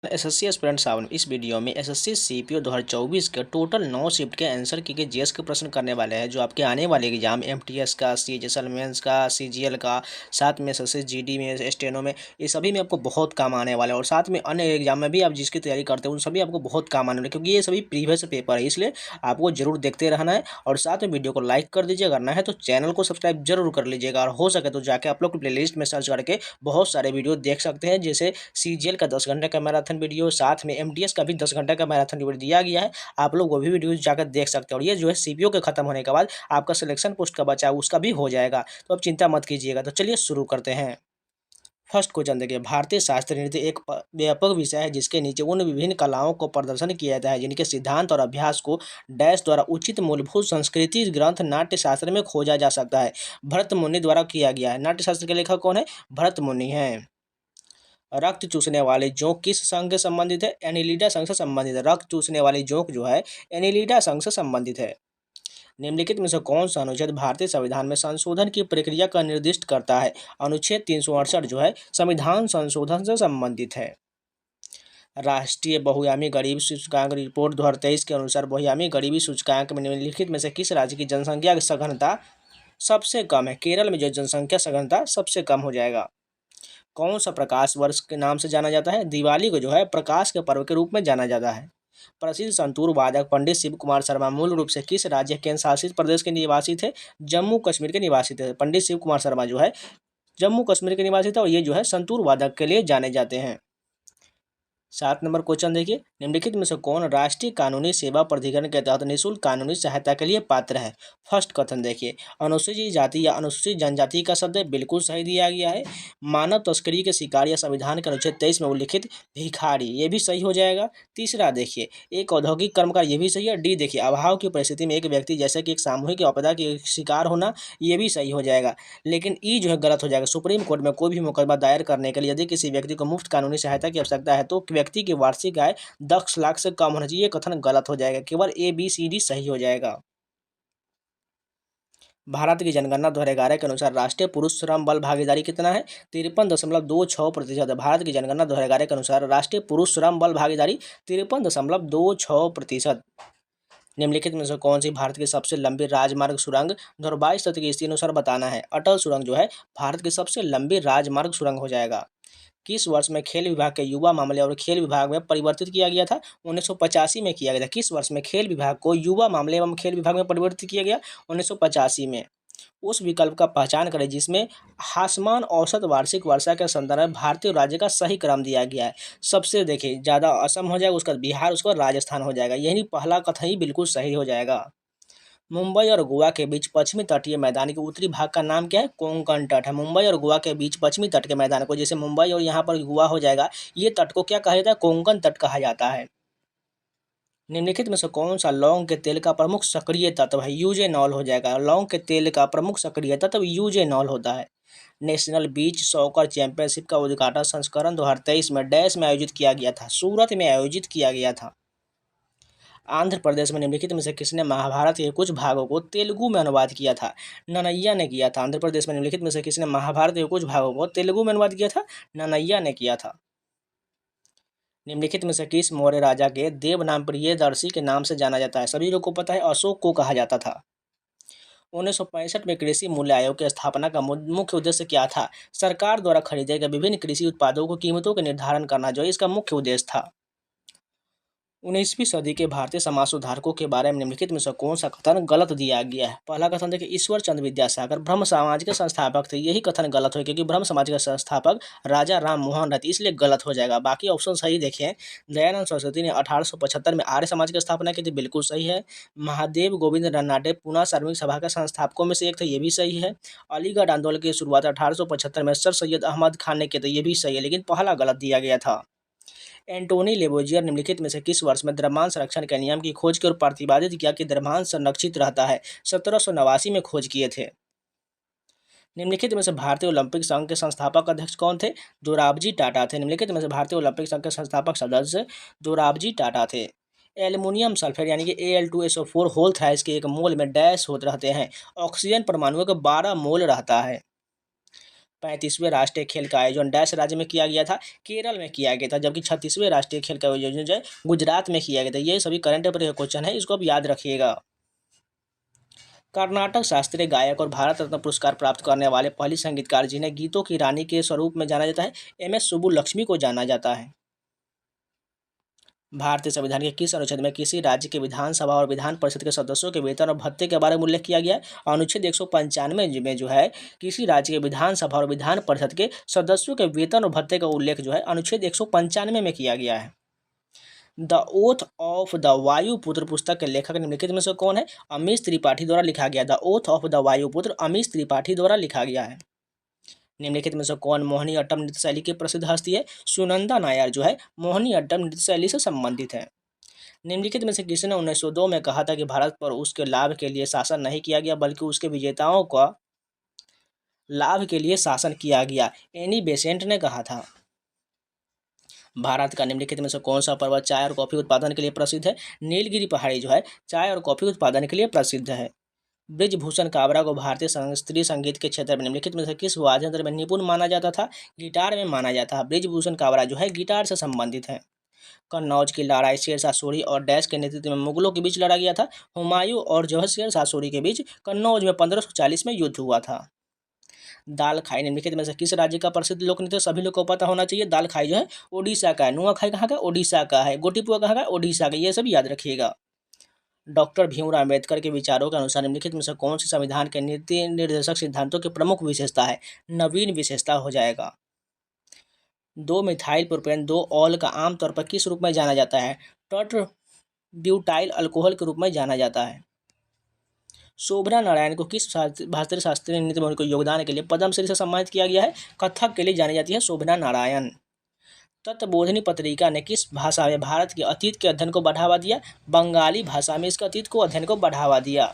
SSC aspirant सावन इस video में SSC CPO 2024 के टोटल 9 शिफ्ट के आंसर की जीएस के प्रश्न करने वाले हैं जो आपके आने वाले एग्जाम एमटीएस का, सीएचएसएल मेंस का, सीजीएल का, साथ में एसएससी जीडी में, स्टेनो में, ये सभी में आपको बहुत काम आने वाला है। और साथ में अन्य एग्जाम में भी आप जिसकी तैयारी करते हैं उन सभी आपको बहुत काम आने वाले, क्योंकि ये सभी प्रीवियस पेपर है, इसलिए आपको जरूर देखते रहना है। और साथ में वीडियो को लाइक कर दीजिए, करना है तो चैनल को सब्सक्राइब जरूर कर लीजिएगा। और हो सके तो जाके आप लोग प्ले लिस्ट में सर्च करके बहुत सारे वीडियो देख सकते हैं, जैसे सीजीएल का 10 घंटे का मैराथन वीडियो, साथ में एमटीएस का भी 10 घंटे का मैराथन वीडियो दिया गया है। आप लोग वो भी वीडियो जाकर देख सकते हैं। और ये जो है सीपीओ के खत्म होने के बाद आपका सिलेक्शन पोस्ट का बचा है उसका भी हो जाएगा, तो अब चिंता मत कीजिएगा। तो चलिए शुरू करते हैं। फर्स्ट क्वेश्चन देखिए, भारतीय शास्त्रीय नृत्य एक व्यापक विषय है जिसके नीचे उन विभिन्न कलाओं को प्रदर्शन किया जाता है जिनके सिद्धांत और अभ्यास को डैश द्वारा उचित मूलभूत संस्कृति ग्रंथ नाट्य शास्त्र में खोजा जा सकता है। भरत मुनि द्वारा किया गया है। नाट्य शास्त्र के लेखक कौन है? भरत मुनि हैं। रक्त चूसने वाले जोंक किस संघ से संबंधित है? एनिलिडा संघ से संबंधित है। रक्त चूसने वाली जोंक जो है एनिलिडा संघ से संबंधित है। निम्नलिखित में से कौन सा अनुच्छेद भारतीय संविधान में संशोधन की प्रक्रिया का निर्दिष्ट करता है? अनुच्छेद 368 जो है संविधान संशोधन से संबंधित है। राष्ट्रीय बहुआयामी गरीबी सूचकांक रिपोर्ट 2023 के अनुसार बहुआयामी गरीबी सूचकांक में निम्नलिखित में से किस राज्य की जनसंख्या की सघनता सबसे कम है? केरल में जो जनसंख्या सघनता सबसे कम हो जाएगा। कौन सा प्रकाश वर्ष के नाम से जाना जाता है? दिवाली को जो है प्रकाश के पर्व के रूप में जाना जाता है। प्रसिद्ध संतूर वादक पंडित शिव कुमार शर्मा मूल रूप से किस राज्य केंद्र शासित प्रदेश के निवासी थे? जम्मू कश्मीर के निवासी थे। पंडित शिव कुमार शर्मा जो है जम्मू कश्मीर के निवासी थे और ये जो है संतूर वादक के लिए जाने जाते हैं। 7 नंबर क्वेश्चन देखिए, निम्नलिखित में से कौन राष्ट्रीय कानूनी सेवा प्राधिकरण के तहत निःशुल्क कानूनी सहायता के लिए पात्र है? फर्स्ट कथन देखिए, अनुसूचित जाति या अनुसूचित जनजाति का शब्द बिल्कुल सही दिया गया है। मानव तस्करी के शिकार या संविधान के अनुच्छेद 23 में उल्लिखित भिखारी, ये भी सही हो जाएगा। तीसरा देखिए, एक औद्योगिक कर्मकार, ये भी सही है। डी देखिए, अभाव की परिस्थिति में एक व्यक्ति जैसे कि एक सामूहिक आपदा के शिकार होना, ये भी सही हो जाएगा। लेकिन ई जो है गलत हो जाएगा। सुप्रीम कोर्ट में कोई भी मुकदमा दायर करने के लिए यदि किसी व्यक्ति को मुफ्त कानूनी सहायता की आवश्यकता है तो व्यक्ति की वार्षिक आय 10 लाख से कम होना चाहिए। ये कथन गलत हो जाएगा। केवल ABCD सही हो जाएगा। भारत की जनगणना 2011 के अनुसार राष्ट्रीय पुरुष श्रम बल भागीदारी कितना है? 53.26%। भारत की जनगणना 2011 के अनुसार राष्ट्रीय पुरुष श्रम बल भागीदारी 53.26%। निम्नलिखित में से कौन सी भारत की सबसे लंबी राजमार्ग सुरंग 2022 तक की स्थिति अनुसार बताना है? अटल सुरंग जो है भारत की सबसे लंबी राजमार्ग सुरंग हो जाएगा। किस वर्ष में खेल विभाग के युवा मामले और खेल विभाग में परिवर्तित किया गया था? 1985 में किया गया था। किस वर्ष में खेल विभाग को युवा मामले एवं खेल विभाग में परिवर्तित किया गया? 1985 में। उस विकल्प का पहचान करें जिसमें हासमान औसत वार्षिक वर्षा के संदर्भ में भारतीय राज्य का सही क्रम दिया गया है। सबसे देखिए ज़्यादा असम हो जाएगा, उसका बिहार, उसका राजस्थान हो जाएगा। यही पहला कथन ही बिल्कुल सही हो जाएगा। मुंबई और गोवा के बीच पश्चिमी तटीय मैदान के उत्तरी भाग का नाम क्या है? कोंकण तट है। मुंबई और गोवा के बीच पश्चिमी तट के मैदान को, जैसे मुंबई और यहाँ पर गोवा हो जाएगा, ये तट को क्या कहा जाता है? कोंकण तट कहा जाता है। निम्नलिखित में से कौन सा लौंग के तेल का प्रमुख सक्रिय तत्व है? यूजेनॉल हो जाएगा। लौंग के तेल का प्रमुख सक्रिय तत्व यूजेनॉल होता है। नेशनल बीच सॉकर चैंपियनशिप का उद्घाटन संस्करण 2023 में डैश में आयोजित किया गया था? सूरत में आयोजित किया गया था। आंध्र प्रदेश में निम्नलिखित में से किसने महाभारत के कुछ भागों को तेलुगु में अनुवाद किया था? ननैया ने किया था। आंध्र प्रदेश में निम्नलिखित में से किसने महाभारत के कुछ भागों को तेलुगु में अनुवाद किया था? ननैया ने किया था। निम्नलिखित में से किस मौर्य राजा के देव नाम प्रियदर्शी के नाम से जाना जाता है? सभी लोग को पता है, अशोक को कहा जाता था। 1965 में कृषि मूल्य आयोग की स्थापना का मुख्य उद्देश्य क्या था? सरकार द्वारा खरीदे गए विभिन्न कृषि उत्पादों को कीमतों का निर्धारण करना जो इसका मुख्य उद्देश्य था। 19वीं सदी के भारतीय समाज सुधारकों के बारे में निम्नलिखित में से कौन सा कथन गलत दिया गया है? पहला कथन देखिए, ईश्वर चंद्र विद्यासागर ब्रह्म समाज के संस्थापक थे। यही कथन गलत है क्योंकि ब्रह्म समाज के संस्थापक राजा राम मोहन राय, इसलिए गलत हो जाएगा। बाकी ऑप्शन सही देखें। दयानंद सरस्वती ने 1875 में आर्य समाज की स्थापना की थी, बिल्कुल सही है। महादेव गोविंद रनाडे पूना श्रमिक सभा के संस्थापकों में से एक थे, ये भी सही है। अलीगढ़ आंदोलन की शुरुआत 1875 में सर सैयद अहमद खान ने की थी, ये भी सही है, लेकिन पहला गलत दिया गया था। एंटोनी लेवोजियर निम्नलिखित में से किस वर्ष में द्रव्यमान संरक्षण के नियम की खोज की और प्रतिपादित किया कि द्रव्यमान संरक्षित रहता है? 1789 में खोज किए थे। निम्नलिखित में से भारतीय ओलंपिक संघ के संस्थापक अध्यक्ष कौन थे? दोराबजी टाटा थे। निम्नलिखित में से भारतीय ओलंपिक संघ के संस्थापक सदस्य दोराबजी टाटा थे। एल्युमिनियम सल्फेट यानी कि Al2SO4 होल थ्राइस के एक मोल में डैश होते रहते हैं। ऑक्सीजन परमाणुओं के 12 मोल रहता है। 35वें राष्ट्रीय खेल का आयोजन डैश राज्य में किया गया था, केरल में किया गया था, जबकि 36वें राष्ट्रीय खेल का आयोजन जो है गुजरात में किया गया था। ये सभी करंट अफेयर के क्वेश्चन है, इसको आप याद रखिएगा। कर्नाटक शास्त्रीय गायक और भारत रत्न पुरस्कार प्राप्त करने वाले पहली संगीतकार जिन्हें गीतों की रानी के स्वरूप में जाना जाता है, एम.एस. सुब्बुलक्ष्मी को जाना जाता है। भारतीय संविधान के किस अनुच्छेद में किसी राज्य के विधानसभा और विधान परिषद के सदस्यों के वेतन और भत्ते के बारे में उल्लेख किया गया है? अनुच्छेद 195 में जो है किसी राज्य के विधानसभा और विधान परिषद के सदस्यों के वेतन और भत्ते का उल्लेख जो है अनुच्छेद 195 में किया गया है। द ओथ ऑफ द वायुपुत्र पुस्तक के लेखक निम्नलिखित में से कौन है? अमीश त्रिपाठी द्वारा लिखा गया। The oath of the वायुपुत्र Amish Tripathi द्वारा लिखा गया है। निम्नलिखित में से कौन मोहिनी अट्टम नृत्य शैली की प्रसिद्ध हस्ती है? सुनंदा नायर जो है मोहिनी अट्टम नृत्य शैली से संबंधित है। निम्नलिखित में से किसने 1902 में कहा था कि भारत पर उसके लाभ के लिए शासन नहीं किया गया बल्कि उसके विजेताओं का लाभ के लिए शासन किया गया? एनी बेसेंट ने कहा था। भारत का निम्नलिखित में से कौन सा पर्वत चाय और कॉफी उत्पादन के लिए प्रसिद्ध है? नीलगिरी पहाड़ी जो है चाय और कॉफी उत्पादन के लिए प्रसिद्ध है। ब्रिजभूषण काबरा को भारतीय शास्त्रीय संगीत के क्षेत्र में निम्नलिखित में से किस वाद्य यंत्र में निपुण माना जाता था? गिटार में माना जाता है। ब्रिजभूषण काबरा जो है गिटार से संबंधित है। कन्नौज की लड़ाई शेरशाह सूरी और डैश के नेतृत्व में मुगलों के बीच लड़ा गया था? हुमायूं और जो है शेरशाह सूरी के बीच कन्नौज में 1540 में युद्ध हुआ था। दाल खाई निम्नलिखित में से किस राज्य का प्रसिद्ध लोक नृत्य? सभी लोग को पता होना चाहिए। दाल खाई जो है ओडिशा का है। नुआखाई कहाँ का? ओडिशा का है। गोटीपुआ कहाँ का? ओडिशा का। ये सब याद रखिएगा। डॉक्टर भीमराव अम्बेडकर के विचारों के अनुसार निम्नलिखित में से कौन सी संविधान के नीति निर्देशक सिद्धांतों की प्रमुख विशेषता है? नवीन विशेषता हो जाएगा। 2 मिथाइल प्रोपेन 2 ऑल का आमतौर पर किस रूप में जाना जाता है? टेट्रा ब्यूटाइल अल्कोहल के रूप में जाना जाता है। शोभना नारायण को किस भारतीय शास्त्रीय नृत्य में उनके योगदान के लिए पद्मश्री से सम्मानित किया गया है? कथक के लिए जानी जाती है शोभना नारायण। तत्वबोधिनी पत्रिका ने किस भाषा में भारत के अतीत के अध्ययन को बढ़ावा दिया? बंगाली भाषा में इसके अतीत को अध्ययन को बढ़ावा दिया।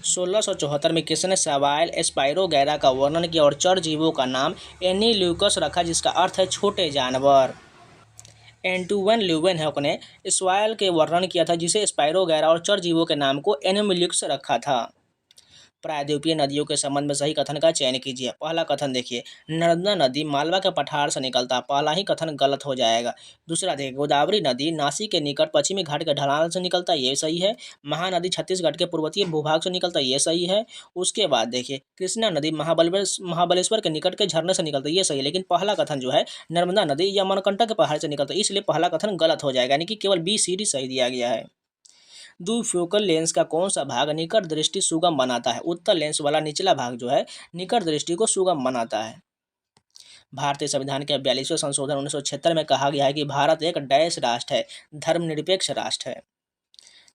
1674 में किसने सवाइल स्पाइरोगैरा का वर्णन किया और चर जीवों का नाम एनील्यूकस रखा जिसका अर्थ है छोटे जानवर? एंटुवन ल्यूवेनहॉक ने स्वाइल के वर्णन किया था जिसे स्पाइरोगैरा और चर जीवों के नाम को एनील्यूकस रखा था। प्रायद्वीपीय नदियों के संबंध में सही कथन का चयन कीजिए। पहला कथन देखिए, नर्मदा नदी मालवा के पठार से निकलता है। पहला ही कथन गलत हो जाएगा। दूसरा देखिए, गोदावरी नदी नासिक के निकट पश्चिमी घाट के ढलान से निकलता है, ये सही है। महानदी छत्तीसगढ़ के पूर्वतीय भूभाग से निकलता है, ये सही है। उसके बाद देखिए, कृष्णा नदी महाबलेश्वर के निकट के झरने से निकलता है, ये सही है। लेकिन पहला कथन जो है नर्मदा नदी या अमरकंटक के पहाड़ से निकलता है, इसलिए पहला कथन गलत हो जाएगा, यानी कि केवल बी सी डी सही दिया गया है। द्विफोकल लेंस का कौन सा भाग निकट दृष्टि सुगम बनाता है? उत्तर लेंस वाला निचला भाग जो है निकट दृष्टि को सुगम बनाता है। भारतीय संविधान के 42वें संशोधन 1976 में कहा गया है कि भारत एक डैश राष्ट्र है, धर्मनिरपेक्ष राष्ट्र है।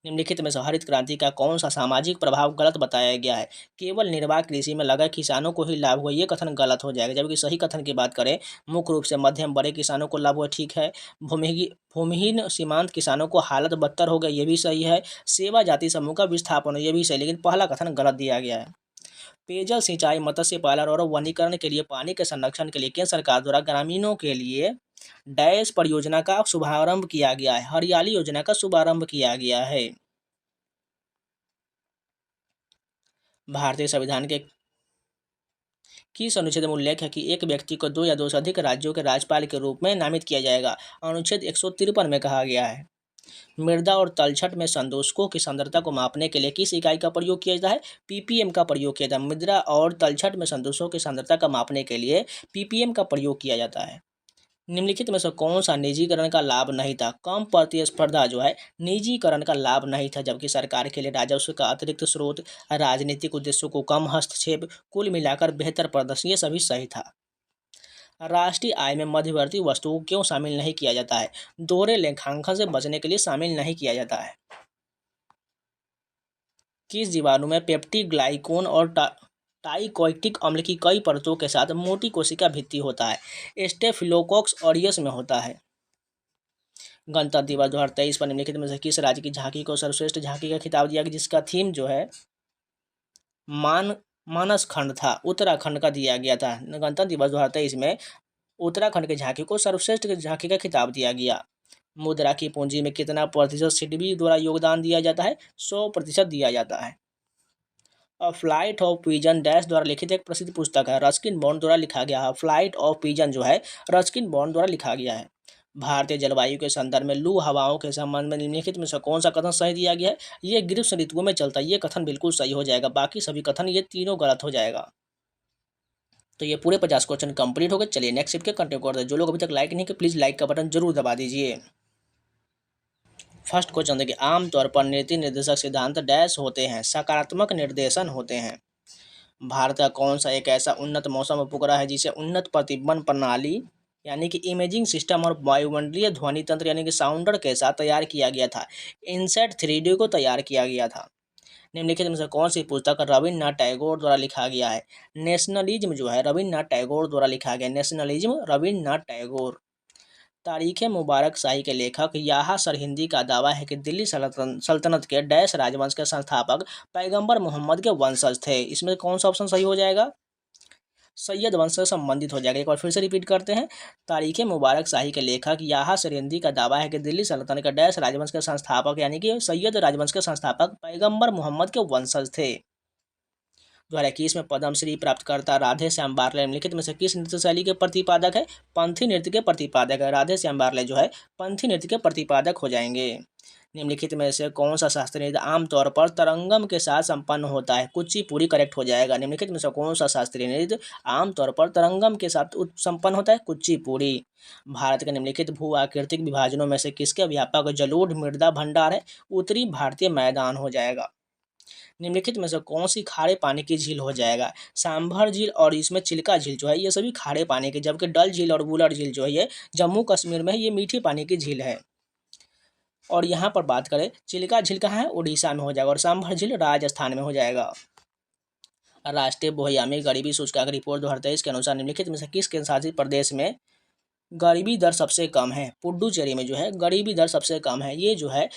निम्नलिखित में से हरित क्रांति का कौन सा सामाजिक प्रभाव गलत बताया गया है? केवल निर्वाह कृषि में लगा किसानों को ही लाभ हुआ, ये कथन गलत हो जाएगा। जबकि सही कथन की बात करें, मुख्य रूप से मध्यम बड़े किसानों को लाभ हुआ, ठीक है। भूमिहीन सीमांत किसानों को हालत बदतर हो गई, ये भी सही है। सेवा जाति समूह का विस्थापन, ये भी सही, लेकिन पहला कथन गलत दिया गया है। पेयजल सिंचाई मत्स्य पालन और वनीकरण के लिए पानी के संरक्षण के लिए केंद्र सरकार द्वारा ग्रामीणों के लिए डैश परियोजना का शुभारंभ किया गया है? हरियाली योजना का शुभारंभ किया गया है। भारतीय संविधान के किस अनुच्छेद में उल्लेख है कि एक व्यक्ति को 2 या 2 से अधिक राज्यों के राज्यपाल के रूप में नामित किया जाएगा? अनुच्छेद 153 में कहा गया है। मृदा और तलछट में संदूषकों की सांद्रता को मापने के लिए किस इकाई का प्रयोग किया जाता है? पीपीएम का प्रयोग किया जाता है। मृदा और तलछट में संदूषकों की सांद्रता का मापने के लिए पीपीएम का प्रयोग किया जाता है। निम्नलिखित में से कौन सा निजीकरण का लाभ नहीं था? कम प्रतिस्पर्धा जो है निजीकरण का लाभ नहीं था, जबकि सरकार के लिए राजस्व का अतिरिक्त स्रोत, राजनीतिक उद्देश्यों को कम हस्तक्षेप, कुल मिलाकर बेहतर प्रदर्शन, ये सभी सही था। राष्ट्रीय आय में मध्यवर्ती वस्तुओं को क्यों शामिल नहीं किया जाता है? दोहरे लेखांकन से बचने के लिए शामिल नहीं किया जाता है। किस जीवाणु में पेप्टिग्लाइकोन और टाइकोइटिक अम्ल की कई परतों के साथ मोटी कोशिका भित्ति होता है? स्टेफिलोकोकस ऑरियस में होता है। गणतंत्र दिवस 2023 पर निम्नलिखित में से किस राज्य की झांकी को सर्वश्रेष्ठ झांकी का खिताब दिया गया, जिसका थीम जो है मानस खंड था, उत्तराखंड का दिया गया था। गणतंत्र दिवस 2023 में उत्तराखंड की झांकी को सर्वश्रेष्ठ झांकी का खिताब दिया गया। मुद्रा की पूंजी में कितना प्रतिशत सिडबी द्वारा योगदान दिया जाता है? 100% दिया जाता है। A flight of pigeon dash द्वारा लिखित एक प्रसिद्ध पुस्तक है। रस्किन बॉन्ड द्वारा लिखा गया है। फ्लाइट ऑफ पिजन जो है रस्किन बॉन्ड द्वारा लिखा गया है। भारतीय जलवायु के संदर्भ में लू हवाओं के संबंध में निम्नलिखित में से कौन सा कथन सही दिया गया है? ये ग्रीष्म ऋतुओं में चलता है। ये कथन बिल्कुल सही हो जाएगा। बाकी सभी कथन ये तीनों गलत हो जाएगा। तो ये पूरे 50 क्वेश्चन कंप्लीट हो गए। चलिए नेक्स्ट शिफ्ट के कंटिन्यू करते हैं। जो लोग अभी तक लाइक नहीं किए प्लीज़ लाइक का बटन जरूर दबा दीजिए। फर्स्ट क्वेश्चन देखिए, आमतौर पर नीति निर्देशक सिद्धांत डैश होते हैं? सकारात्मक निर्देशन होते हैं। भारत का कौन सा एक ऐसा उन्नत मौसम उपग्रह है जिसे उन्नत प्रतिबंध प्रणाली यानी कि इमेजिंग सिस्टम और वायुमंडलीय ध्वनि तंत्र यानी कि साउंडर के साथ तैयार किया गया था? इनसेट 3D को तैयार किया गया था। निम्नलिखित में से कौन सी पुस्तक रविन्द्रनाथ टैगोर द्वारा लिखा गया है? नेशनलिज्म जो है रविन्द्रनाथ टैगोर द्वारा लिखा गया। नेशनलिज्म रविन्द्रनाथ टैगोर। तारीख़ मुबारक शाही के लेखक याहा सरहिंदी का दावा है कि दिल्ली सल्तनत के डैश राजवंश के संस्थापक पैगंबर मोहम्मद के वंशज थे। इसमें कौन सा ऑप्शन सही हो जाएगा? सैयद वंश से संबंधित हो जाएगा। एक बार फिर से रिपीट करते हैं। तारीख़ मुबारक शाही के लेखक याहा सरहिंदी का दावा है कि दिल्ली सल्तनत के डैश राजवंश के संस्थापक यानी कि सैयद राजवंश के संस्थापक पैगंबर मोहम्मद के वंशज थे। 2021 में पद्मश्री प्राप्तकर्ता राधे श्याम बारले निम्नलिखित में से किस नृत्य शैली के प्रतिपादक है? पंथी नृत्य के प्रतिपादक है। राधे श्याम बारले जो है पंथी नृत्य के प्रतिपादक हो जाएंगे। निम्नलिखित में से कौन सा शास्त्रीय नृत्य आमतौर पर तरंगम के साथ संपन्न होता है? कुचिपुड़ी करेक्ट हो जाएगा। निम्नलिखित में से कौन सा शास्त्रीय नृत्य आमतौर पर तरंगम के साथ संपन्न होता है? कुचिपुड़ी। भारत के निम्नलिखित भू आकृतिक विभाजनों में से किसके व्यापक जलोढ़ मृदा भंडार है? उत्तरी भारतीय मैदान हो जाएगा। निम्नलिखित में से कौन सी खारे पानी की झील हो जाएगा? सांभर झील और इसमें चिल्का झील जो है ये सभी खारे पानी की, जबकि डल झील और वुलर झील जो है ये जम्मू कश्मीर में है, ये मीठी पानी की झील है। और यहाँ पर बात करें चिल्का झील कहाँ है? उड़ीसा में हो जाएगा। और सांभर झील राजस्थान में हो जाएगा। राष्ट्रीय बहुआयामी गरीबी सूचकांक रिपोर्ट 2023 के अनुसार निम्नलिखित में से किस केंद्रशासित प्रदेश में गरीबी दर सबसे कम है? पुडुचेरी में जो है गरीबी दर सबसे कम है। ये जो है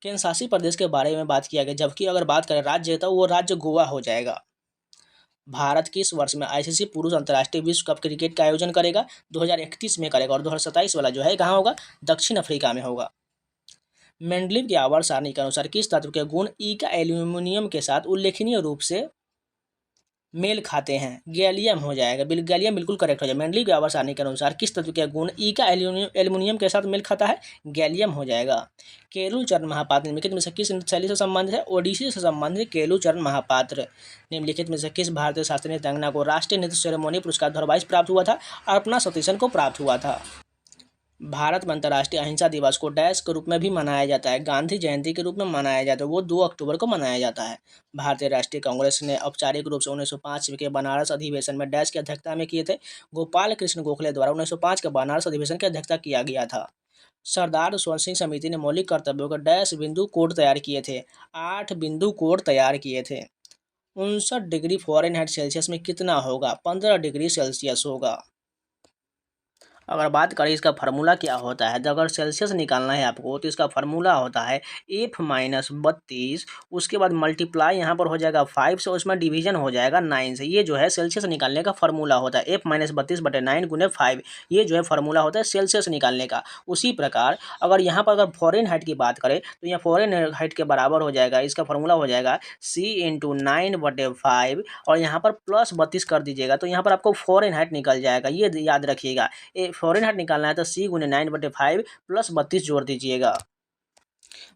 केंद्र शासित प्रदेश के बारे में बात किया गया, जबकि अगर बात करें राज्य तो वो राज्य गोवा हो जाएगा। भारत किस वर्ष में आईसीसी पुरुष अंतर्राष्ट्रीय विश्व कप क्रिकेट का आयोजन करेगा? 2031 में करेगा। और 2027 वाला जो है कहाँ होगा? दक्षिण अफ्रीका में होगा। मेंडलीव की आवर्त सारणी के अनुसार किस तत्व के गुण ई का एल्यूमिनियम के साथ उल्लेखनीय रूप से मेल खाते हैं? गैलियम हो जाएगा। गैलियम बिल्कुल करेक्ट हो जाएगा। मेंडलीव की आवर्त सारणी के अनुसार किस तत्व के गुण ई का एल्यूमिनियम के साथ मेल खाता है? गैलियम हो जाएगा। केलुचरण महापात्र निम्नलिखित में से किस नृत्य शैली से संबंधित है? ओडिसी से संबंधित केलुचरण महापात्र। निम्नलिखित में से किस भारतीय शास्त्रीय नृत्यांगना को राष्ट्रीय नृत्य सेरेमनी पुरस्कार 2022 प्राप्त हुआ था? अर्पणा सतीशन को प्राप्त हुआ था। भारत में अंतर्राष्ट्रीय अहिंसा दिवस को डैश के रूप में भी मनाया जाता है? गांधी जयंती के रूप में मनाया जाता है। वो 2 अक्टूबर को मनाया जाता है। भारतीय राष्ट्रीय कांग्रेस ने औपचारिक रूप से 1905 के बनारस अधिवेशन में डैश की अध्यक्षता में किए थे? गोपाल कृष्ण गोखले द्वारा 1905 के बनारस अधिवेशन की अध्यक्षता किया गया था। सरदार स्वर्ण सिंह समिति ने मौलिक कर्तव्यों के डैश बिंदु कोड तैयार किए थे? 8 बिंदु कोड तैयार किए थे। 59 डिग्री फ़ारेनहाइट सेल्सियस में कितना होगा? 15 डिग्री सेल्सियस होगा। अगर बात करें इसका फार्मूला क्या होता है, तो अगर सेल्सियस निकालना है आपको तो इसका फार्मूला होता है F-32, उसके बाद मल्टीप्लाई यहाँ पर हो जाएगा 5 से, उसमें डिवीजन हो जाएगा 9 से। ये जो है सेल्सियस निकालने का फार्मूला होता है। F-32/9 गुने 5, ये जो है फार्मूला होता है सेल्सियस निकालने का। उसी प्रकार अगर यहाँ पर अगर फ़ारेनहाइट की बात करें तो यहाँ फ़ारेनहाइट के बराबर हो जाएगा, इसका फार्मूला हो जाएगा C × 9/5 और यहाँ पर प्लस 32 कर दीजिएगा तो यहाँ पर आपको फ़ारेनहाइट निकल जाएगा। ये याद रखिएगा। फ़ारेनहाइट निकालना है तो C × 9/5 प्लस 32 जोड़ दीजिएगा।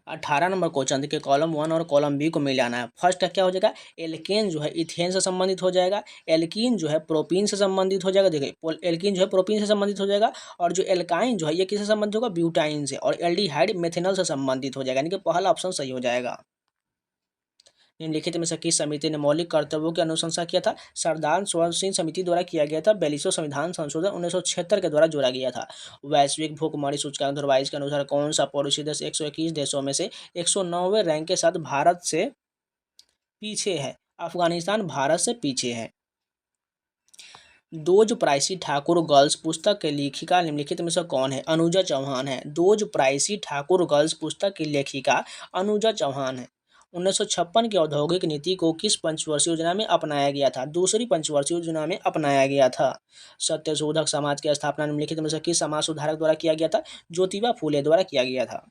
18 नंबर क्वेश्चन देखिए, कॉलम 1 और कॉलम बी को मिलाना है। फर्स्ट क्या हो जाएगा? एल्केन जो है इथेन से संबंधित हो जाएगा। एल्कीन जो है प्रोपीन से संबंधित हो जाएगा। देखिए एल्कीन जो है प्रोपीन से संबंधित हो जाएगा। और जो एल्काइन जो है ये किससे संबंधित होगा? ब्यूटाइन से। और एल्डिहाइड मेथेनॉल से संबंधित हो जाएगा, यानी कि पहला ऑप्शन सही हो जाएगा। निम्नलिखित में से किस समिति ने मौलिक कर्तव्यों की अनुशंसा किया था? सरदार स्वर्ण सिंह समिति द्वारा किया गया था। 42वां संविधान संशोधन 1976 के द्वारा जोड़ा गया था। वैश्विक भूखमरी सूचकांक 2022 के अनुसार कौन सा पड़ोसी देश 121 देशों में से 109वें रैंक के साथ भारत से पीछे है? अफगानिस्तान भारत से पीछे है। दोजप्राइसी ठाकुर गर्ल्स पुस्तक के लेखिका निम्नलिखित में से कौन है? अनुजा चौहान है। दोजप्राइसी ठाकुर गर्ल्स पुस्तक की लेखिका अनुजा चौहान है। 1956 की औद्योगिक नीति को किस पंचवर्षीय योजना में अपनाया गया था? दूसरी पंचवर्षीय योजना में अपनाया गया था। सत्यशोधक समाज की स्थापना निम्नलिखित में से किस समाज सुधारक द्वारा किया गया था? ज्योतिबा फूले द्वारा किया गया था।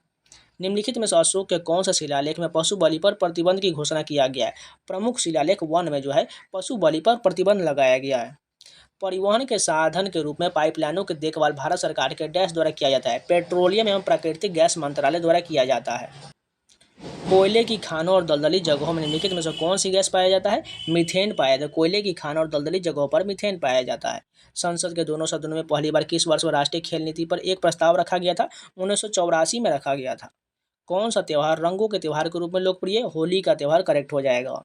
निम्नलिखित में से अशोक के कौन सा शिलालेख में पशु बलि पर प्रतिबंध की घोषणा किया गया है? प्रमुख शिलालेख 1 में जो है पशु बलि पर प्रतिबंध लगाया गया है। परिवहन के साधन के रूप में पाइपलाइनों की देखभाल भारत सरकार के डैश द्वारा किया जाता है? पेट्रोलियम एवं प्राकृतिक गैस मंत्रालय द्वारा किया जाता है। कोयले की खानों और दलदली जगहों में निम्नलिखित में से कौन सी गैस पाया जाता है? मीथेन पाया जाता है। कोयले की खानों और दलदली जगहों पर मीथेन पाया जाता है। संसद के दोनों सदनों में पहली बार किस वर्ष में राष्ट्रीय खेल नीति पर एक प्रस्ताव रखा गया था? 1984 में रखा गया था। कौन सा त्यौहार रंगों के त्यौहार के रूप में लोकप्रिय है? होली का त्यौहार करेक्ट हो जाएगा।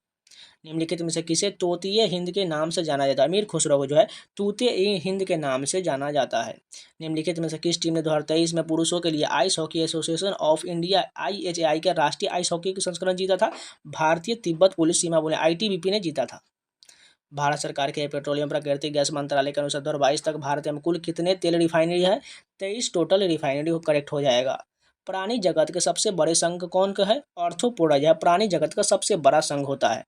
निम्नलिखित में से किसे तोतिए हिंद के नाम से जाना जाता है? अमीर खुसरो को जो है तूतिए हिंद के नाम से जाना जाता है। निम्नलिखित में से किस टीम ने 2023 में पुरुषों के लिए ice hockey association of India IHAI का राष्ट्रीय आइस हॉकी संस्करण जीता था? भारतीय तिब्बत पुलिस सीमा बल ITBP ने जीता था। भारत सरकार के पेट्रोलियम प्राकृतिक गैस मंत्रालय के अनुसार 2022 तक भारत में कुल कितने तेल रिफाइनरी है? 23 टोटल रिफाइनरी करेक्ट हो जाएगा। प्राणी जगत के सबसे बड़े संघ कौन का है? ऑर्थोपोडा यह प्राणी जगत का सबसे बड़ा संघ होता है।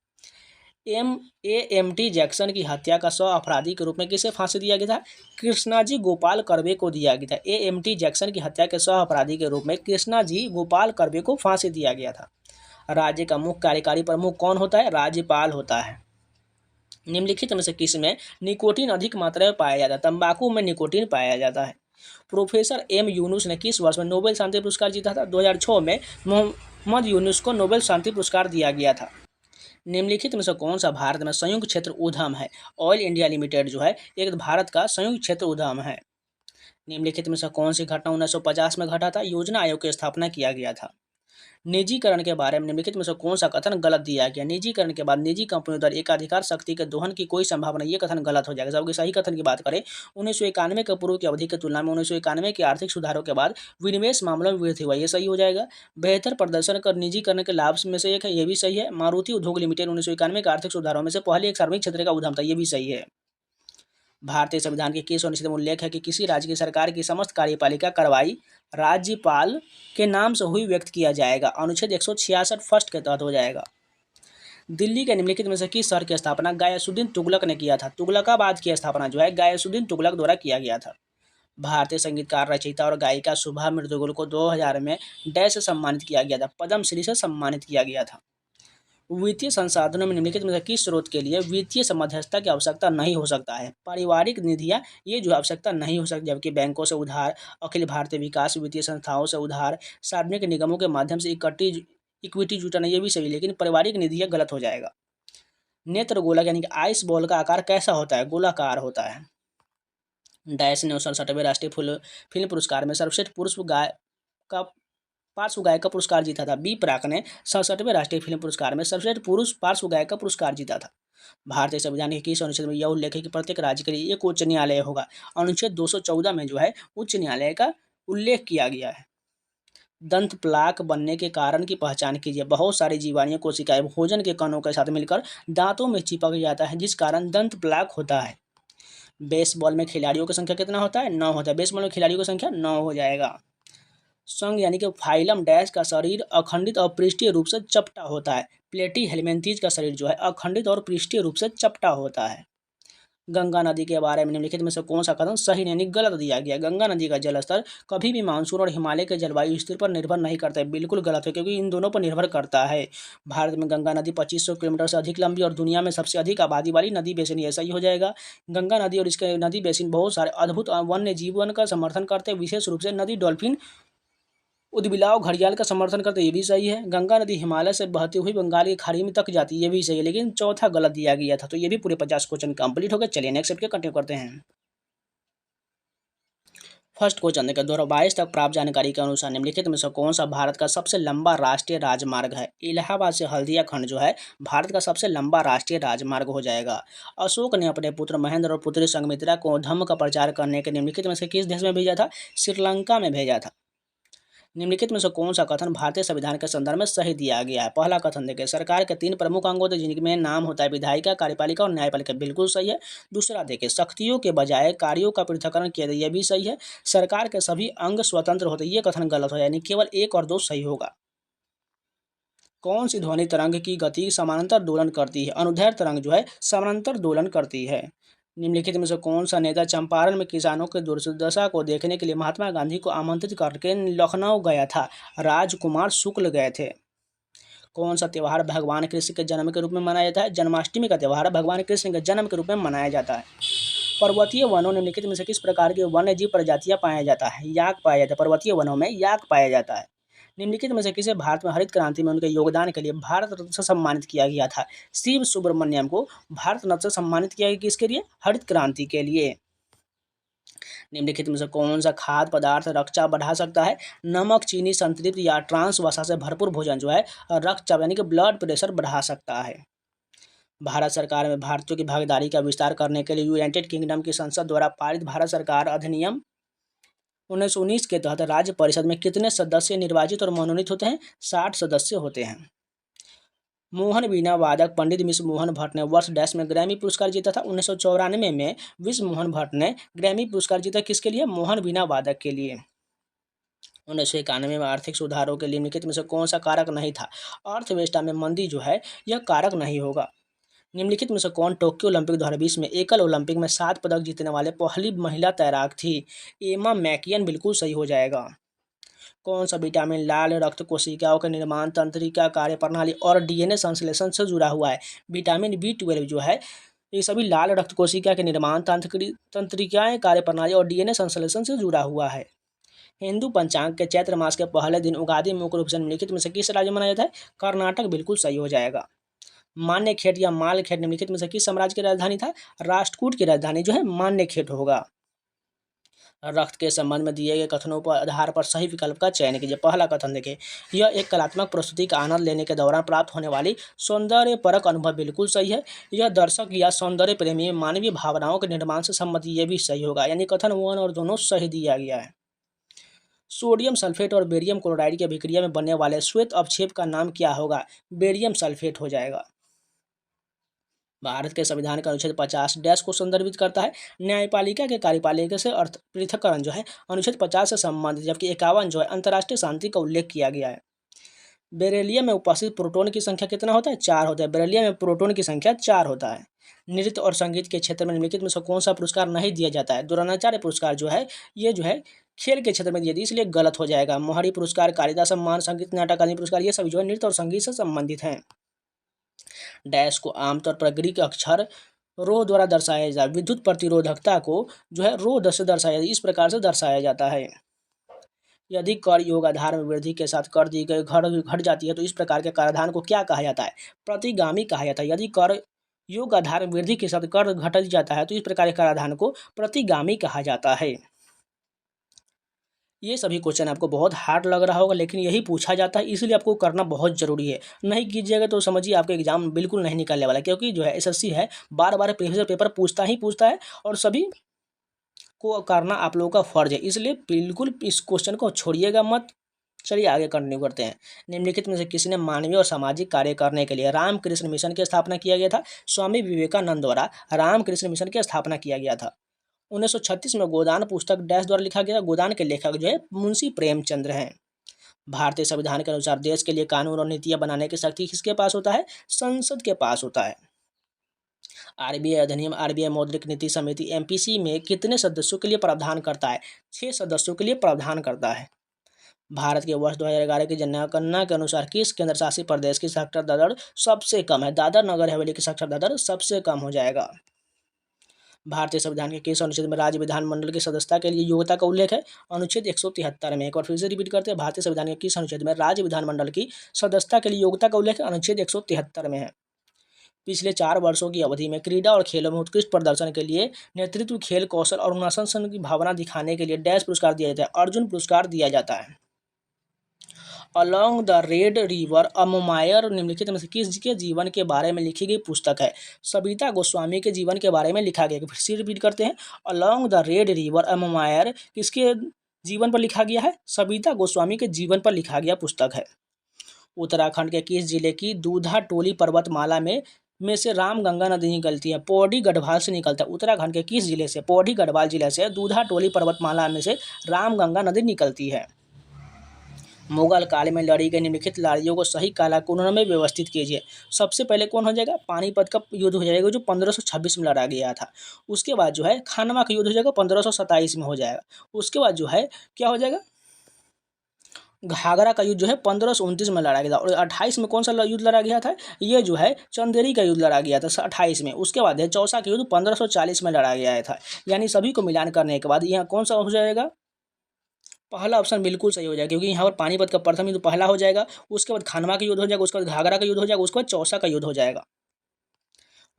AMT जैक्सन की हत्या का सह अपराधी के रूप में किसे फांसी दिया गया था? कृष्णाजी गोपाल कर्वे को दिया गया था। AMT जैक्सन की हत्या के सह अपराधी के रूप में कृष्णाजी गोपाल कर्वे को फांसी दिया गया था। राज्य का मुख्य कार्यकारी प्रमुख कौन होता है? राज्यपाल होता है। निम्नलिखित में से किस में निकोटीन अधिक मात्रा में पाया जाता है? तंबाकू में निकोटीन पाया जाता है। प्रोफेसर M यूनुस ने किस वर्ष में नोबेल शांति पुरस्कार जीता था? 2006 में मोहम्मद यूनुस को नोबेल शांति पुरस्कार दिया गया था। निम्नलिखित में से कौन सा भारत में संयुक्त क्षेत्र उद्यम है? ऑयल इंडिया लिमिटेड जो है एक भारत का संयुक्त क्षेत्र उद्यम है। निम्नलिखित में से कौन सी घटना 1950 में घटा था? योजना आयोग की स्थापना किया गया था। निजीकरण के बारे में निम्नलिखित में से कौन सा कथन गलत दिया गया? निजीकरण के बाद निजी कंपनियों द्वारा एकाधिकार शक्ति के दोहन की कोई संभावना, ये कथन गलत हो जाएगा। जबकि सही कथन की बात करें 1991 के पूर्व की अवधि की तुलना में 1991 के आर्थिक सुधारों के बाद विनिवेश मामलों में वृद्धि हुआ, ये सही हो जाएगा। बेहतर प्रदर्शन कर निजीकरण के लाभ में से एक है, ये भी सही है। मारुति उद्योग लिमिटेड 1991 के आर्थिक सुधारों में से पहले एक सार्वजनिक क्षेत्र का उद्यम था, ये भी सही है। भारतीय संविधान के किस अनुच्छेद में उल्लेख है कि किसी राज्य की सरकार की समस्त कार्यपालिका कार्रवाई राज्यपाल के नाम से हुई व्यक्त किया जाएगा? अनुच्छेद 166 फर्स्ट के तहत हो जाएगा। दिल्ली के निम्नलिखित में से किस शहर की स्थापना गयासुद्दीन तुगलक ने किया था? तुगलकाबाद की स्थापना जो है गयासुद्दीन तुगलक द्वारा किया गया था। भारतीय संगीतकार, रचयिता और गायिका शुभा मृदुल को 2000 में डैश से सम्मानित किया गया था? पद्मश्री से सम्मानित किया गया था। वित्तीय संसाधनों में निम्नलिखित में से किस स्रोत के लिए वित्तीय मध्यस्थता की आवश्यकता नहीं हो सकता है? पारिवारिक निधियां, ये जो आवश्यकता नहीं हो सकती, जबकि बैंकों से उधार, अखिल भारतीय विकास वित्तीय संस्थाओं से उधार, सार्वजनिक निगमों के माध्यम से इक्विटी जुटाना, ये भी सही, लेकिन पारिवारिक निधियां गलत हो जाएगा। नेत्र गोलक यानी कि आइस बॉल का आकार कैसा होता है? गोलाकार होता है। डैश ने 67वें राष्ट्रीय फिल्म पुरस्कार में सर्वश्रेष्ठ पुरुष गाय का पार्श्व गायक का पुरस्कार जीता था। बी प्राक ने 67वें राष्ट्रीय फिल्म पुरस्कार में सर्वश्रेष्ठ पुरुष पार्श्व गायक का पुरस्कार जीता था। भारतीय संविधान के किस अनुच्छेद में यह उल्लेख है कि प्रत्येक राज्य के लिए एक उच्च न्यायालय होगा? अनुच्छेद 214 में जो है उच्च न्यायालय का उल्लेख किया गया है। दंत प्लाक बनने के कारण की पहचान कीजिए। बहुत सारी जीवाणु कोशिकाएं भोजन के कणों के साथ मिलकर दांतों में चिपक जाता है, जिस कारण दंत प्लाक होता है। बेसबॉल में खिलाड़ियों की संख्या कितना होता है? 9 होता है। बेसबॉल में खिलाड़ियों की संख्या 9 हो जाएगा। संघ यानी कि फाइलम डैश का शरीर अखंडित और पृष्ठीय रूप से चपटा होता है। प्लेटी हेलमिंथीज का शरीर जो है अखंडित और पृष्ठीय रूप से चपटा होता है। गंगा नदी के बारे में निम्नलिखित में से कौन सा कथन सही यानी गलत दिया गया? गंगा नदी का जलस्तर कभी भी मानसून और हिमालय के जलवायु स्थिति पर निर्भर नहीं करता है, बिल्कुल गलत है, क्योंकि इन दोनों पर निर्भर करता है। भारत में गंगा नदी 2500 किलोमीटर से अधिक लंबी और दुनिया में सबसे अधिक आबादी वाली नदी बेसिन, ये सही हो जाएगा। गंगा नदी और इसके नदी बेसिन बहुत सारे अद्भुत वन्य जीवन का समर्थन करते हैं, विशेष रूप से नदी डॉल्फिन, उदबिलाव, घड़ियाल का समर्थन करते, ये भी सही है। गंगा नदी हिमालय से बहती हुई बंगाल की खाड़ी में तक जाती है, ये भी सही है, लेकिन चौथा गलत दिया गया था। तो ये भी पूरे 50 क्वेश्चन कंप्लीट हो गए। चलिए नेक्स्ट के कंटिन्यू करते हैं। फर्स्ट क्वेश्चन देखिए, 2022 तक प्राप्त जानकारी के अनुसार निम्नलिखित में से कौन सा भारत का सबसे लंबा राष्ट्रीय राजमार्ग है? इलाहाबाद से हल्दिया खंड जो है भारत का सबसे लंबा राष्ट्रीय राजमार्ग हो जाएगा। अशोक ने अपने पुत्र महेंद्र और पुत्री संघमित्रा को धम्म का प्रचार करने के निम्नलिखित में से किस देश में भेजा था? श्रीलंका में भेजा था। निम्नलिखित में से कौन सा कथन भारतीय संविधान के संदर्भ में सही दिया गया है? पहला कथन देखिए, सरकार के 3 प्रमुख अंग होते हैं जिनमें नाम होता है विधायिका, कार्यपालिका और न्यायपालिका, बिल्कुल सही है। दूसरा देखिए, शक्तियों के बजाय कार्यों का पृथक्करण किया जाए, यह भी सही है। सरकार के सभी अंग स्वतंत्र होते हैं, ये कथन गलत हो, यानी केवल 1 और 2 सही होगा। कौन सी ध्वनि तरंग की गति समानांतर दोलन करती है? अनुदैर्ध्य तरंग जो है समानांतर दोलन करती है। निम्नलिखित में से कौन सा नेता चंपारण में किसानों की दुर्दशा को देखने के लिए महात्मा गांधी को आमंत्रित करके लखनऊ गया था? राजकुमार शुक्ल गए थे। कौन सा त्यौहार भगवान कृष्ण के जन्म के रूप में मनाया जाता है? जन्माष्टमी का त्यौहार भगवान कृष्ण के जन्म के रूप में मनाया जाता है। पर्वतीय वनों निम्नलिखित में से किस प्रकार के वन्य जीव प्रजातियां पाया जाता है? याक पाया जाता है। पर्वतीय वनों में याक पाया जाता है। निम्नलिखित में से किसे भारत में हरित क्रांति में उनके योगदान के लिए भारत रत्न से सम्मानित किया गया था? शिव सुब्रमण्यम को भारत रत्न से सम्मानित किया गया, किसके लिए? हरित क्रांति के लिए। निम्नलिखित में से कौन सा खाद्य पदार्थ रक्तचाप बढ़ा सकता है? नमक, चीनी, संतृप्त या ट्रांस वसा से भरपूर भोजन जो है रक्तचाप यानी कि ब्लड प्रेशर बढ़ा सकता है। भारत सरकार में भारतीयों की भागीदारी का विस्तार करने के लिए यूनाइटेड किंगडम की संसद द्वारा पारित भारत सरकार अधिनियम 1919 के तहत राज्य परिषद में कितने सदस्य निर्वाचित और मनोनीत होते हैं? 60 सदस्य होते हैं। मोहन वीणा वादक पंडित मिश्र मोहन भट्ट ने वर्ष डैश में ग्रैमी पुरस्कार जीता था? 1994 में विश्व मोहन भट्ट ने ग्रैमी पुरस्कार जीता, किसके लिए? मोहन वीणा वादक के लिए। 1991 में आर्थिक सुधारों के लिए निम्नलिखित में से कौन सा कारक नहीं था? अर्थव्यवस्था में मंदी जो है यह कारक नहीं होगा। निम्नलिखित में से कौन टोक्यो ओलंपिक 2020 में एकल ओलंपिक में 7 पदक जीतने वाले पहली महिला तैराक थी? एमा मैकियन बिल्कुल सही हो जाएगा। कौन सा विटामिन लाल रक्त कोशिकाओं के निर्माण, तंत्रिका, कार्यप्रणाली और डीएनए संश्लेषण से जुड़ा हुआ है? विटामिन B12 जो है ये सभी लाल रक्त कोशिका के निर्माण, तंत्रिकाएं, कार्यप्रणाली और डीएनए संश्लेषण से जुड़ा हुआ है। हिंदू पंचांग के चैत्र मास के पहले दिन उगादि मुख्य रूप से निम्नलिखित में से किस राज्य में मनाया जाता है? कर्नाटक बिल्कुल सही हो जाएगा। मान्यखेट या मालखेट निम्नलिखित में से किस साम्राज्य की राजधानी था? राष्ट्रकूट की राजधानी जो है मान्यखेट होगा। रक्त के संबंध में दिए गए कथनों पर आधार पर सही विकल्प का चयन कीजिए। पहला कथन देखिए, यह एक कलात्मक प्रस्तुति का आनंद लेने के दौरान प्राप्त होने वाली सौंदर्य परक अनुभव बिल्कुल सही है। यह दर्शक या सौंदर्य प्रेमी मानवीय भावनाओं के निर्माण से संबंधित, ये भी सही होगा, यानी कथन 1 और दोनों सही दिया गया है। सोडियम सल्फेट और बेरियम क्लोराइड की अभिक्रिया में बनने वाले श्वेत अवक्षेप का नाम क्या होगा? बेरियम सल्फेट हो जाएगा। भारत के संविधान का अनुच्छेद 50 डैश को संदर्भित करता है? न्यायपालिका के कार्यपालिका से अर्थ पृथक्करण जो है अनुच्छेद 50 से संबंधित, जबकि 51 जो है अंतर्राष्ट्रीय शांति का उल्लेख किया गया है। बेरिलियम में उपस्थित प्रोटॉन की संख्या कितना होता है? 4 होता है। बेरिलियम में प्रोटॉन की संख्या 4 होता है। नृत्य और संगीत के क्षेत्र में निम्नलिखित में से कौन सा पुरस्कार नहीं दिया जाता है? द्रोणाचार्य पुरस्कार जो है ये जो है खेल के क्षेत्र में दिया, इसलिए गलत हो जाएगा। मोहरी पुरस्कार, कालिदास सम्मान, संगीत नाटक अकादमी पुरस्कार, ये सभी जो है नृत्य और संगीत से संबंधित हैं। डैश को आमतौर पर ग्रीक अक्षर रो द्वारा दर्शाया जाता है। विद्युत प्रतिरोधकता को जो है रो से दर्शाया, इस प्रकार से दर्शाया जाता है। यदि कर योग आधार में वृद्धि के साथ कर दी गई घट जाती है तो इस प्रकार के कराधान को क्या कहा जाता है? प्रतिगामी कहा जाता है। यदि कर योग आधार में वृद्धि के साथ कर घट जाता है तो इस प्रकार के कराधान को प्रतिगामी कहा जाता है। ये सभी क्वेश्चन आपको बहुत हार्ड लग रहा होगा, लेकिन यही पूछा जाता है, इसलिए आपको करना बहुत जरूरी है। नहीं कीजिएगा तो समझिए आपका एग्जाम बिल्कुल नहीं निकलने वाला, क्योंकि जो है एसएससी है बार बार प्रीवियस पेपर पूछता ही पूछता है और सभी को करना आप लोगों का फर्ज है, इसलिए बिल्कुल इस क्वेश्चन को छोड़िएगा मत। चलिए आगे कंटिन्यू करते हैं। निम्नलिखित में से किसने मानवीय और सामाजिक कार्य करने के लिए रामकृष्ण मिशन की स्थापना किया गया था? स्वामी विवेकानंद द्वारा रामकृष्ण मिशन की स्थापना किया गया था। 1936 में गोदान पुस्तक डैश द्वारा लिखा गया। गोदान के लेखक जो है मुंशी प्रेमचंद्र हैं। भारतीय संविधान के अनुसार देश के लिए कानून और नीतियां बनाने की शक्ति किसके पास होता है? संसद के पास होता है। आरबीआई अधिनियम आरबीआई मौद्रिक नीति समिति एमपीसी में कितने सदस्यों के लिए प्रावधान करता है? 6 सदस्यों के लिए प्रावधान करता है। भारत के वर्ष 2011 की जनगणना के अनुसार किस केंद्र शासित प्रदेश की साक्षरता दर सबसे कम है? दादर नगर हवेली की साक्षरता दर सबसे कम हो जाएगा। भारतीय संविधान के किस अनुच्छेद में राज्य विधानमंडल की सदस्यता के लिए योग्यता का उल्लेख है? अनुच्छेद 173 में। एक बार फिर से रिपीट करते हैं, भारतीय संविधान के किस अनुच्छेद में राज्य विधानमंडल की सदस्यता के लिए योग्यता का उल्लेख अनुच्छेद 173 में है। पिछले 4 वर्षों की अवधि में क्रीडा और खेलों में उत्कृष्ट प्रदर्शन के लिए नेतृत्व, खेल कौशल और अनुशासन की भावना दिखाने के लिए डैश पुरस्कार दिया जाता है? अर्जुन पुरस्कार दिया जाता है। अलोंग द रेड रिवर अमोमायर निम्नलिखित में से किसके जीवन के बारे में लिखी गई पुस्तक है? सविता गोस्वामी के जीवन के बारे में लिखा गया। फिर से रिपीट करते हैं, अलोंग द रेड रिवर अमोमायर किसके जीवन पर लिखा गया है? सविता गोस्वामी के जीवन पर लिखा गया पुस्तक है। उत्तराखंड के किस जिले की दूधा टोली पर्वतमाला में से रामगंगा नदी निकलती है? पौड़ी गढ़वाल से निकलता है। उत्तराखंड के किस जिले से? पौड़ी गढ़वाल जिले से दूधा टोली पर्वतमाला में से रामगंगा नदी निकलती है। मुगल काल में लड़ी गई निम्नलिखित लड़ाइयों को सही कालक्रम में व्यवस्थित कीजिए। सबसे पहले कौन हो जाएगा, पानीपत का युद्ध हो जाएगा जो 1526 में लड़ा गया था। उसके बाद जो है खानवा का युद्ध हो जाएगा 1527 में हो जाएगा। उसके बाद जो है क्या हो जाएगा, घाघरा का युद्ध जो है 1529 में लड़ा गया था। और 28 में कौन सा युद्ध लड़ा गया था, ये जो है चंदेरी का युद्ध लड़ा गया था 28 में। उसके बाद है चौसा का युद्ध 1540 में लड़ा गया था। यानी सभी को मिलान करने के बाद यहाँ कौन सा हो जाएगा, पहला ऑप्शन बिल्कुल सही हो जाएगा, क्योंकि यहाँ पर पानीपत का प्रथम युद्ध पहला हो जाएगा। उसके बाद खानवा का युद्ध हो जाएगा, उसके बाद घाघरा का युद्ध हो जाएगा, उसके बाद चौसा का युद्ध हो जाएगा।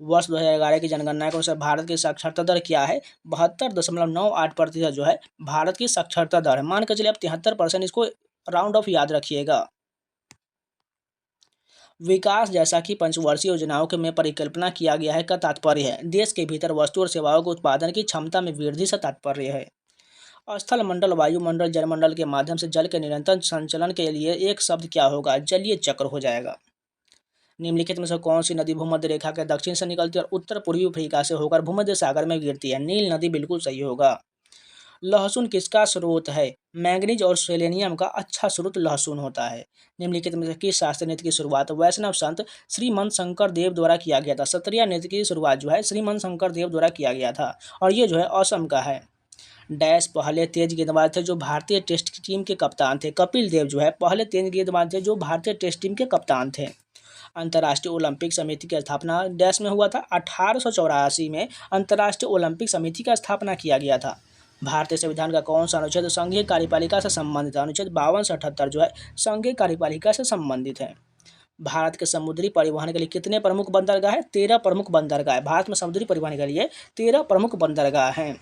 वर्ष 2011 की जनगणना के अनुसार भारत की साक्षरता दर क्या है, 72.98% जो है भारत की साक्षरता दर है। मान कर चलिए आप 73%, इसको राउंड ऑफ याद रखिएगा। विकास जैसा कि पंचवर्षीय योजनाओं के में परिकल्पना किया गया है का तात्पर्य है देश के भीतर वस्तु और सेवाओं के उत्पादन की क्षमता में वृद्धि से तात्पर्य है। स्थल मंडल, वायुमंडल, जलमंडल के माध्यम से जल के निरंतर संचलन के लिए एक शब्द क्या होगा, जलीय चक्र हो जाएगा। निम्नलिखित में से कौन सी नदी भूमध्य रेखा के दक्षिण से निकलती है और उत्तर पूर्वी अफ्रीका से होकर भूमध्य सागर में गिरती है, नील नदी बिल्कुल सही होगा। लहसुन किसका स्रोत है, मैंगनीज और सेलेनियम का अच्छा स्रोत लहसुन होता है। निम्नलिखित में से किस शास्त्रीय नृत्य की शुरुआत वैष्णव संत श्रीमंत शंकर देव द्वारा किया गया था। सत्रिया नृत्य की शुरुआत जो है श्रीमंत शंकर देव द्वारा किया गया था और ये जो है असम का है। डैश पहले तेज गेंदबाज थे जो भारतीय टेस्ट टीम के कप्तान थे। कपिल देव जो है पहले तेज गेंदबाज थे जो भारतीय टेस्ट टीम के कप्तान थे। अंतर्राष्ट्रीय ओलंपिक समिति की स्थापना डैश में हुआ था, 1884 में अंतर्राष्ट्रीय ओलंपिक समिति का स्थापना किया गया था। भारतीय संविधान का कौन सा अनुच्छेद संघीय कार्यपालिका से संबंधित है, अनुच्छेद 52 से 78 जो है संघीय कार्यपालिका से संबंधित है। भारत के समुद्री परिवहन के लिए कितने प्रमुख बंदरगाह है, 13 प्रमुख बंदरगाह है। भारत में समुद्री परिवहन के लिए 13 प्रमुख बंदरगाह हैं।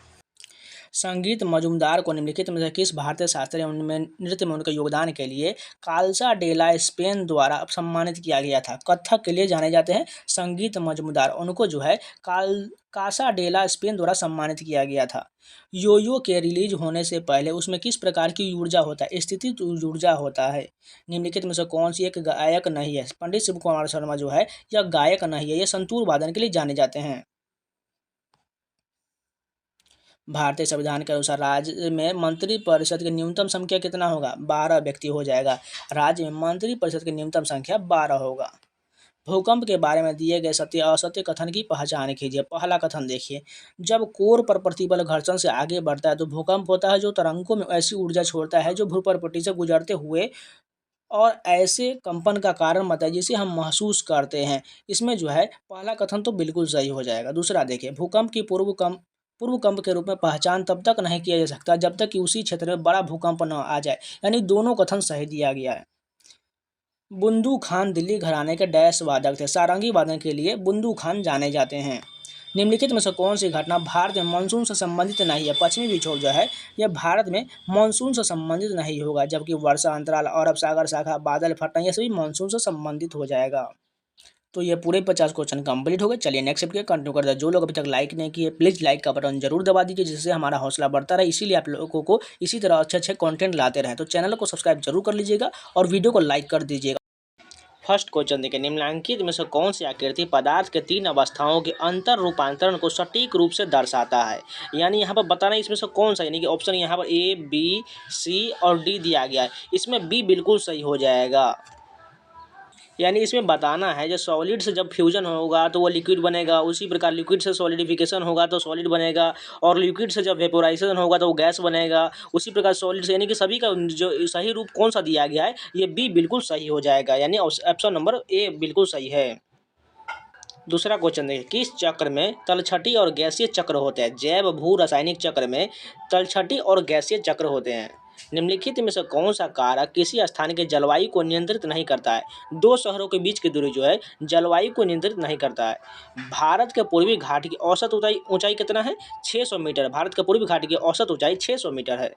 संगीत मजूमदार को निम्नलिखित में से किस भारतीय शास्त्रीय नृत्य में उनके योगदान के लिए काल्सा डेला स्पेन द्वारा सम्मानित किया गया था। कथक के लिए जाने जाते हैं संगीत मजूमदार, उनको जो है कासा डेला स्पेन द्वारा सम्मानित किया गया था। योयो के रिलीज होने से पहले उसमें किस प्रकार की ऊर्जा होता है, स्थितिज ऊर्जा होता है। निम्नलिखित में से कौन सी एक गायक नहीं है, पंडित शिव कुमार शर्मा जो है यह गायक नहीं है, ये संतूर वादन के लिए जाने जाते हैं। भारतीय संविधान के अनुसार राज्य में मंत्रिपरिषद की न्यूनतम संख्या कितना होगा, 12 व्यक्ति हो जाएगा। राज्य में मंत्रिपरिषद की न्यूनतम संख्या 12 होगा। भूकंप के बारे में दिए गए सत्य असत्य कथन की पहचान कीजिए। पहला कथन देखिए, जब कोर पर प्रतिबल घर्षण से आगे बढ़ता है तो भूकंप होता है जो तरंगों में ऐसी ऊर्जा छोड़ता है जो भूपरपट्टी से गुजरते हुए और ऐसे कंपन का कारण बनता है जिसे हम महसूस करते हैं। इसमें जो है पहला कथन तो बिल्कुल सही हो जाएगा। दूसरा देखिए, भूकंप की पूर्व कंप के रूप में पहचान तब तक नहीं किया जा सकता जब तक कि उसी क्षेत्र में बड़ा भूकंप न आ जाए, यानी दोनों कथन सही दिया गया है। बुंदू खान दिल्ली घराने के डैश वादक थे। सारंगी वादन के लिए बुंदू खान जाने जाते हैं। निम्नलिखित में से कौन सी घटना भारत में मानसून से संबंधित नहीं है, पश्चिमी विक्षोभ जो है यह भारत में मानसून से संबंधित नहीं होगा, जबकि वर्षा अंतराल, अरब सागर शाखा, बादल फटना यह सभी मानसून से संबंधित हो जाएगा। तो ये पूरे 50 क्वेश्चन कंप्लीट हो गए। चलिए नेक्स्ट स्टेप के कंटिन्यू करते हैं। जो लोग अभी तक लाइक नहीं किए प्लीज़ लाइक का बटन जरूर दबा दीजिए, जिससे हमारा हौसला बढ़ता रहे। इसीलिए आप लोगों को इसी तरह अच्छे अच्छे कंटेंट लाते रहें। तो चैनल को सब्सक्राइब जरूर कर लीजिएगा और वीडियो को लाइक कर दीजिएगा। फर्स्ट क्वेश्चन देखिए, निम्नलिखित में से कौन सी आकृति पदार्थ के 3 अवस्थाओं के अंतर रूपांतरण को सटीक रूप से दर्शाता है। यानी यहाँ पर बताना इसमें से कौन सा, यानी कि ऑप्शन यहाँ पर ए, बी, सी और डी दिया गया है। इसमें बी बिल्कुल सही हो जाएगा। यानी इसमें बताना है जो सॉलिड से जब फ्यूजन होगा तो वो लिक्विड बनेगा, उसी प्रकार लिक्विड से सॉलिडिफिकेशन होगा तो सॉलिड बनेगा, और लिक्विड से जब वेपोराइजेशन होगा तो वो गैस बनेगा, उसी प्रकार सॉलिड से, यानी कि सभी का जो सही रूप कौन सा दिया गया है, ये बी बिल्कुल सही हो जाएगा। यानी ऑप्शन नंबर ए बिल्कुल सही है। दूसरा क्वेश्चन देखिए, किस चक्र में तलछटी और गैसीय चक्र होते हैं। जैव भू रासायनिक चक्र में तलछटी और गैसीय चक्र होते हैं। निम्नलिखित में से कौन सा कारक किसी स्थान के जलवायु को नियंत्रित नहीं करता है। 2 शहरों के बीच की दूरी जो है जलवायु को नियंत्रित नहीं करता है। भारत के पूर्वी घाट की औसत ऊंचाई कितना है, 600 मीटर। भारत के पूर्वी घाट की औसत ऊंचाई 600 मीटर है।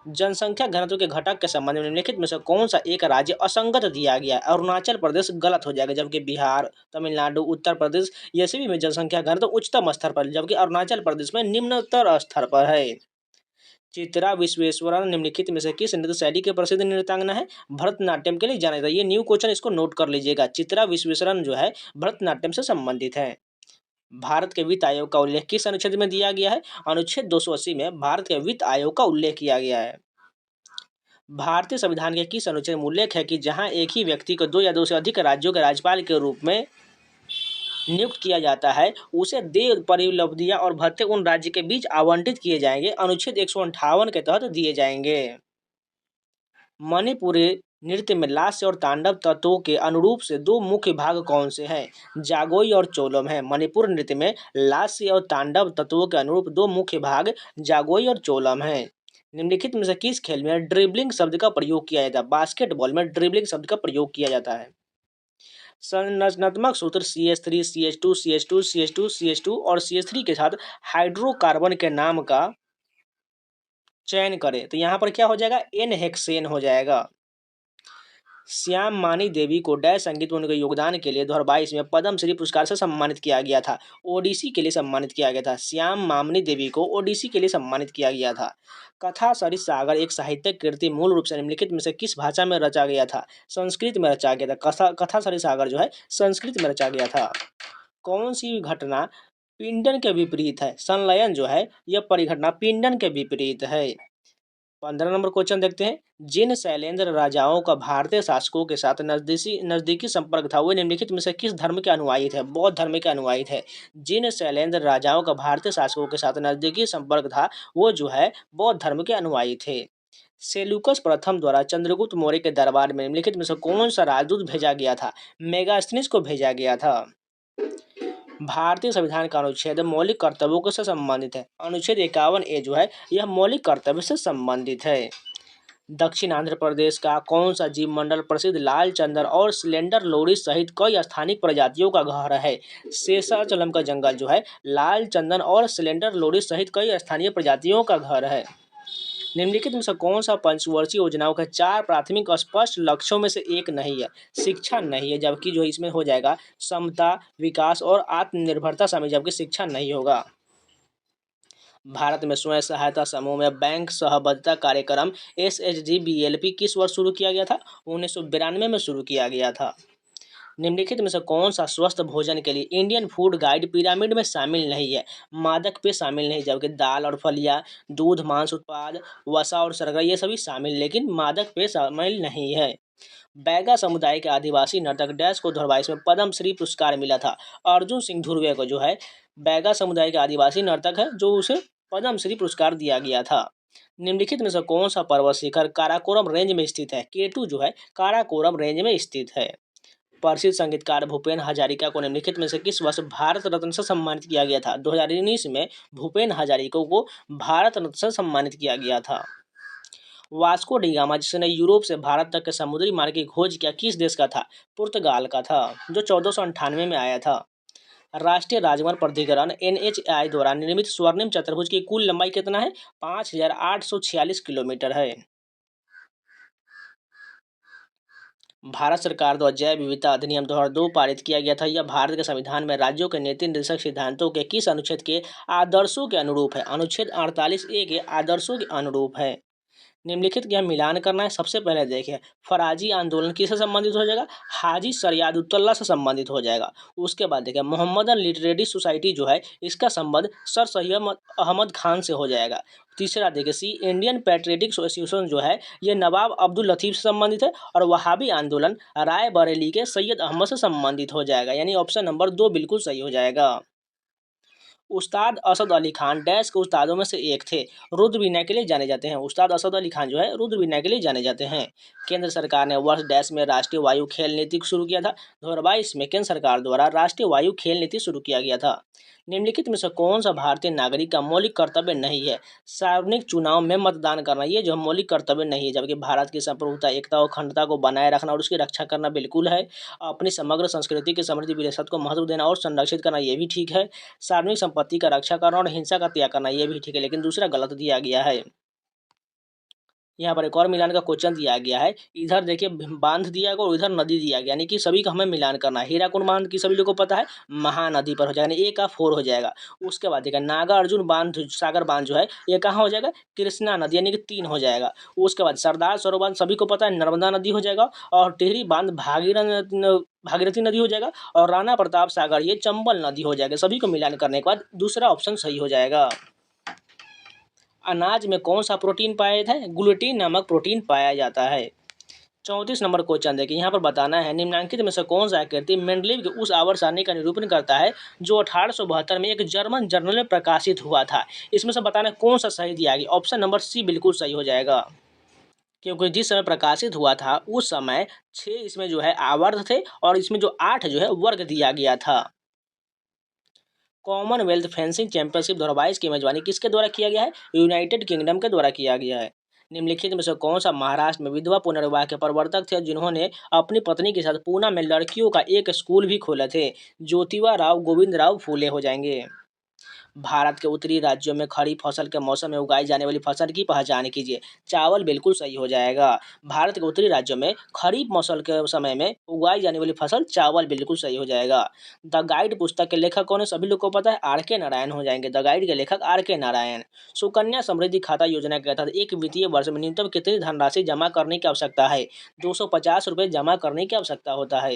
जनसंख्या घनत्व के घटक के संबंध में निम्नलिखित में से कौन सा एक राज्य असंगत दिया गया है। अरुणाचल प्रदेश गलत हो जाएगा, जबकि बिहार, तमिलनाडु, उत्तर प्रदेश ये सभी में जनसंख्या घनत्व उच्चतम स्तर पर, जबकि अरुणाचल प्रदेश में निम्नतर स्तर पर है। चित्रा विश्वेश्वरन निम्नलिखित में से किस नृत्य शैली के प्रसिद्ध नृत्यांगना है। भरतनाट्यम के लिए जाना जाता है। ये न्यू क्वेश्चन, इसको नोट कर लीजिएगा। चित्रा विश्वेश्वरन जो है भरतनाट्यम से संबंधित है। भारत के वित्त आयोग का उल्लेख किस अनुच्छेद में दिया गया है। अनुच्छेद 280 में भारत के वित्त आयोग का उल्लेख किया गया है। भारतीय संविधान के किस अनुच्छेद में उल्लेख है कि जहां एक ही व्यक्ति को दो या दो से अधिक राज्यों के राज्यपाल के रूप में नियुक्त किया जाता है, उसे देय परिलब्धियां और भत्ते उन राज्य के बीच आवंटित किए जाएंगे। अनुच्छेद 158 के तहत दिए जाएंगे। मणिपुरी नृत्य में लास्य और तांडव तत्वों के अनुरूप से दो मुख्य भाग कौन से हैं? जागोई और चोलम है। मणिपुर नृत्य में लास्य और तांडव तत्वों के अनुरूप दो मुख्य भाग जागोई और चोलम है। निम्नलिखित में से किस खेल में ड्रिबलिंग शब्द का प्रयोग किया जाता है? बास्केटबॉल में ड्रिबलिंग शब्द का प्रयोग किया जाता है। संरचनात्मक सूत्र CH3 CH2 CH2 CH2 CH2 और CH3 के साथ हाइड्रोकार्बन के नाम का चयन करें। तो यहाँ पर क्या हो जाएगा? एन हेक्सेन हो जाएगा। श्याम मानी देवी को डैश संगीत में उनके योगदान के लिए 2022 में पद्मश्री पुरस्कार से सम्मानित किया गया था। ओडिसी के लिए सम्मानित किया गया था। श्याम मामनी देवी को ओडिसी के लिए सम्मानित किया गया था। कथा सरित सागर एक साहित्यिक कृति मूल रूप से निम्नलिखित में से किस भाषा में रचा गया था? संस्कृत में रचा गया था। कथा सरित सागर जो है संस्कृत में रचा गया था। कौन सी घटना पिंडन के विपरीत है? संलयन जो है यह परिघटना पिंडन के विपरीत है। 15 नंबर क्वेश्चन देखते हैं। जिन शैलेंद्र राजाओं का भारतीय शासकों के साथ नजदीकी संपर्क था, वे निम्नलिखित में से किस धर्म के अनुयायी थे? बौद्ध धर्म के अनुयायी थे। जिन शैलेंद्र राजाओं का भारतीय शासकों के साथ नजदीकी संपर्क था, वो जो है बौद्ध धर्म के अनुयायी थे। सेल्यूकस प्रथम द्वारा चंद्रगुप्त मौर्य के दरबार में निम्नलिखित में से कौन सा राजदूत भेजा गया था? मेगास्थनीज को भेजा गया था। भारतीय संविधान का अनुच्छेद मौलिक कर्तव्यों से संबंधित है। अनुच्छेद 51A जो है यह मौलिक कर्तव्य से संबंधित है। दक्षिण आंध्र प्रदेश का कौन सा जीव मंडल प्रसिद्ध लाल चंदन और सिलेंडर लोरी सहित कई स्थानिक प्रजातियों का घर है? शेषाचलम का जंगल जो है लाल चंदन और सिलेंडर लोरी सहित कई स्थानीय प्रजातियों का घर है। निम्नलिखित में से कौन सा पंचवर्षीय योजनाओं के 4 प्राथमिक स्पष्ट लक्ष्यों में से एक नहीं है? शिक्षा नहीं है, जबकि जो इसमें हो जाएगा समता, विकास और आत्मनिर्भरता शामिल, जबकि शिक्षा नहीं होगा। भारत में स्वयं सहायता समूह में बैंक सहबद्धता कार्यक्रम SHGBLP किस वर्ष शुरू किया गया था? 1992 में शुरू किया गया था। निम्नलिखित में से कौन सा स्वस्थ भोजन के लिए इंडियन फूड गाइड पिरामिड में शामिल नहीं है? मादक पेय शामिल नहीं, जबकि दाल और फलियां, दूध, मांस उत्पाद, वसा और शर्करा ये सभी शामिल, लेकिन मादक पेय शामिल नहीं है। बैगा समुदाय के आदिवासी नर्तक डैश को 2022 में पद्मश्री पुरस्कार मिला था। अर्जुन सिंह धुर्वे को जो है बैगा समुदाय के आदिवासी नर्तक है जो उसे पद्मश्री पुरस्कार दिया गया था। निम्नलिखित में से कौन सा पर्वत शिखर काराकोरम रेंज में स्थित है? केटू जो है काराकोरम रेंज में स्थित है। प्रसिद्ध संगीतकार भूपेन हजारिका को निम्नलिखित में से किस वर्ष भारत रत्न से सम्मानित किया गया था? 2019 में भूपेन हजारिका को भारत रत्न से सम्मानित किया गया था। वास्को डी गामा जिसने यूरोप से भारत तक के समुद्री मार्ग की खोज किया किस देश का था? पुर्तगाल का था, जो 1498 में आया था। राष्ट्रीय राजमार्ग प्राधिकरण NHAI द्वारा निर्मित स्वर्णिम चतुर्भुज की कुल लंबाई कितना है? 5846 किलोमीटर है। भारत सरकार द्वारा जैव विविधता अधिनियम 2002 पारित किया गया था। यह भारत के संविधान में राज्यों के नीति निर्देशक सिद्धांतों के किस अनुच्छेद के आदर्शों के अनुरूप है? अनुच्छेद 48A के आदर्शों के अनुरूप है। निम्नलिखित का मिलान करना है। सबसे पहले देखिए फराजी आंदोलन किससे संबंधित हो जाएगा? हाजी सरियादुत्तौला से संबंधित हो जाएगा। उसके बाद देखिए मोहम्मदन लिटरेरी सोसाइटी जो है इसका संबंध सर सैयद अहमद खान से हो जाएगा। तीसरा देखिए इंडियन पैट्रियटिक एसोसिएशन जो है ये नवाब अब्दुल लतीफ़ से संबंधित है। और वहाबी आंदोलन राय बरेली के सैयद अहमद से संबंधित हो जाएगा, यानी ऑप्शन नंबर 2 बिल्कुल सही हो जाएगा। उस्ताद असद अली खान डैश के उस्तादों में से एक थे, रुद्र वीणा के लिए जाने जाते हैं। उस्ताद असद अली खान जो है रुद्र वीणा के लिए जाने जाते हैं। केंद्र सरकार ने वर्ष डैश में राष्ट्रीय वायु खेल नीति शुरू किया था। 2022 में केंद्र सरकार द्वारा राष्ट्रीय वायु खेल नीति शुरू किया गया था। निम्नलिखित में से कौन सा भारतीय नागरिक का मौलिक कर्तव्य नहीं है? सार्वजनिक चुनाव में मतदान करना, ये जो मौलिक कर्तव्य नहीं है, जबकि भारत की संप्रभुता, एकता और अखंडता को बनाए रखना और उसकी रक्षा करना बिल्कुल है। अपनी समग्र संस्कृति की समृद्धि विरासत को महत्व देना और संरक्षित करना ये भी ठीक है। सार्वजनिक संपत्ति का रक्षा करना और हिंसा का त्याग करना ये भी ठीक है, लेकिन दूसरा गलत दिया गया है। यहाँ पर एक और मिलान का क्वेश्चन दिया गया है। इधर देखिए बांध दिया गया और इधर नदी दिया गया, यानी कि सभी का हमें मिलान करना है। हीराकुंड बांध की सभी लोगों को पता है महानदी पर हो जाएगा, यानी A का 4 हो जाएगा। उसके बाद देखिए नागा अर्जुन बांध सागर बांध जो है ये कहाँ हो जाएगा? कृष्णा नदी, यानी कि 3 हो जाएगा। उसके बाद सरदार सरोवर बांध सभी को पता है नर्मदा नदी हो जाएगा। और टिहरी बांध भागीरथी नदी हो जाएगा। और राणा प्रताप सागर ये चंबल नदी हो जाएगा। सभी को मिलान करने के बाद दूसरा ऑप्शन सही हो जाएगा। अनाज में कौन सा प्रोटीन पाया जाता है? ग्लूटीन नामक प्रोटीन पाया जाता है। 34 नंबर क्वेश्चन देखिए, यहाँ पर बताना है निम्नलिखित में से कौन सा आकृति मेंडलीव की उस आवर्त सारणी का निरूपण करता है जो 1872 में एक जर्मन जर्नल में प्रकाशित हुआ था। इसमें से बताना है कौन सा सही दिया गया। ऑप्शन नंबर सी बिल्कुल सही हो जाएगा, क्योंकि जिस समय प्रकाशित हुआ था उस समय 6 इसमें जो है आवर्त थे और इसमें जो 8 जो है वर्ग दिया गया था। कॉमनवेल्थ फेंसिंग चैंपियनशिप 2022 की मेजबानी किसके द्वारा किया गया है? यूनाइटेड किंगडम के द्वारा किया गया है। निम्नलिखित में से कौन सा महाराष्ट्र में विधवा पुनर्विवाह के प्रवर्तक थे जिन्होंने अपनी पत्नी के साथ पूना में लड़कियों का एक स्कूल भी खोला थे? ज्योतिबा राव गोविंद राव फूले हो जाएंगे। भारत के उत्तरी राज्यों में खरीफ फसल के मौसम में उगाई जाने वाली फसल की पहचान कीजिए। चावल बिल्कुल सही हो जाएगा। भारत के उत्तरी राज्यों में खरीफ मौसम के समय में उगाई जाने वाली फसल चावल बिल्कुल सही हो जाएगा। द गाइड पुस्तक के लेखक कौन है? सभी लोग को पता है, आर के नारायण हो जाएंगे। द गाइड के लेखक आर के नारायण। सुकन्या समृद्धि खाता योजना के तहत एक वित्तीय वर्ष में न्यूनतम कितनी धनराशि जमा करने की आवश्यकता है? 250 रुपये जमा करने की आवश्यकता होता है।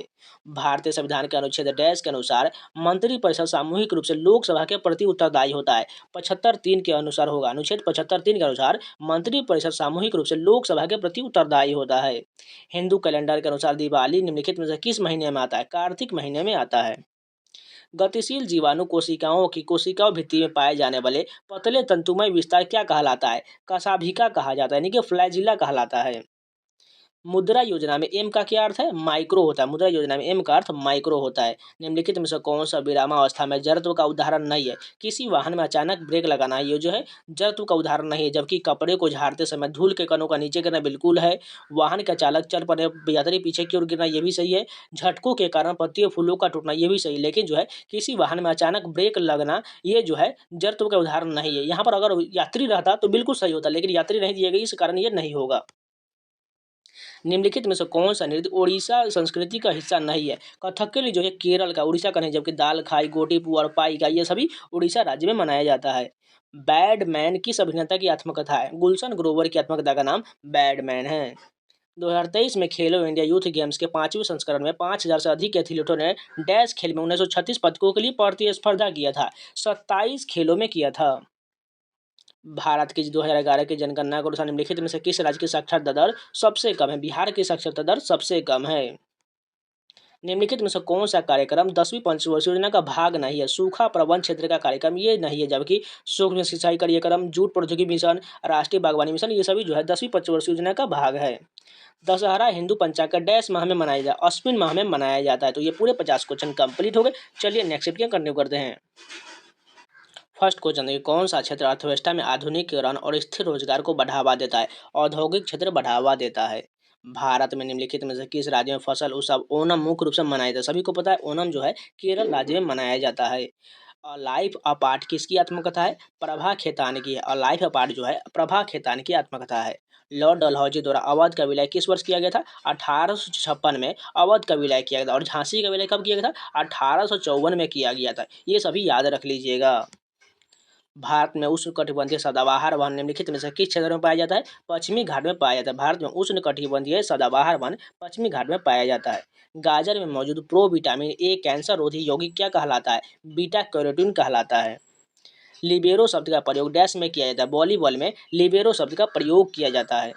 भारतीय संविधान के अनुच्छेद डैश के अनुसार मंत्रिपरिषद सामूहिक रूप से लोकसभा के प्रति उत्तरदायी होता है। 75(3) के अनुसार होगा। अनुच्छेद 75(3) के अनुसार मंत्रिपरिषद सामूहिक रूप से लोकसभा के प्रति उत्तरदायी होता है। हिंदू कैलेंडर के अनुसार दिवाली निम्नलिखित में से किस महीने में आता है? कार्तिक महीने में आता है। गतिशील जीवाणु कोशिकाओं की कोशिकाओं भित्ति में पाए जाने वाले पतले तंतुमय विस्तार क्या कहलाता है? कशाभिका कहा जाता है, यानी कि फ्लैजिला कहलाता है। मुद्रा योजना में एम का क्या अर्थ है? माइक्रो होता है। मुद्रा योजना में एम का अर्थ माइक्रो होता है। निम्नलिखित में से कौन सा विरामावस्था में जड़त्व का उदाहरण नहीं है? किसी वाहन में अचानक ब्रेक लगाना है, ये जो है जड़त्व का उदाहरण नहीं है। जबकि कपड़े को झाड़ते समय धूल के कणों का नीचे गिरना बिल्कुल है। वाहन का चालक चल पड़े यात्री पीछे की ओर गिरना, ये भी सही है। झटकों के कारण पत्तियों फूलों का टूटना, ये भी सही। लेकिन जो है किसी वाहन में अचानक ब्रेक लगना, ये जो है जड़त्व का उदाहरण नहीं है। यहाँ पर अगर यात्री रहता तो बिल्कुल सही होता, लेकिन यात्री नहीं दिए गए, इस कारण ये नहीं होगा। निम्नलिखित में से कौन सा नृत्य ओडिशा संस्कृति का हिस्सा नहीं है? कथकली जो है केरल का, उड़ीसा का नहीं। जबकि दाल खाई, गोटी और पाई का, ये सभी उड़ीसा राज्य में मनाया जाता है। बैडमैन किस अभिनेता की आत्मकथा है? गुलशन ग्रोवर की आत्मकथा का नाम बैडमैन है। 2023 में खेलो इंडिया यूथ गेम्स के 5वें संस्करण में 5000 से अधिक एथलीटों ने डैश खेल में 1936 पदकों के लिए प्रतिस्पर्धा किया था। 27 खेलों में किया था। भारत की 2011 की जनगणना के अनुसार निम्नलिखित में से किस राज्य की साक्षरता दर सबसे कम है? बिहार की साक्षरता दर सबसे कम है। निम्नलिखित में से कौन सा कार्यक्रम 10वीं पंचवर्षीय योजना का भाग नहीं है? सूखा प्रबंध क्षेत्र का कार्यक्रम ये नहीं है। जबकि सूक्ष्म सिंचाई कार्यक्रम, जूट प्रौद्योगिकी मिशन, राष्ट्रीय बागवानी मिशन, ये सभी जो है 10वीं पंचवर्षीय योजना का भाग है। दशहरा हिंदू पंचांग का डैश माह में मनाया जाता है? अश्विन माह में मनाया जाता है। तो ये पूरे 50 क्वेश्चन कंप्लीट हो गए। चलिए नेक्स्ट कंटिन्यू करते हैं। फर्स्ट क्वेश्चन देखिए, कौन सा क्षेत्र अर्थव्यवस्था में आधुनिकीकरण और स्थिर रोजगार को बढ़ावा देता है? औद्योगिक क्षेत्र बढ़ावा देता है। भारत में निम्नलिखित में से किस राज्य में फसल उत्सव ओणम मुख्य रूप से मनाया जाता है? सभी को पता है ओणम जो है केरल राज्य में मनाया जाता है। लाइफ अपार्ट किसकी आत्मकथा है? प्रभा खेतान की है। और लाइफ अपार्ट जो है प्रभा खेतान की आत्मकथा है। लॉर्ड डलहौजी द्वारा अवध का विलय किस वर्ष किया गया था? 1856 में अवध का विलय किया गया था। और झांसी का विलय कब किया गया था? 1854 में किया गया था। ये सभी याद रख लीजिएगा। भारत में उष्णकटिबंधीय सदाबहार वन निम्नलिखित में से किस क्षेत्र में पाया जाता है? पश्चिमी घाट में पाया जाता है। भारत में उष्णकटिबंधीय सदाबहार वन पश्चिमी घाट में पाया जाता है। गाजर में मौजूद प्रो विटामिन ए कैंसर रोधी यौगिक क्या कहलाता है? बीटा कैरोटीन कहलाता है। लिबेरो शब्द का प्रयोग डैश में किया जाता है? वॉलीबॉल में लिबेरो शब्द का प्रयोग किया जाता है।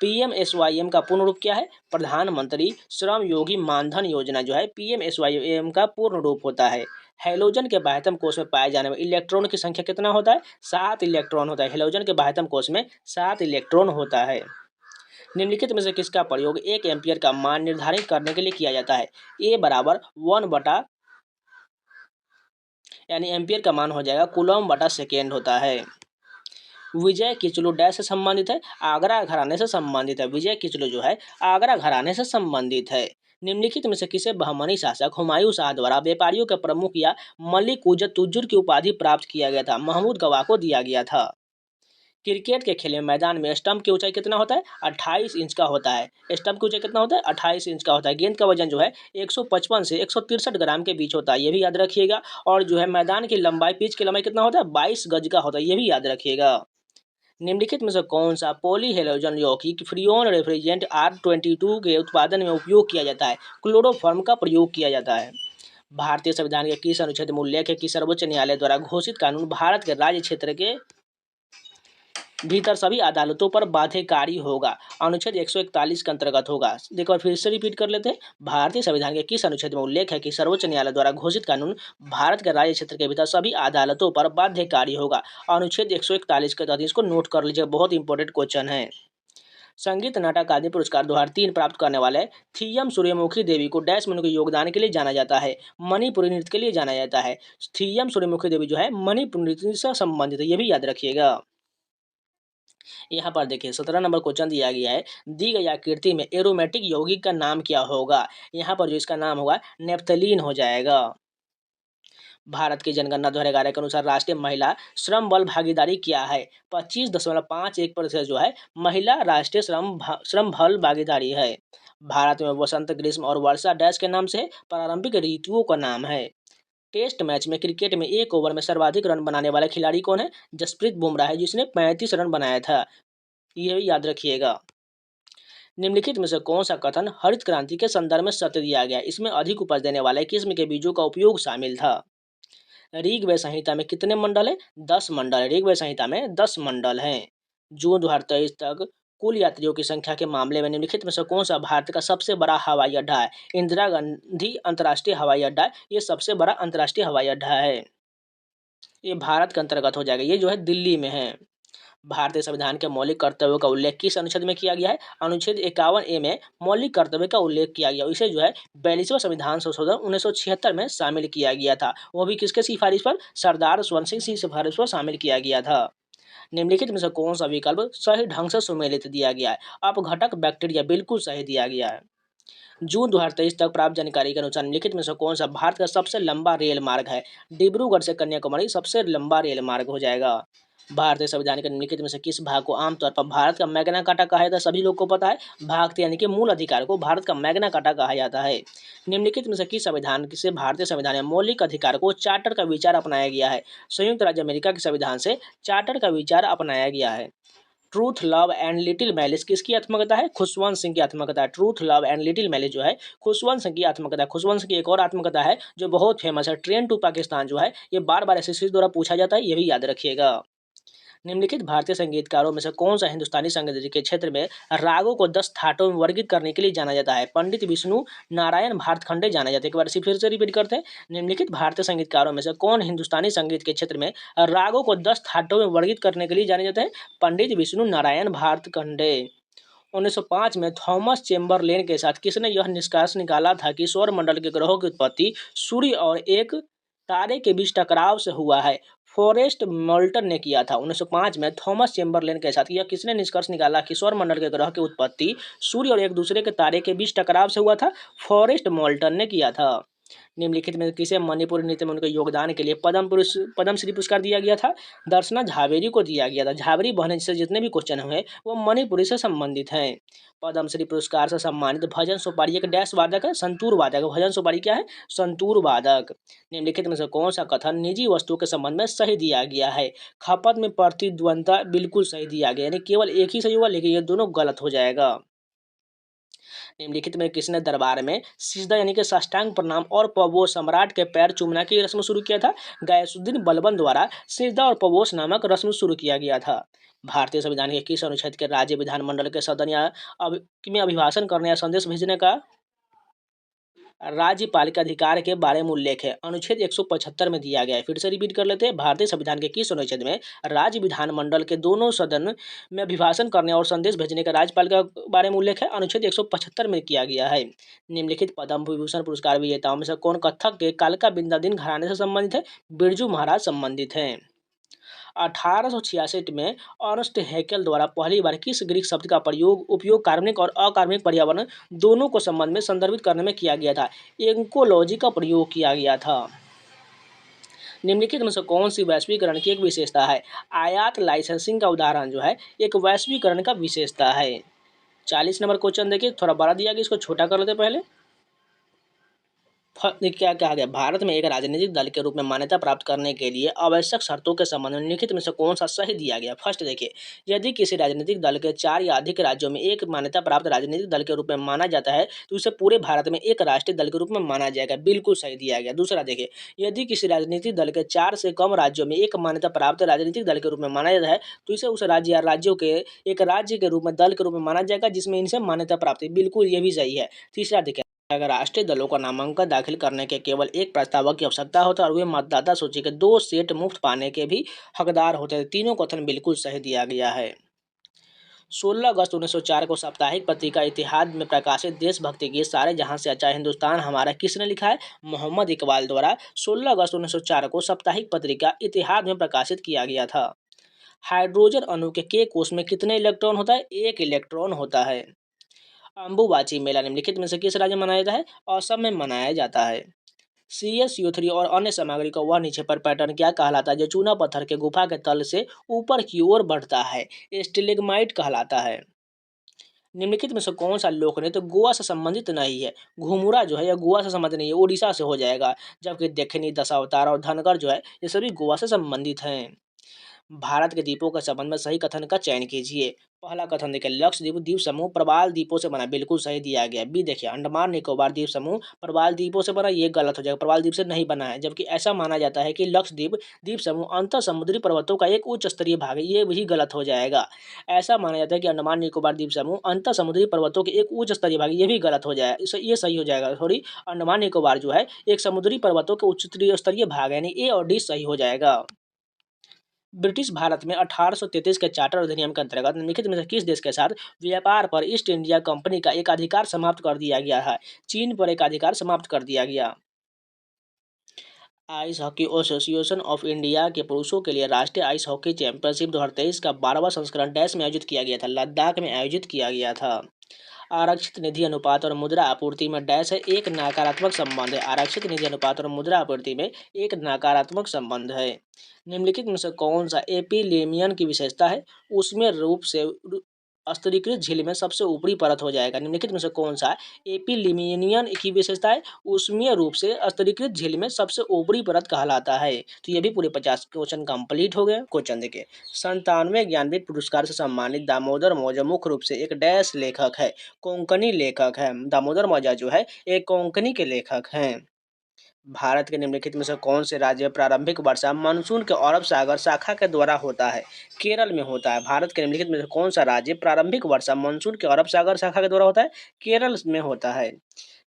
पीएमएसवाईएम का पूर्ण रूप क्या है? प्रधानमंत्री श्रम योगी मानधन योजना जो है पीएमएसवाईएम का पूर्ण रूप होता है। हैलोजन के बाह्यतम कोष में पाए जाने वाले इलेक्ट्रॉन की संख्या कितना होता है? 7 इलेक्ट्रॉन होता है। हैलोजन के बाह्यतम कोष में 7 इलेक्ट्रॉन होता है। निम्नलिखित में से किसका प्रयोग 1 एम्पियर का मान निर्धारित करने के लिए किया जाता है? ए बराबर 1 बटा, यानी एम्पियर का मान हो जाएगा कूलम बटा सेकेंड होता है। विजय किचलू डैश से संबंधित है? आगरा घराने से संबंधित है। विजय किचलू जो है आगरा घराने से संबंधित है। निम्नलिखित में से किसे बहमनी शासक हुमायूं शाह द्वारा व्यापारियों के प्रमुख या मलिक उजत तुज्जुर की उपाधि प्राप्त किया गया था? महमूद गवाह को दिया गया था। क्रिकेट के खेल में मैदान में स्टंप की ऊंचाई कितना होता है? 28 इंच का होता है। स्टंप की ऊंचाई कितना होता है? 28 इंच का होता है। गेंद का वजन जो है 155 से 163 ग्राम के बीच होता है, ये भी याद रखिएगा। और जो है मैदान की लंबाई, पिच की लंबाई कितना होता है? 22 गज का होता है, ये भी याद रखिएगा। निम्नलिखित में से कौन सा पॉलीहेलोजन यौगिक फ्रियोन रेफ्रिजरेंट R22 के उत्पादन में उपयोग किया जाता है? क्लोरोफॉर्म का प्रयोग किया जाता है। भारतीय संविधान के किस अनुच्छेद में उल्लेख है कि सर्वोच्च न्यायालय द्वारा घोषित कानून भारत के राज्य क्षेत्र के भीतर सभी अदालतों पर बाध्यकारी होगा। अनुच्छेद 141 के अंतर्गत होगा। देखो फिर से रिपीट कर लेते हैं। भारतीय संविधान के किस अनुच्छेद में उल्लेख है कि सर्वोच्च न्यायालय द्वारा घोषित कानून भारत के राज्य क्षेत्र के भीतर सभी अदालतों पर बाध्यकारी होगा। अनुच्छेद 141 के तहत इसको नोट कर लीजिए, बहुत इंपॉर्टेंट क्वेश्चन है। संगीत नाटक अकादमी पुरस्कार 2003 प्राप्त करने वाले थीयम सूर्यमुखी देवी को डैश में उनके योगदान के लिए जाना जाता है। मणिपुरी नृत्य के लिए जाना जाता है। थीयम सूर्यमुखी देवी जो है मणिपुरी नृत्य से संबंधित है, ये भी याद रखिएगा। यहाँ पर देखिए 17 नंबर क्वेश्चन दिया गया है। दी गई आकृति में एरोमेटिक यौगिक का नाम क्या होगा। यहाँ पर जो इसका नाम होगा नेप्थलीन हो जाएगा। भारत की जनगणना 2011 के अनुसार राष्ट्रीय महिला श्रम बल भागीदारी क्या है। 25.51% जो है महिला राष्ट्रीय श्रम बल भागीदारी है। भारत में वसंत, ग्रीष्म और वर्षा डैश के नाम से प्रारंभिक ऋतुओं का नाम है। टेस्ट मैच में क्रिकेट में एक ओवर में सर्वाधिक रन बनाने वाला खिलाड़ी कौन है। जसप्रीत बुमराह है, जिसने 35 रन बनाया था, ये याद रखिएगा। निम्नलिखित में से कौन सा कथन हरित क्रांति के संदर्भ में सत्य दिया गया। इसमें अधिक उपज देने वाले किस्म के बीजों का उपयोग शामिल था। ऋग्वेद संहिता में कितने मंडल है। 10 मंडल। ऋग्वेद संहिता में 10 मंडल हैं। जून 2023 तक कुल यात्रियों की संख्या के मामले में निम्नलिखित में से कौन सा भारत का सबसे बड़ा हवाई अड्डा है। इंदिरा गांधी अंतर्राष्ट्रीय हवाई अड्डा, ये सबसे बड़ा अंतर्राष्ट्रीय हवाई अड्डा है। ये भारत के अंतर्गत हो जाएगा, ये जो है दिल्ली में है। भारतीय संविधान के मौलिक कर्तव्यों का उल्लेख किस अनुच्छेद में किया गया है। अनुच्छेद 51A में मौलिक कर्तव्य का उल्लेख किया गया। इसे जो है 42वां संविधान संशोधन 1976 में शामिल किया गया था। वो भी किसके सिफारिश पर, सरदार स्वर्ण सिंह की सिफारिश पर शामिल किया गया था। निम्नलिखित में से कौन सा विकल्प सही ढंग से सुमेलित दिया गया है। अपघटक बैक्टीरिया बिल्कुल सही दिया गया है। जून 2023 तक प्राप्त जानकारी के अनुसार निम्नलिखित में से कौन सा भारत का सबसे लंबा रेल मार्ग है। डिब्रूगढ़ से कन्याकुमारी सबसे लंबा रेल मार्ग हो जाएगा। भारतीय संविधान के निम्नलिखित में से किस भाग को आमतौर पर भारत का मैग्ना कार्टा कहा जाता है। सभी लोग को पता है, भाग यानी कि मूल अधिकार को भारत का मैग्ना कार्टा कहा जाता है। निम्नलिखित में से किस संविधान से भारतीय संविधान में मौलिक अधिकार को चार्टर का विचार अपनाया गया है। संयुक्त राज्य अमेरिका के संविधान से चार्टर का विचार अपनाया गया है। Truth, love and little malice किसकी आत्मकथा है। खुशवंत सिंह की आत्मकथा है। Truth, love and little malice जो है खुशवंत सिंह की आत्मकथा है। खुशवंत सिंह की एक और आत्मकथा है जो बहुत फेमस है, ट्रेन टू पाकिस्तान जो है, ये बार बार एसएससी द्वारा पूछा जाता है, ये भी याद रखिएगा। निम्नलिखित भारतीय संगीतकारों में से कौन सा हिंदुस्तानी संगीत के क्षेत्र में रागों को 10 थाटों में वर्गीकृत करने के लिए जाना जाता है। पंडित विष्णु नारायण भारतखंडे जाना जाता है। एक बार फिर से रिपीट करते हैं। निम्नलिखित भारतीय संगीतकारों में से कौन हिंदुस्तानी संगीत के क्षेत्र में रागों को 10 थाटों में वर्गीकृत करने के लिए जाने जाते हैं। पंडित विष्णु नारायण भारतखंडे। 1905 में थॉमस चेम्बरलेन के साथ किसने यह निष्कर्ष निकाला था कि सौर मंडल के ग्रहों की उत्पत्ति सूर्य और एक तारे के बीच टकराव से हुआ है। फॉरेस्ट मोल्टन ने किया था। 1905 में थॉमस चेम्बरलेन के साथ यह किसने निष्कर्ष निकाला कि सौर मंडल के ग्रह की उत्पत्ति सूर्य और एक दूसरे के तारे के बीच टकराव से हुआ था। फॉरेस्ट मोल्टन ने किया था। निम्नलिखित में किसे मणिपुरी नृत्य में उनके योगदान के लिए पद्मश्री पुरस्कार दिया गया था। दर्शना झावेरी को दिया गया था। झावेरी बहन से जितने भी क्वेश्चन हुए वो मणिपुरी से संबंधित हैं। पद्मश्री पुरस्कार से सम्मानित भजन सोपारी एक डैश वादक है, संतूर वादक। भजन सोपारी क्या है, संतूर वादक। निम्नलिखित में से कौन सा कथन निजी वस्तु के संबंध में सही दिया गया है। खपत में प्रतिद्वंद्विता बिल्कुल सही दिया गया, यानी केवल एक ही सही होगा, लेकिन ये दोनों गलत हो जाएगा। निम्नलिखित में किसने दरबार में सिजदा यानी कि साष्टांग प्रणाम और पवोस सम्राट के पैर चूमना की रस्म शुरू किया था। गयासुद्दीन बलबन द्वारा सिजदा और पवोस नामक रस्म शुरू किया गया था। भारतीय संविधान के किस अनुच्छेद के राज्य विधानमंडल के सदन या में अभिभाषण करने या संदेश भेजने का राज्यपाल के अधिकार के बारे में उल्लेख है। अनुच्छेद 175 में दिया गया है। फिर से रिपीट कर लेते हैं। भारतीय संविधान के किस अनुच्छेद में राज्य विधानमंडल के दोनों सदन में अभिभाषण करने और संदेश भेजने का राज्यपाल का बारे में उल्लेख है। अनुच्छेद 175 में किया गया है। निम्नलिखित पद्म विभूषण पुरस्कार विजेताओं में से कौन कथक के कालका बिंदादिन घराने से संबंधित है। बिरजू महाराज संबंधित हैं। 1866 में अर्नस्ट हैकेल द्वारा पहली बार किस ग्रीक शब्द का उपयोग कार्बनिक और अकार्बनिक पर्यावरण दोनों को संबंध में संदर्भित करने में किया गया था। एंकोलॉजी का प्रयोग किया गया था। निम्नलिखित में से कौन सी वैश्वीकरण की एक विशेषता है। आयात लाइसेंसिंग का उदाहरण जो है एक वैश्वीकरण का विशेषता है। 40 नंबर क्वेश्चन देखिए, थोड़ा बड़ा दिया गया, इसको छोटा कर लेते पहले। क्या कहा गया, भारत में एक राजनीतिक दल के रूप में मान्यता प्राप्त करने के लिए आवश्यक शर्तों के संबंध में निम्नलिखित में से कौन सा सही दिया गया। फर्स्ट देखिए, यदि किसी राजनीतिक दल के 4 या अधिक राज्यों में एक मान्यता प्राप्त राजनीतिक दल के रूप में माना जाता है तो उसे पूरे भारत में एक राष्ट्रीय दल के रूप में माना जाएगा, बिल्कुल सही दिया गया। दूसरा देखिए, यदि किसी राजनीतिक दल के 4 से कम राज्यों में एक मान्यता प्राप्त राजनीतिक दल के रूप में माना जाता है तो इसे उस राज्य या राज्यों के एक राज्य के रूप में दल के रूप में माना जाएगा जिसमें इनसे मान्यता प्राप्त है, बिल्कुल ये भी सही है। तीसरा देखिए, अगर राष्ट्रीय दलों का नामांकन दाखिल करने के केवल एक प्रस्तावक की आवश्यकता होता है और वे मतदाता सूची के 2 सेट मुफ्त पाने के भी हकदार होते हैं। तीनों कथन बिल्कुल सही दिया गया है। 16 अगस्त 1904 को साप्ताहिक पत्रिका इतिहाद में प्रकाशित देशभक्ति गीत सारे जहां से अच्छा हिंदुस्तान हमारा किसने लिखा है? मोहम्मद इकबाल द्वारा 16 अगस्त 1904 को साप्ताहिक पत्रिका इतिहाद में प्रकाशित किया गया था। हाइड्रोजन अणु के K कोष में कितने इलेक्ट्रॉन होता है? 1 इलेक्ट्रॉन होता है। अंबुबाची मेला निम्नलिखित में से किस राज्य में मनाया जाता है? असम में मनाया जाता है। CaSO3 और अन्य सामग्री का वह निक्षेपण पैटर्न क्या कहलाता है जो चूना पत्थर के गुफा के तल से ऊपर की ओर बढ़ता है? स्टिलेग्माइट कहलाता है। निम्नलिखित में से कौन सा लोक नृत्य गोवा से संबंधित नहीं है? घुमुरा जो है यह गोवा से संबंधित नहीं है, उड़ीसा से हो जाएगा। जबकि देखनी, दशावतार और धनगर जो है ये सभी गोवा से संबंधित हैं। भारत के द्वीपों के संबंध में सही कथन का चयन कीजिए। पहला कथन देखिए, लक्षद्वीप द्वीप समूह प्रवाल द्वीपों से बना, बिल्कुल सही दिया गया। बी देखिए, अंडमान निकोबार द्वीप समूह प्रवाल द्वीपों से बना, ये गलत हो जाएगा, प्रवाल द्वीप से नहीं बना है। जबकि ऐसा माना जाता है कि लक्षद्वीप द्वीप समूह अंतर समुद्री पर्वतों का एक उच्च स्तरीय भाग है, ये भी गलत हो जाएगा। ऐसा माना जाता है कि अंडमान निकोबार द्वीप समूह अंतर समुद्री पर्वतों के एक उच्च स्तरीय भाग, ये भी गलत हो जाएगा, इसे ये सही हो जाएगा। सॉरी, अंडमान निकोबार जो है एक समुद्री पर्वतों के उच्च स्तरीय भाग है, यानी ए और डी सही हो जाएगा। ब्रिटिश भारत में 1833 के चार्टर अधिनियम के अंतर्गत निम्नलिखित में से किस देश के साथ व्यापार पर ईस्ट इंडिया कंपनी का एकाधिकार समाप्त कर दिया गया है? चीन पर एकाधिकार समाप्त कर दिया गया। Ice hockey association of India के पुरुषों के लिए राष्ट्रीय आइस हॉकी चैंपियनशिप 2023 का 12वां संस्करण डैश में आयोजित किया गया था, लद्दाख में आयोजित किया गया था। आरक्षित निधि अनुपात और मुद्रा आपूर्ति में डैश है, एक नकारात्मक संबंध है। आरक्षित निधि अनुपात और मुद्रा आपूर्ति में एक नकारात्मक संबंध है। निम्नलिखित में से कौन सा एपिलेमियन की विशेषता है? उसमें रूप से स्तरीकृत झिल्ली में सबसे ऊपरी परत हो जाएगा। निम्नलिखित में से कौन सा एपिलेमियन की विशेषता है? उसमें रूप से स्तरीकृत झिल्ली में सबसे ऊपरी परत कहलाता है। तो ये भी पूरे 50 क्वेश्चन कंप्लीट हो गए। क्वेश्चन देखिए, 97वें ज्ञानपीठ पुरस्कार से सम्मानित दामोदर मौर्य मुख्य रूप से एक डैश लेखक है, कोंकणी लेखक है। दामोदर मौर्य जो है एक कोंकणी के लेखक हैं। भारत के निम्नलिखित में से कौन से राज्य में प्रारंभिक वर्षा मानसून के अरब सागर शाखा के द्वारा होता है? केरल में होता है। भारत के निम्नलिखित में से कौन सा राज्य प्रारंभिक वर्षा मानसून के अरब सागर शाखा के द्वारा होता है? केरल में होता है।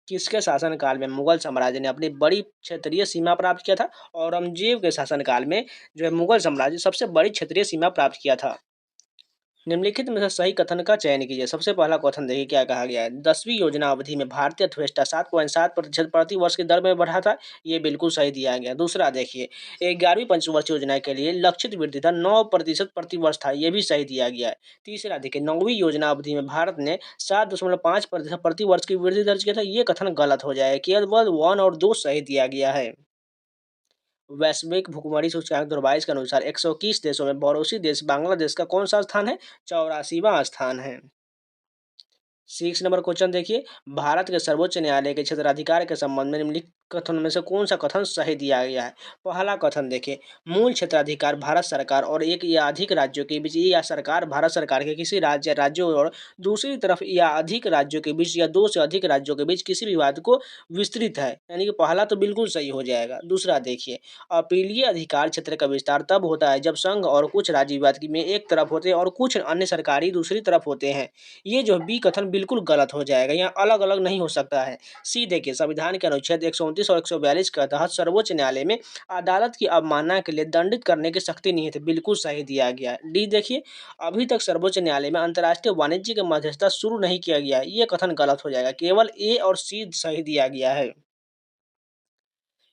किसके शासनकाल में मुगल साम्राज्य ने अपनी बड़ी क्षेत्रीय सीमा प्राप्त किया था? औरंगजेब के शासनकाल में जो है मुगल साम्राज्य सबसे बड़ी क्षेत्रीय सीमा प्राप्त किया था। निम्नलिखित में से सही कथन का चयन कीजिए। सबसे पहला कथन देखिए क्या कहा गया है, 10वीं योजना अवधि में भारतीय अर्थव्यवस्था 7.7% प्रति वर्ष की दर में बढ़ा था, ये बिल्कुल सही दिया गया। दूसरा देखिए, 11वीं पंचवर्षीय योजना के लिए लक्षित वृद्धि दर 9% प्रति वर्ष था, ये भी सही दिया गया है। तीसरा देखिए, 9वीं योजना अवधि में भारत ने 7.5% प्रति वर्ष की वृद्धि दर्ज किया था, ये कथन गलत हो जाएगा। केवल 1 और 2 सही दिया गया है। वैश्विक भुखमरी सूचकांक 2022 के अनुसार 121 देशों में पड़ोसी देश बांग्लादेश का कौन सा स्थान है? 84वां स्थान है। 6 नंबर क्वेश्चन देखिए, भारत के सर्वोच्च न्यायालय के क्षेत्राधिकार के संबंध में निम्नलिखित कथन में से कौन सा कथन सही दिया गया है? पहला कथन देखिए, मूल क्षेत्राधिकार भारत सरकार और एक या अधिक राज्यों के बीच या सरकार भारत सरकार के किसी राज्य राज्यों और दूसरी तरफ या अधिक राज्यों के बीच या 2 से अधिक राज्यों के बीच किसी भी विवाद को विस्तृत है, यानी कि पहला तो बिल्कुल सही हो जाएगा। दूसरा देखिए, अपीलीय अधिकार क्षेत्र का विस्तार तब होता है जब संघ और कुछ राज्य विवाद में एक तरफ होते हैं और कुछ अन्य सरकारी दूसरी तरफ होते हैं। ये जो बी कथन बिल्कुल गलत हो जाएगा, यहाँ अलग अलग नहीं हो सकता है। सी देखिए, संविधान के अनुच्छेद 129 और 142 के तहत सर्वोच्च न्यायालय में अदालत की अवमानना के लिए दंडित करने की शक्ति नहीं है, बिल्कुल सही दिया गया। डी देखिए, अभी तक सर्वोच्च न्यायालय में अंतर्राष्ट्रीय वाणिज्य की मध्यस्थता शुरू नहीं किया गया है, ये कथन गलत हो जाएगा। केवल ए और सी सही दिया गया है।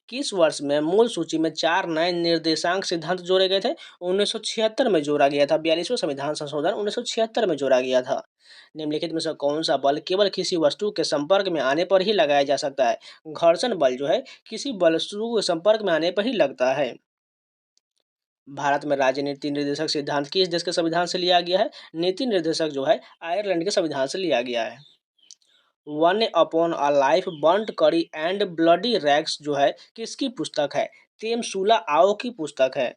किस वर्ष में मूल सूची में 4 नए निर्देशांक सिद्धांत जोड़े गए थे? 1976 में जोड़ा गया था। 42वां संविधान संशोधन 1976 में जोड़ा गया था। निम्नलिखित में से कौन सा बल केवल किसी वस्तु के संपर्क में आने पर ही लगाया जा सकता है? घर्षण बल जो है किसी वस्तु के संपर्क में आने पर ही लगता है। भारत में राजनीति निर्देशक सिद्धांत किस देश के संविधान से लिया गया है? नीति निर्देशक जो है आयरलैंड के संविधान से लिया गया है। One upon a life, burnt करी एंड ब्लडी रैग्स जो है किसकी पुस्तक है? तेमसुला आओ की पुस्तक है।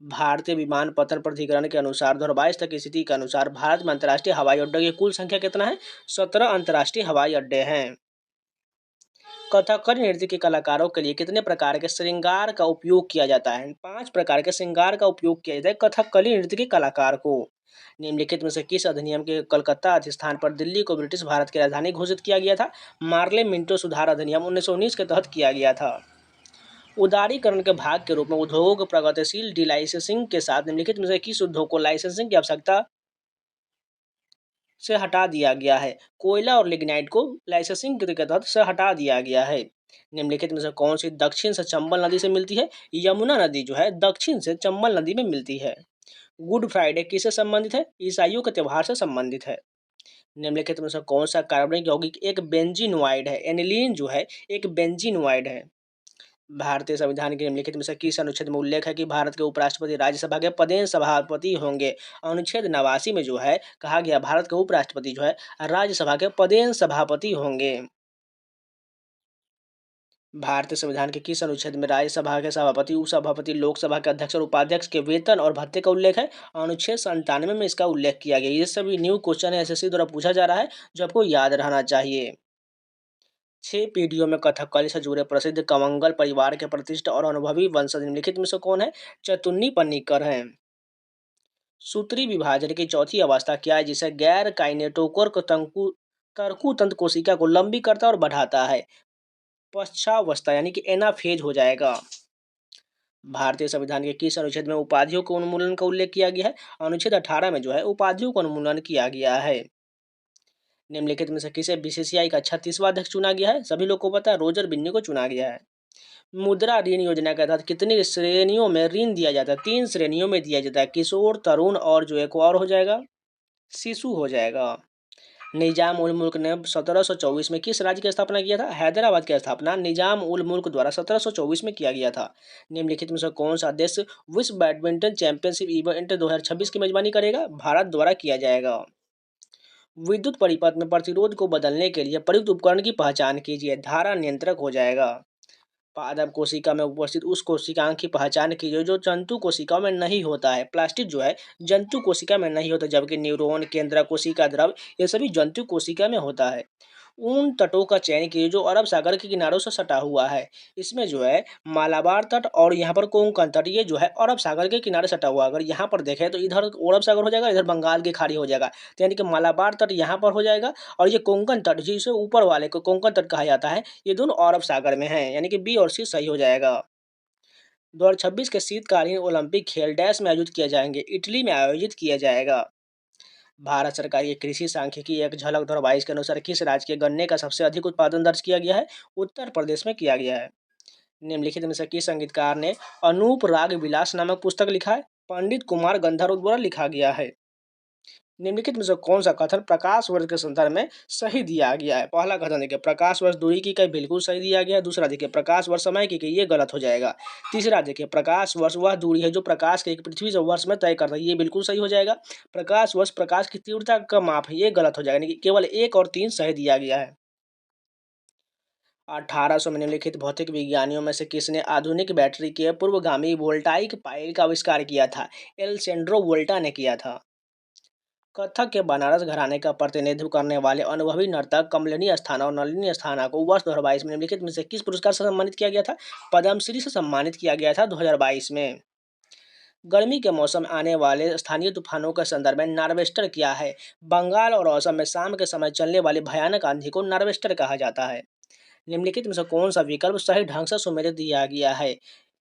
भारतीय विमानपत्तन प्राधिकरण के अनुसार 2022 तक की स्थिति के अनुसार भारत में अंतर्राष्ट्रीय हवाई अड्डों की कुल संख्या कितना है? 17 अंतर्राष्ट्रीय हवाई अड्डे हैं। कथकली नृत्य के कलाकारों के लिए कितने प्रकार के श्रृंगार का उपयोग किया जाता है? 5 प्रकार के श्रृंगार का उपयोग किया जाता है कथकली नृत्य के कलाकार को। निम्नलिखित में से किस अधिनियम के कलकत्ता अधिष्ठान पर दिल्ली को ब्रिटिश भारत की राजधानी घोषित किया गया था? मार्ले मिंटो सुधार अधिनियम 1919 के तहत किया गया था। उदारीकरण के भाग के रूप में उद्योगों को प्रगतिशील डिलाइसेंसिंग के साथ निम्नलिखित में से किस उद्योग को लाइसेंसिंग की आवश्यकता से हटा दिया गया है? कोयला और लिग्नाइट को लाइसेंसिंग के तहत से हटा दिया गया है। निम्नलिखित में से कौन सी दक्षिण से चंबल नदी से मिलती है? यमुना नदी जो है दक्षिण से चंबल नदी में मिलती है। गुड फ्राइडे किससे संबंधित है? ईसाइयों के त्योहार से संबंधित है। निम्नलिखित में से कौन सा कार्बनिक यौगिक एक बेंजीनोइड है? एनिलीन जो है एक बेंजीनोइड है। भारतीय संविधान के निम्नलिखित में से किस अनुच्छेद में उल्लेख है कि भारत के उपराष्ट्रपति राज्यसभा के पदेन सभापति होंगे? अनुच्छेद 89 में जो है कहा गया भारत के उपराष्ट्रपति जो है राज्यसभा के पदेन सभापति होंगे। भारतीय संविधान के किस अनुच्छेद में राज्यसभा के सभापति, उपसभापति, लोकसभा के अध्यक्ष और उपाध्यक्ष के वेतन और भत्ते का उल्लेख है? अनुच्छेद 97 में इसका उल्लेख किया गया। ये सभी न्यू क्वेश्चन है, एसएससी द्वारा पूछा जा रहा है जो आपको याद रहना चाहिए। 6 पीढ़ियों में कथकली से जुड़े प्रसिद्ध कमंगल परिवार के प्रतिष्ठित और अनुभवी वंशज निम्नलिखित में से कौन है? चतुन्नी पन्नीकर हैं। सूत्री विभाजन की चौथी अवस्था क्या है जिसे गैर काइनेटोकोर तर्कु तंत्र कोशिका को लंबी करता और बढ़ाता है? पश्चावस्था यानी कि एनाफेज हो जाएगा। भारतीय संविधान के किस अनुच्छेद में उपाधियों के उन्मूलन का उल्लेख किया गया है? अनुच्छेद 18 में जो है उपाधियों का उन्मूलन किया गया है। निम्नलिखित में से किसे बीसीसीआई का 36वां अध्यक्ष चुना गया है? सभी लोग को पता है रोजर बिन्नी को चुना गया है। मुद्रा ऋण योजना के तहत कितनी श्रेणियों में ऋण दिया जाता है? 3 श्रेणियों में दिया जाता है, किशोर, तरुण और जो एक और हो जाएगा शिशु हो जाएगा। निजाम उल मुल्क ने 1724 में किस राज्य की स्थापना किया था? हैदराबाद की स्थापना निजाम उल मुल्क द्वारा 1724 में किया गया था। निम्नलिखित में से कौन सा देश विश्व बैडमिंटन चैंपियनशिप इवेंट 2026 की मेजबानी करेगा? भारत द्वारा किया जाएगा। विद्युत परिपथ में प्रतिरोध को बदलने के लिए प्रयुक्त उपकरण की पहचान कीजिए। धारा नियंत्रक हो जाएगा। पादप कोशिका में उपस्थित उस कोशिकांग की पहचान कीजिए जो जंतु कोशिकाओं में नहीं होता है। प्लास्टिक जो है जंतु कोशिका में नहीं होता, जबकि न्यूरॉन, केंद्रक कोशिका द्रव ये सभी जंतु कोशिका में होता है। उन तटों का चयन कीजिए जो अरब सागर के किनारों से सटा हुआ है। इसमें जो है मालाबार तट और यहाँ पर कोंकण तट, ये जो है अरब सागर के किनारे सटा हुआ। अगर यहाँ पर देखें तो इधर अरब सागर हो जाएगा, इधर बंगाल की खाड़ी हो जाएगा। तो यानी कि मालाबार तट यहाँ पर हो जाएगा और ये कोंकण तट जिसे ऊपर वाले को कोंकण तट कहा जाता है, ये दोनों अरब सागर में है। यानी कि बी और सी सही हो जाएगा। 2026 के शीतकालीन ओलंपिक खेल डैश में आयोजित किए जाएंगे? इटली में आयोजित किया जाएगा। भारत सरकार की कृषि सांख्यिकी एक झलक 2022 के अनुसार किस राज्य के गन्ने का सबसे अधिक उत्पादन दर्ज किया गया है? उत्तर प्रदेश में किया गया है। निम्नलिखित में से किस संगीतकार ने अनूप राग विलास नामक पुस्तक लिखा है? पंडित कुमार गंधर्व द्वारा लिखा गया है। निम्नलिखित में से कौन सा कथन प्रकाश वर्ष के संदर्भ में सही दिया गया है? पहला कथन देखिए प्रकाश वर्ष दूरी की कई बिल्कुल सही दिया गया है। दूसरा देखिए प्रकाश वर्ष समय की कई, ये गलत हो जाएगा। तीसरा देखिए प्रकाश वर्ष वह दूरी है जो प्रकाश के एक पृथ्वी से वर्ष में तय करता है, ये बिल्कुल सही हो जाएगा। प्रकाश वर्ष प्रकाश की तीव्रता का माप है, ये गलत हो जाएगा। यानी कि केवल 1 और 3 सही दिया गया है। 1800 में निम्नलिखित भौतिक विज्ञानियों में से किसने आधुनिक बैटरी के पूर्वगामी वोल्टाइक पाइल का आविष्कार किया था? एलेसेंड्रो वोल्टा ने किया था। कथक के बनारस घराने का प्रतिनिधित्व करने वाले अनुभवी नर्तक कमलिनी अस्थाना और नलिनी अस्थाना को वर्ष 2022 में निम्नलिखित में से किस पुरस्कार से सम्मानित किया गया था? पद्मश्री से सम्मानित किया गया था 2022 में। गर्मी के मौसम में आने वाले स्थानीय तूफानों के संदर्भ में नार्वेस्टर क्या है? बंगाल और असम में शाम के समय चलने वाली भयानक आंधी को नार्वेस्टर कहा जाता है। निम्नलिखित में से कौन सा विकल्प सही ढंग से सुमेलित दिया गया है?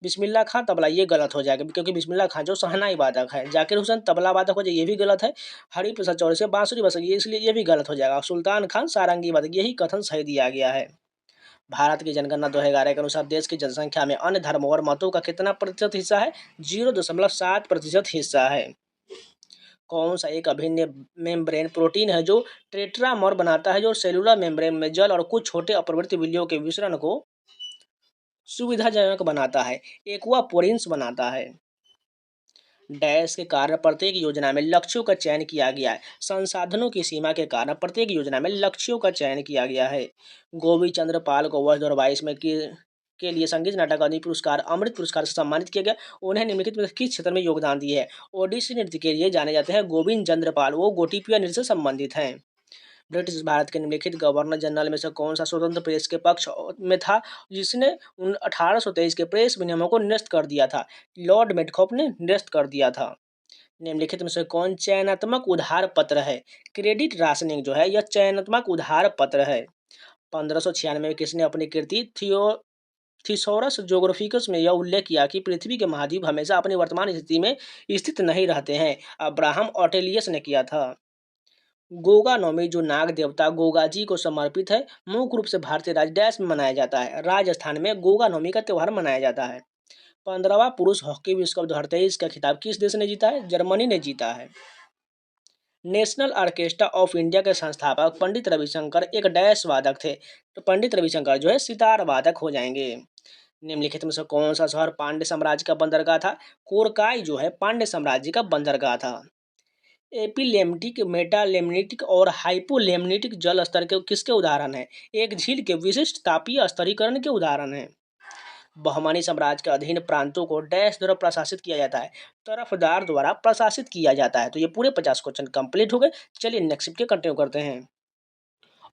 बिस्मिल्लाह खां तबला, ये गलत हो जाएगा क्योंकि बिस्मिल्लाह खां जो शहनाई वादक है। जाकिर हुसैन तबला वादक हो जाए, ये भी गलत है। हरि प्रसाद चौरसिया से बांसुरी बजाइए, ये इसलिए ये भी गलत हो जाएगा। सुल्तान खान सारंगी वादक, यही कथन सही दिया गया है। भारत की जनगणना 2011 के अनुसार देश की जनसंख्या में अन्य धर्मों और मतों का कितना प्रतिशत हिस्सा है? 0.7% हिस्सा है। कौन सा एक अभिन्न मेम्ब्रेन प्रोटीन है जो टेट्रामर बनाता है, जो सेलुलर मेम्ब्रेन में जल और कुछ छोटे अपवर्ती विलियो के मिश्रण को सुविधाजनक बनाता है? एक्वापोरिन्स बनाता है। डैश के कारण प्रत्येक योजना में लक्ष्यों का चयन किया गया है। संसाधनों की सीमा के कारण प्रत्येक योजना में लक्ष्यों का चयन किया गया है। गोविंद चंद्र पाल को वर्ष 2022 में के लिए संगीत नाटक अकादमी पुरस्कार अमृत पुरस्कार से सम्मानित किया गया। उन्हें निम्नलिखित में किस क्षेत्र में योगदान दिए है? ओडिसी नृत्य के लिए जाने जाते हैं गोविंद चंद्र पाल, वो गोटिपिया नृत्य से संबंधित हैं। ब्रिटिश भारत के निम्नलिखित गवर्नर जनरल में से कौन सा स्वतंत्र प्रेस के पक्ष में था, जिसने 1823 के प्रेस विनियमों को निरस्त कर दिया था? लॉर्ड मेडकॉफ ने निरस्त कर दिया था। निम्नलिखित में से कौन चयनात्मक उधार पत्र है? क्रेडिट राशनिंग जो है यह चयनात्मक उधार पत्र है। 1596 में किसने अपनी कृति थिसॉरस जोग्राफिकस में यह उल्लेख किया कि पृथ्वी के महाद्वीप हमेशा अपनी वर्तमान स्थिति में स्थित नहीं रहते हैं? अब्राहम ऑर्टेलियस ने किया था। गोगा नवमी जो नाग देवता गोगा जी को समर्पित है, मुख्य रूप से भारतीय राज्य डैश में मनाया जाता है। राजस्थान में गोगा नवमी का त्यौहार मनाया जाता है। 15वां पुरुष हॉकी विश्व कप 2023 का खिताब किस देश ने जीता है? जर्मनी ने जीता है। नेशनल ऑर्केस्ट्रा ऑफ इंडिया के संस्थापक पंडित रविशंकर एक डैश वादक थे, तो पंडित रविशंकर जो है सितार वादक हो जाएंगे। निम्नलिखित में से कौन सा शहर पांड्य साम्राज्य का बंदरगाह था? कोरकाई जो है पांड्य साम्राज्य का बंदरगाह था। एपिलेम्टिक, मेटालेम्निटिक और हाइपोलेम्निटिक जल स्तर के किसके उदाहरण हैं? एक झील के विशिष्ट तापीय स्तरीकरण के उदाहरण हैं। बहमानी साम्राज्य के अधीन प्रांतों को डैश द्वारा प्रशासित किया जाता है? तरफदार द्वारा प्रशासित किया जाता है। तो ये पूरे 50 क्वेश्चन कंप्लीट हो गए। चलिए नेक्स्ट के कंटिन्यू करते हैं।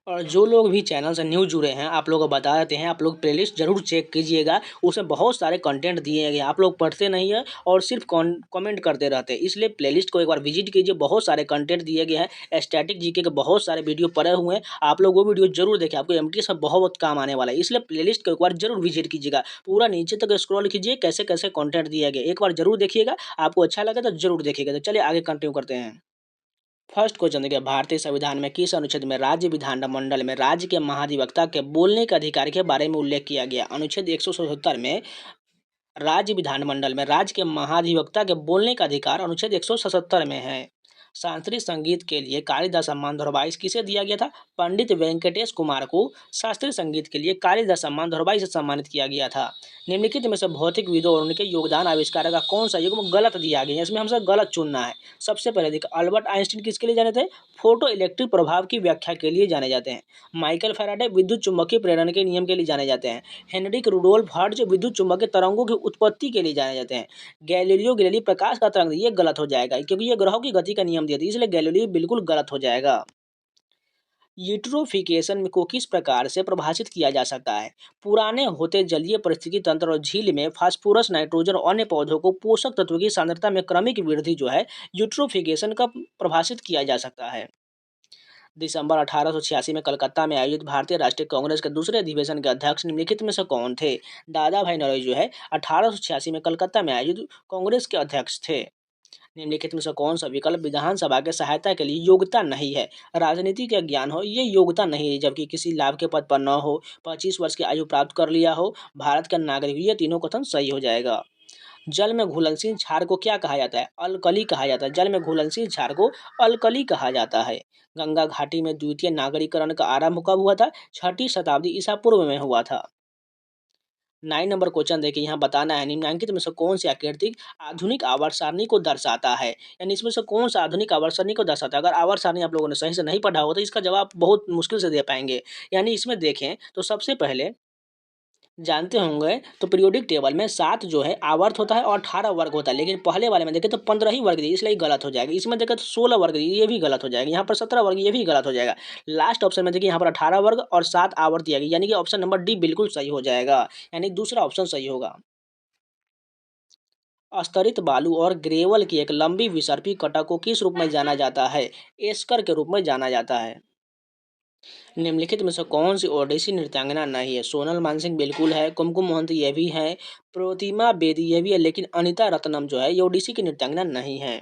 और जो लोग भी चैनल से न्यू जुड़े हैं, आप लोग को बता देते हैं, आप लोग प्लेलिस्ट जरूर चेक कीजिएगा। उसमें बहुत सारे कंटेंट दिए गए, आप लोग पढ़ते नहीं है और सिर्फ कमेंट करते रहते हैं, इसलिए प्लेलिस्ट को एक बार विजिट कीजिए। बहुत सारे कंटेंट दिए गए हैं, स्टैटिक जीके के बहुत सारे वीडियो पड़े हुए हैं, आप लोग वो वीडियो जरूर देखें, आपको एमटीएस में बहुत काम आने वाला है। इसलिए प्लेलिस्ट को एक बार जरूर विजिट कीजिएगा, पूरा नीचे तक स्क्रॉल कीजिए, कैसे कैसे कंटेंट दिए गए एक बार जरूर देखिएगा। आपको अच्छा लगे तो जरूर देखिएगा। तो चलिए आगे कंटिन्यू करते हैं। फर्स्ट क्वेश्चन देखिए, भारतीय संविधान में किस अनुच्छेद में राज्य विधानमंडल में राज्य के महाधिवक्ता के बोलने के अधिकार के बारे में उल्लेख किया गया? अनुच्छेद 177 में राज्य विधानमंडल में राज्य के महाधिवक्ता के बोलने का अधिकार अनुच्छेद 177 में है। शास्त्रीय संगीत के लिए कालिदास सम्मान 2022 किसे दिया गया था? पंडित वेंकटेश कुमार को शास्त्रीय संगीत के लिए कालिदास सम्मान 2022 से सम्मानित किया गया था। निम्नलिखित में से भौतिक विदों और उनके योगदान आविष्कार का कौन सा युग्म गलत दिया गया है? इसमें हमसे गलत चुनना है। सबसे पहले देखिए, अल्बर्ट आइंस्टीन किसके लिए जाने थे? फोटो इलेक्ट्रिक प्रभाव की व्याख्या के लिए जाने जाते हैं। माइकल फैराडे विद्युत चुम्बकीय प्रेरण के नियम के लिए जाने जाते हैं। हेनरिक रुडोल्फ हर्ट्ज विद्युत चुम्बकीय तरंगों की उत्पत्ति के लिए जाने जाते हैं। गैलीलियो गैलीली प्रकाश का तरंग, ये गलत हो जाएगा क्योंकि ये ग्रहों की गति का नियम दिया था, इसलिए गैलीलियो बिल्कुल गलत हो जाएगा। यूट्रोफिकेशन को किस प्रकार से परिभाषित किया जा सकता है? पुराने होते जलीय पारिस्थितिकी तंत्र और झील में फास्फोरस, नाइट्रोजन और अन्य पौधों को पोषक तत्वों की सांद्रता में क्रमिक वृद्धि जो है यूट्रोफिकेशन का परिभाषित किया जा सकता है। दिसंबर 1886 में कलकत्ता में आयोजित भारतीय राष्ट्रीय कांग्रेस के दूसरे अधिवेशन के अध्यक्ष निम्नलिखित में से कौन थे? दादा भाई नौरोजी जो है 1886 में कलकत्ता में आयोजित कांग्रेस के अध्यक्ष थे। निम्नलिखित में से कौन सा विकल्प विधानसभा के सहायता के लिए योग्यता नहीं है? राजनीति का ज्ञान हो, ये योग्यता नहीं है, जबकि किसी लाभ के पद पर न हो, 25 वर्ष की आयु प्राप्त कर लिया हो, भारत का नागरिक, ये तीनों कथन सही हो जाएगा। जल में घुलनशील क्षार को क्या कहा जाता है? अल्कली कहा जाता है। जल में घुलनशील क्षार को अल्कली कहा जाता है। गंगा घाटी में द्वितीय नागरीकरण का आरंभ कब हुआ था? 6ठी शताब्दी ईसा पूर्व में हुआ था। 9 नंबर क्वेश्चन देखिए, यहाँ बताना है निम्नलिखित में से कौन सी आकृति आधुनिक आवर्त सारणी को दर्शाता है? यानी इसमें से कौन सा आधुनिक आवर्त सारणी को दर्शाता है? अगर आवर्त सारणी आप लोगों ने सही से नहीं पढ़ा हो तो इसका जवाब बहुत मुश्किल से दे पाएंगे। यानी इसमें देखें तो सबसे पहले जानते होंगे तो पीरियोडिक टेबल में 7 जो है आवर्त होता है और 18 वर्ग होता है, लेकिन पहले वाले में देखें तो 15 ही वर्ग दिए, इसलिए गलत हो जाएगा। इसमें देखें तो 16 वर्ग दिए, ये भी गलत हो जाएगा। यहाँ पर 17 वर्ग, ये भी गलत हो जाएगा। लास्ट ऑप्शन में देखिए यहाँ पर 18 वर्ग और 7 आवर्त दिया गया, यानी कि ऑप्शन नंबर डी बिल्कुल सही हो जाएगा, यानी दूसरा ऑप्शन सही होगा। स्तरित बालू और ग्रेवल की एक लंबी विसर्पी कटा को किस रूप में जाना जाता है? एस्कर के रूप में जाना जाता है। निम्नलिखित में से कौन सी ओडिसी नृत्यांगना नहीं है? सोनल मानसिंह बिल्कुल है, कुमकुम मोहंती ये भी है, प्रतिमा बेदी ये भी है, लेकिन अनीता रत्नम जो है ये ओडिसी की नृत्यांगना नहीं है।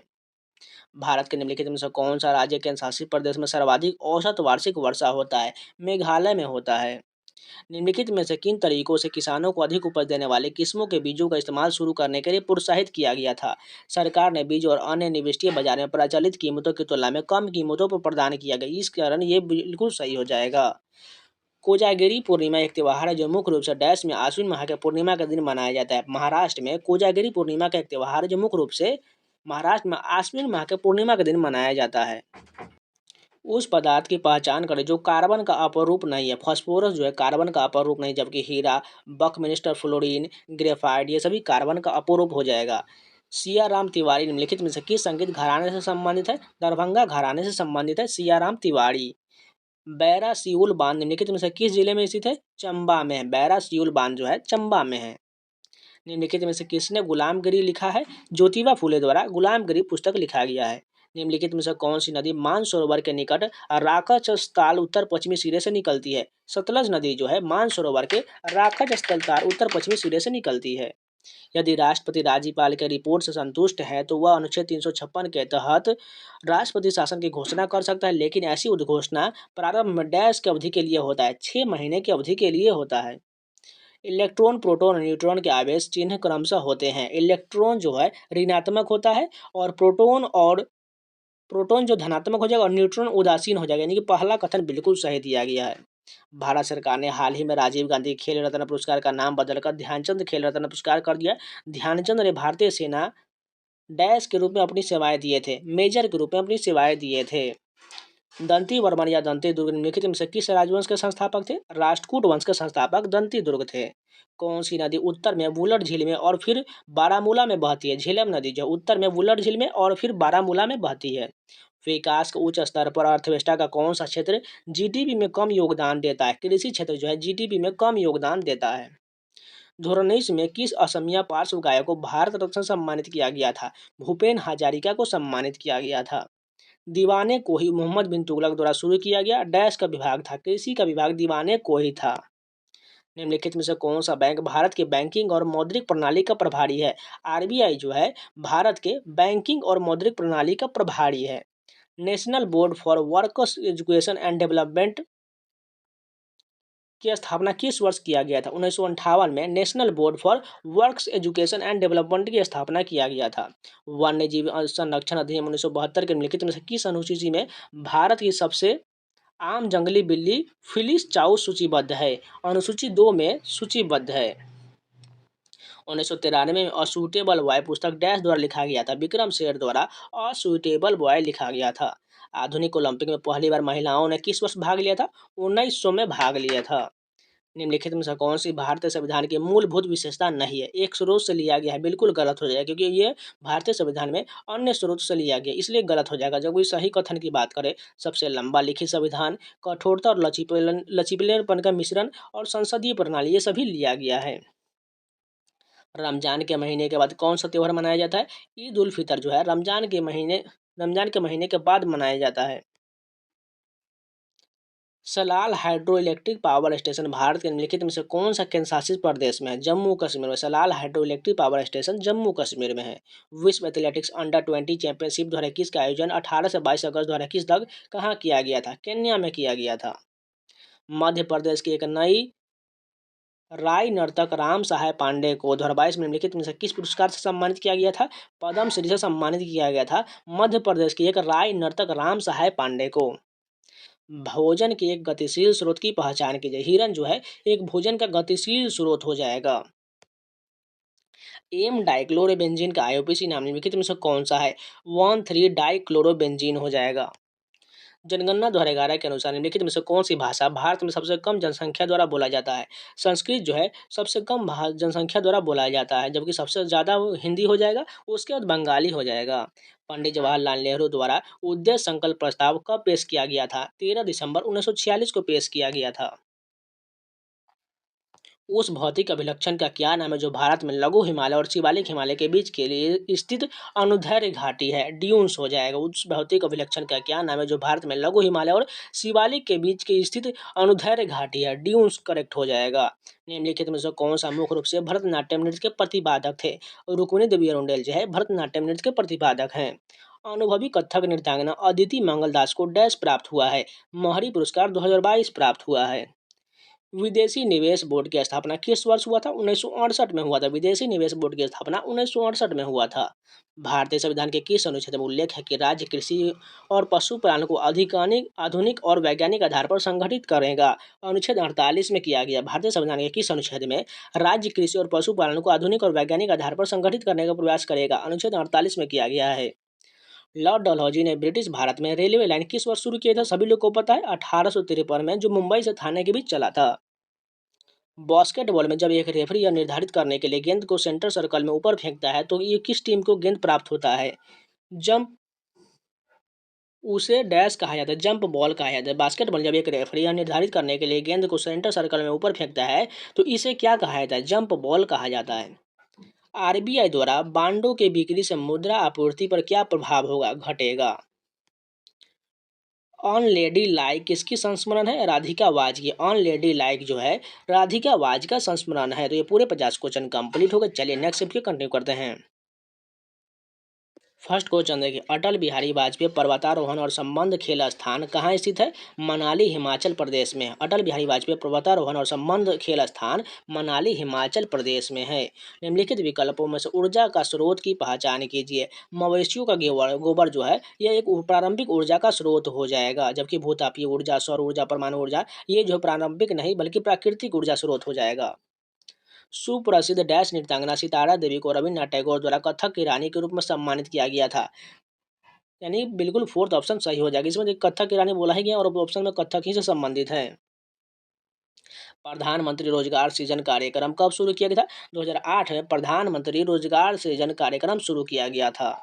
भारत के निम्नलिखित में से कौन सा राज्य केंद्र शासित प्रदेश में सर्वाधिक औसत वार्षिक वर्षा होता है? मेघालय में होता है। निम्नलिखित में से किन तरीकों से किसानों को अधिक उपज देने वाले किस्मों के बीजों का इस्तेमाल शुरू करने के लिए प्रोत्साहित किया गया था? सरकार ने बीज और अन्य निविष्टीय बाजार में प्रचलित कीमतों की तुलना में कम कीमतों पर प्रदान किया गया, इस कारण ये बिल्कुल सही हो जाएगा। कोजागिरी पूर्णिमा एक त्योहार है जो मुख्य रूप से डैश में आश्विन माह के पूर्णिमा के दिन मनाया जाता है। महाराष्ट्र में कोजागिरी पूर्णिमा का एक त्योहार है जो मुख्य रूप से महाराष्ट्र में आश्विन माह के पूर्णिमा के दिन मनाया जाता है। उस पदार्थ की पहचान करें जो कार्बन का अपरूप नहीं है। फास्फोरस जो है कार्बन का अपरूप नहीं, जबकि हीरा, बकमिस्टर, फ्लोरीन, ग्रेफाइट ये सभी कार्बन का अपरूप हो जाएगा। सियाराम तिवारी निम्नलिखित में से किस संगीत घराने से संबंधित है? दरभंगा घराने से संबंधित है सियाराम तिवारी। बैरा सिउल बांध निम्नलिखित में से किस जिले में स्थित है? चंबा में है। बैरा सिउल बांध जो है चंबा में है। निम्नलिखित में से किसने गुलामगिरी लिखा है? ज्योतिबा फुले द्वारा गुलामगिरी पुस्तक लिखा गया है। निम्नलिखित में से कौन सी नदी मानसरोवर के निकट राकच स्थल उत्तर पश्चिमी सिरे से निकलती है? सतलज नदी जो है मानसरोवर के राकच स्थल उत्तर पश्चिमी सिरे से निकलती है। यदि राष्ट्रपति राज्यपाल के रिपोर्ट से संतुष्ट है तो वह अनुच्छेद 356 के तहत राष्ट्रपति शासन की घोषणा कर सकता है, लेकिन ऐसी उद्घोषणा प्रारंभ में डैश की अवधि के लिए होता है, 6 महीने की अवधि के लिए होता है। इलेक्ट्रॉन, प्रोटॉन और न्यूट्रॉन के आवेश चिन्ह क्रमशः होते हैं। इलेक्ट्रॉन जो है ऋणात्मक होता है और प्रोटॉन जो धनात्मक हो जाएगा और न्यूट्रॉन उदासीन हो जाएगा, यानी कि पहला कथन बिल्कुल सही दिया गया है। भारत सरकार ने हाल ही में राजीव गांधी खेल रत्न पुरस्कार का नाम बदलकर ध्यानचंद खेल रत्न पुरस्कार कर दिया। ध्यानचंद ने भारतीय सेना डैश के रूप में अपनी सेवाएं दिए थे, मेजर के रूप में अपनी सेवाएं दिए थे। दंती वर्मन या दंती दुर्ग निम्नलिखित में से किस राजवंश के संस्थापक थे? राष्ट्रकूट वंश के संस्थापक दंती दुर्ग थे। कौन सी नदी उत्तर में वुलर झील में और फिर बारामूला में बहती है? झेलम नदी जो उत्तर में वुलर झील में और फिर बारामूला में बहती है। विकास के उच्च स्तर पर अर्थव्यवस्था का कौन सा क्षेत्र जीडीपी में कम योगदान देता है? कृषि क्षेत्र जो है जीडीपी में कम योगदान देता है। 2019 में किस असमिया पार्श्व गायक को भारत रत्न से सम्मानित किया गया था? भूपेन हजारिका को सम्मानित किया गया था। दीवाने को ही मोहम्मद बिन तुगलक द्वारा शुरू किया गया डैश का विभाग था? कृषि का विभाग दीवाने को ही था। निम्नलिखित में से कौन सा बैंक भारत के बैंकिंग और मौद्रिक प्रणाली का प्रभारी है? आरबीआई जो है भारत के बैंकिंग और मौद्रिक प्रणाली का प्रभारी है। National board for workers education and development की स्थापना किस वर्ष किया गया था? 1958 में national board for works education and development की स्थापना किया गया था। वन्य जीव संरक्षण अधिनियम 1972 के निम्नलिखित में से किस अनुसूची में भारत की सबसे आम जंगली बिल्ली फिलिस चाउ सूचीबद्ध है? अनुसूची 2 में सूचीबद्ध है। 1993 में असूटेबल बॉय पुस्तक डैश द्वारा लिखा गया था? विक्रम शेर द्वारा असूटेबल बॉय लिखा गया था। आधुनिक ओलंपिक में पहली बार महिलाओं ने किस वर्ष भाग लिया था? 1900 में भाग लिया था। निम्नलिखित में से कौन सी भारतीय संविधान की मूलभूत विशेषता नहीं है? एक स्रोत से लिया गया है, बिल्कुल गलत हो जाएगा क्योंकि ये भारतीय संविधान में अन्य स्रोत से लिया गया, इसलिए गलत हो जाएगा। जब कोई सही कथन की बात करें, सबसे लंबा लिखित संविधान, कठोरता और लचीलेपन का मिश्रण और संसदीय प्रणाली, ये सभी लिया गया है। रमजान के महीने के बाद कौन सा त्यौहार मनाया जाता है? ईद उल फितर जो है रमजान के महीने के बाद मनाया जाता है। Salal hydro electric power station Bharat के निम्नलिखित में से कौन सा केंद्र शासित प्रदेश में है? जम्मू कश्मीर में। Salal hydro electric power station Jammu Kashmir में है। विश्व एथलेटिक्स अंडर-20 चैंपियनशिप 2021 का आयोजन 18 से 22 अगस्त 2021 तक कहाँ किया गया था? केन्या में किया गया था। मध्य प्रदेश की एक नई राय नर्तक राम सहाय पांडे को 2022 में निम्नलिखित में से किस पुरस्कार से सम्मानित किया गया था? पद्म श्री से सम्मानित किया गया था मध्य प्रदेश की एक राय नर्तक राम सहाय पांडे को। भोजन के एक गतिशील स्रोत की पहचान कीजिए। हिरन जो है एक भोजन का गतिशील स्रोत हो जाएगा। एम डाइक्लोरोबेंजीन का आईयूपीएसी नाम निम्नलिखित में से कौन सा है? 1,3 डाइक्लोरोबेंजीन हो जाएगा। जनगणना 2011 के अनुसार निम्नलिखित में से कौन सी भाषा भारत में सबसे कम जनसंख्या द्वारा बोला जाता है? संस्कृत जो है सबसे कम जनसंख्या द्वारा बोला जाता है, जबकि सबसे ज़्यादा हिंदी हो जाएगा, उसके बाद बंगाली हो जाएगा। पंडित जवाहरलाल नेहरू द्वारा उद्देश्य संकल्प प्रस्ताव कब पेश किया गया था? 13 दिसंबर 1946 को पेश किया गया था। उस भौतिक अभिलक्षण का क्या नाम है जो भारत में लघु हिमालय और शिवालिक हिमालय के बीच के लिए स्थित अनुदैर्ध्य घाटी है? ड्यून्स हो जाएगा। उस भौतिक अभिलक्षण का क्या नाम है जो भारत में लघु हिमालय और शिवालिक के बीच के स्थित अनुदैर्ध्य घाटी है? ड्यून्स करेक्ट हो जाएगा। निम्नलिखित में से कौन सा मुख्य रूप से भरतनाट्यम नृत्य के प्रतिपादक थे? रुक्मिणी देवी अरुंडेल जो है भरतनाट्यम नृत्य के प्रतिपादक हैं। अनुभवी कथक नृत्यांगना अदिति मंगल दास को डैश प्राप्त हुआ है? महरी पुरस्कार 2022 प्राप्त हुआ है। विदेशी निवेश बोर्ड की स्थापना किस वर्ष हुआ था? 1968 में हुआ था। विदेशी निवेश बोर्ड की स्थापना 1968 में हुआ था। भारतीय संविधान के किस अनुच्छेद में उल्लेख है कि राज्य कृषि और पशुपालन को अधिकानिक आधुनिक और वैज्ञानिक आधार पर संगठित करेगा? अनुच्छेद 48 में किया गया। भारतीय संविधान के किस अनुच्छेद में राज्य कृषि और पशुपालन को आधुनिक और वैज्ञानिक आधार पर संगठित करने का प्रयास करेगा? अनुच्छेद 48 में किया गया है। लॉर्ड डलहौजी ने ब्रिटिश भारत में रेलवे लाइन किस वर्ष शुरू किया था? सभी लोग को पता है, 1853 में, जो मुंबई से थाने के बीच चला था। बास्केटबॉल में जब एक रेफरी यह निर्धारित करने के लिए गेंद को सेंटर सर्कल में ऊपर फेंकता है तो ये किस टीम को गेंद प्राप्त होता है? जंप उसे डैश कहा जाता है, जंप बॉल कहा जाता है। बास्केटबॉल जब एक रेफरी यह निर्धारित करने के लिए गेंद को सेंटर सर्कल में ऊपर फेंकता है तो इसे क्या कहा जाता है? जंप बॉल कहा जाता है। आरबीआई द्वारा बांडों की बिक्री से मुद्रा आपूर्ति पर क्या प्रभाव होगा? घटेगा। ऑन लेडी लाइक किसकी संस्मरण है? राधिका वाज की। ऑन लेडी लाइक जो है राधिका वाज का संस्मरण है। तो ये पूरे 50 क्वेश्चन कंप्लीट हो गए। चलिए नेक्स्ट के कंटिन्यू करते हैं। फर्स्ट क्वेश्चन देखिए, अटल बिहारी वाजपेयी पर्वतारोहण और संबंध खेल स्थान कहाँ स्थित है? मनाली, हिमाचल प्रदेश में। अटल बिहारी वाजपेयी पर्वतारोहण और संबंध खेल स्थान मनाली, हिमाचल प्रदेश में है। निम्नलिखित विकल्पों में से ऊर्जा का स्रोत की पहचान कीजिए। मवेशियों का गोबर जो है यह एक प्रारंभिक ऊर्जा का स्रोत हो जाएगा, जबकि भूतापीय ऊर्जा, सौर ऊर्जा, परमाणु ऊर्जा ये जो प्रारंभिक नहीं बल्कि प्राकृतिक ऊर्जा स्रोत हो जाएगा। सुप्रसिद्ध डैश नृत्यांगना सितारा देवी को रविन्द्रनाथ टैगोर द्वारा कथक की रानी के रूप में सम्मानित किया गया था। यानी बिल्कुल फोर्थ ऑप्शन सही हो जाएगा। इसमें कथक की रानी बोला ही गया और ऑप्शन में कथक ही से संबंधित है। प्रधानमंत्री रोजगार सृजन कार्यक्रम कब शुरू किया गया था? 2008 में प्रधानमंत्री रोजगार सृजन कार्यक्रम शुरू किया गया था।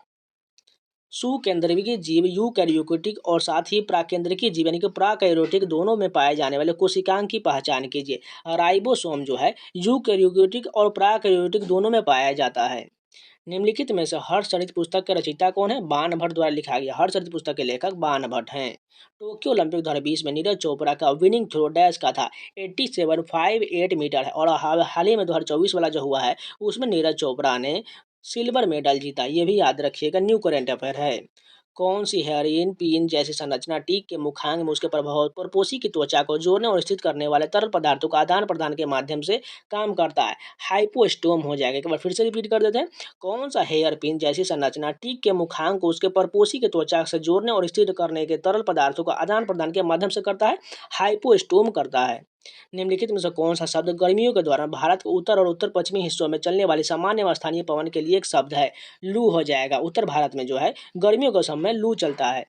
सुकेंद्रीय जीव यूकैरियोटिक और साथ ही प्राकेंद्रिकी जीव यानी कि प्राकैरियोटिक दोनों में पाए जाने वाले कोशिकांग की पहचान कीजिए। राइबोसोम जो है यूकैरियोटिक और प्राकैरियोटिक दोनों में पाया जाता है। निम्नलिखित में से हर्षचरित पुस्तक के रचयिता कौन है? बाण भट्ट द्वारा लिखा गया। हर्षचरित पुस्तक के लेखक बाण भट्ट हैं। टोक्यो ओलंपिक 2020 में नीरज चोपड़ा का विनिंग थ्रो डैश का था? 8758 मीटर है। और हाल ही में 2024 वाला जो हुआ है उसमें नीरज चोपड़ा ने सिल्वर मेडल जीता। ये भी याद रखिएगा, न्यू करेंट अफेयर है। कौन सी हेरोइन पिन जैसी संरचना टीक के मुखांग में उसके प्रभाव परपोषी की त्वचा को जोड़ने और स्थित करने वाले तरल पदार्थों का आदान प्रदान के माध्यम से काम करता है? हाइपोस्टोम हो जाएगा। एक बार फिर से रिपीट कर देते हैं। कौन सा हेयर पिन जैसी संरचना टीक के मुखांग को उसके परपोषी के त्वचा से जोड़ने और स्थिर करने के तरल पदार्थों का आदान प्रदान के माध्यम से करता है? हाइपोस्टोम करता है। निम्नलिखित में से कौन सा शब्द गर्मियों के दौरान भारत के उत्तर और उत्तर पश्चिमी हिस्सों में चलने वाली सामान्य व स्थानीय पवन के लिए एक शब्द है? लू हो जाएगा। उत्तर भारत में जो है गर्मियों के समय लू चलता है।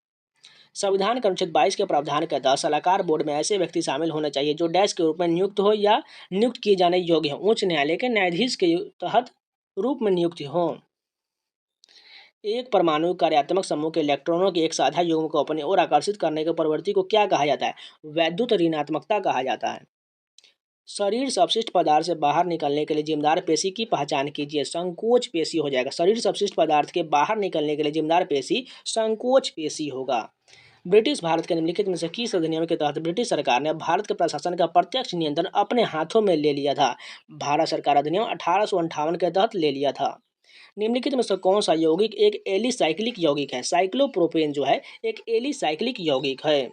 संविधान के अनुच्छेद 22 के प्रावधान के तहत सलाहकार बोर्ड में ऐसे व्यक्ति शामिल होने चाहिए जो डैश के रूप में नियुक्त हो या नियुक्त किए जाने योग्य हो। उच्च न्यायालय के न्यायाधीश के तहत रूप में नियुक्त हो। एक परमाणु कार्यात्मक समूह के इलेक्ट्रॉनों के एक साझा युग्म को अपनी ओर आकर्षित करने के प्रवृत्ति को क्या कहा जाता है? वैद्युत ऋणात्मकता कहा जाता है। शरीर से अपशिष्ट पदार्थ से बाहर निकलने के लिए जिम्मेदार पेशी की पहचान कीजिए। संकोच पेशी हो जाएगा। शरीर से अपशिष्ट पदार्थ के बाहर निकलने के लिए जिम्मेदार पेशी संकोच पेशी होगा। ब्रिटिश भारत के निम्नलिखित में से किस अधिनियम के तहत ब्रिटिश सरकार ने भारत के प्रशासन का प्रत्यक्ष नियंत्रण अपने हाथों में ले लिया था? भारत सरकार अधिनियम 1858 के तहत ले लिया था। निम्नलिखित में से कौन सा यौगिक एक एलिसाइक्लिक यौगिक है? साइक्लोप्रोपेन जो है एक एलिसाइक्लिक यौगिक है।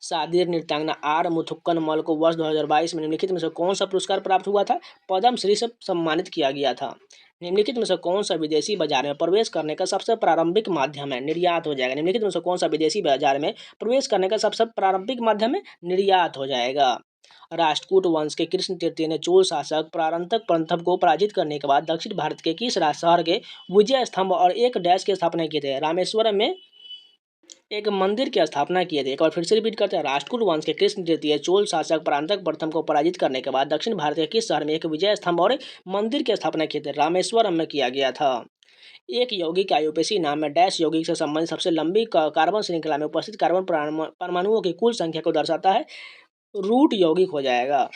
शातिर नृत्यांगना आर मुथुक्कन को वर्ष 2022 में निम्नलिखित में से कौन सा पुरस्कार प्राप्त हुआ था? पद्मश्री से सम्मानित किया गया था। निम्नलिखित में से कौन सा विदेशी बाजार में प्रवेश करने का सबसे प्रारंभिक माध्यम है? निर्यात हो जाएगा। निम्नलिखित में से कौन सा विदेशी बाजार में प्रवेश करने का सबसे प्रारंभिक माध्यम है? निर्यात हो जाएगा। राष्ट्रकूट वंश के कृष्ण तृतीय ने चोल शासक प्रांतक पंथब को पराजित करने के बाद दक्षिण भारत के किस शहर के विजय स्तंभ और एक डैश की स्थापना किए थे? रामेश्वरम में एक मंदिर की स्थापना किए थे। एक बार फिर से रिपीट करते हैं। राष्ट्रकूट वंश के कृष्ण तृतीय चोल शासक परांतक प्रथम को पराजित करने के बाद दक्षिण भारत के किस शहर में एक विजय स्तंभ और मंदिर की स्थापना किए थे? रामेश्वरम में किया गया था। एक यौगिक आयुपेशी नाम में डैश यौगिक से संबंधित सबसे लंबी कार्बन श्रृंखला में उपस्थित कार्बन परमाणुओं की कुल संख्या को दर्शाता है? रूट यौगिक हो जाएगा।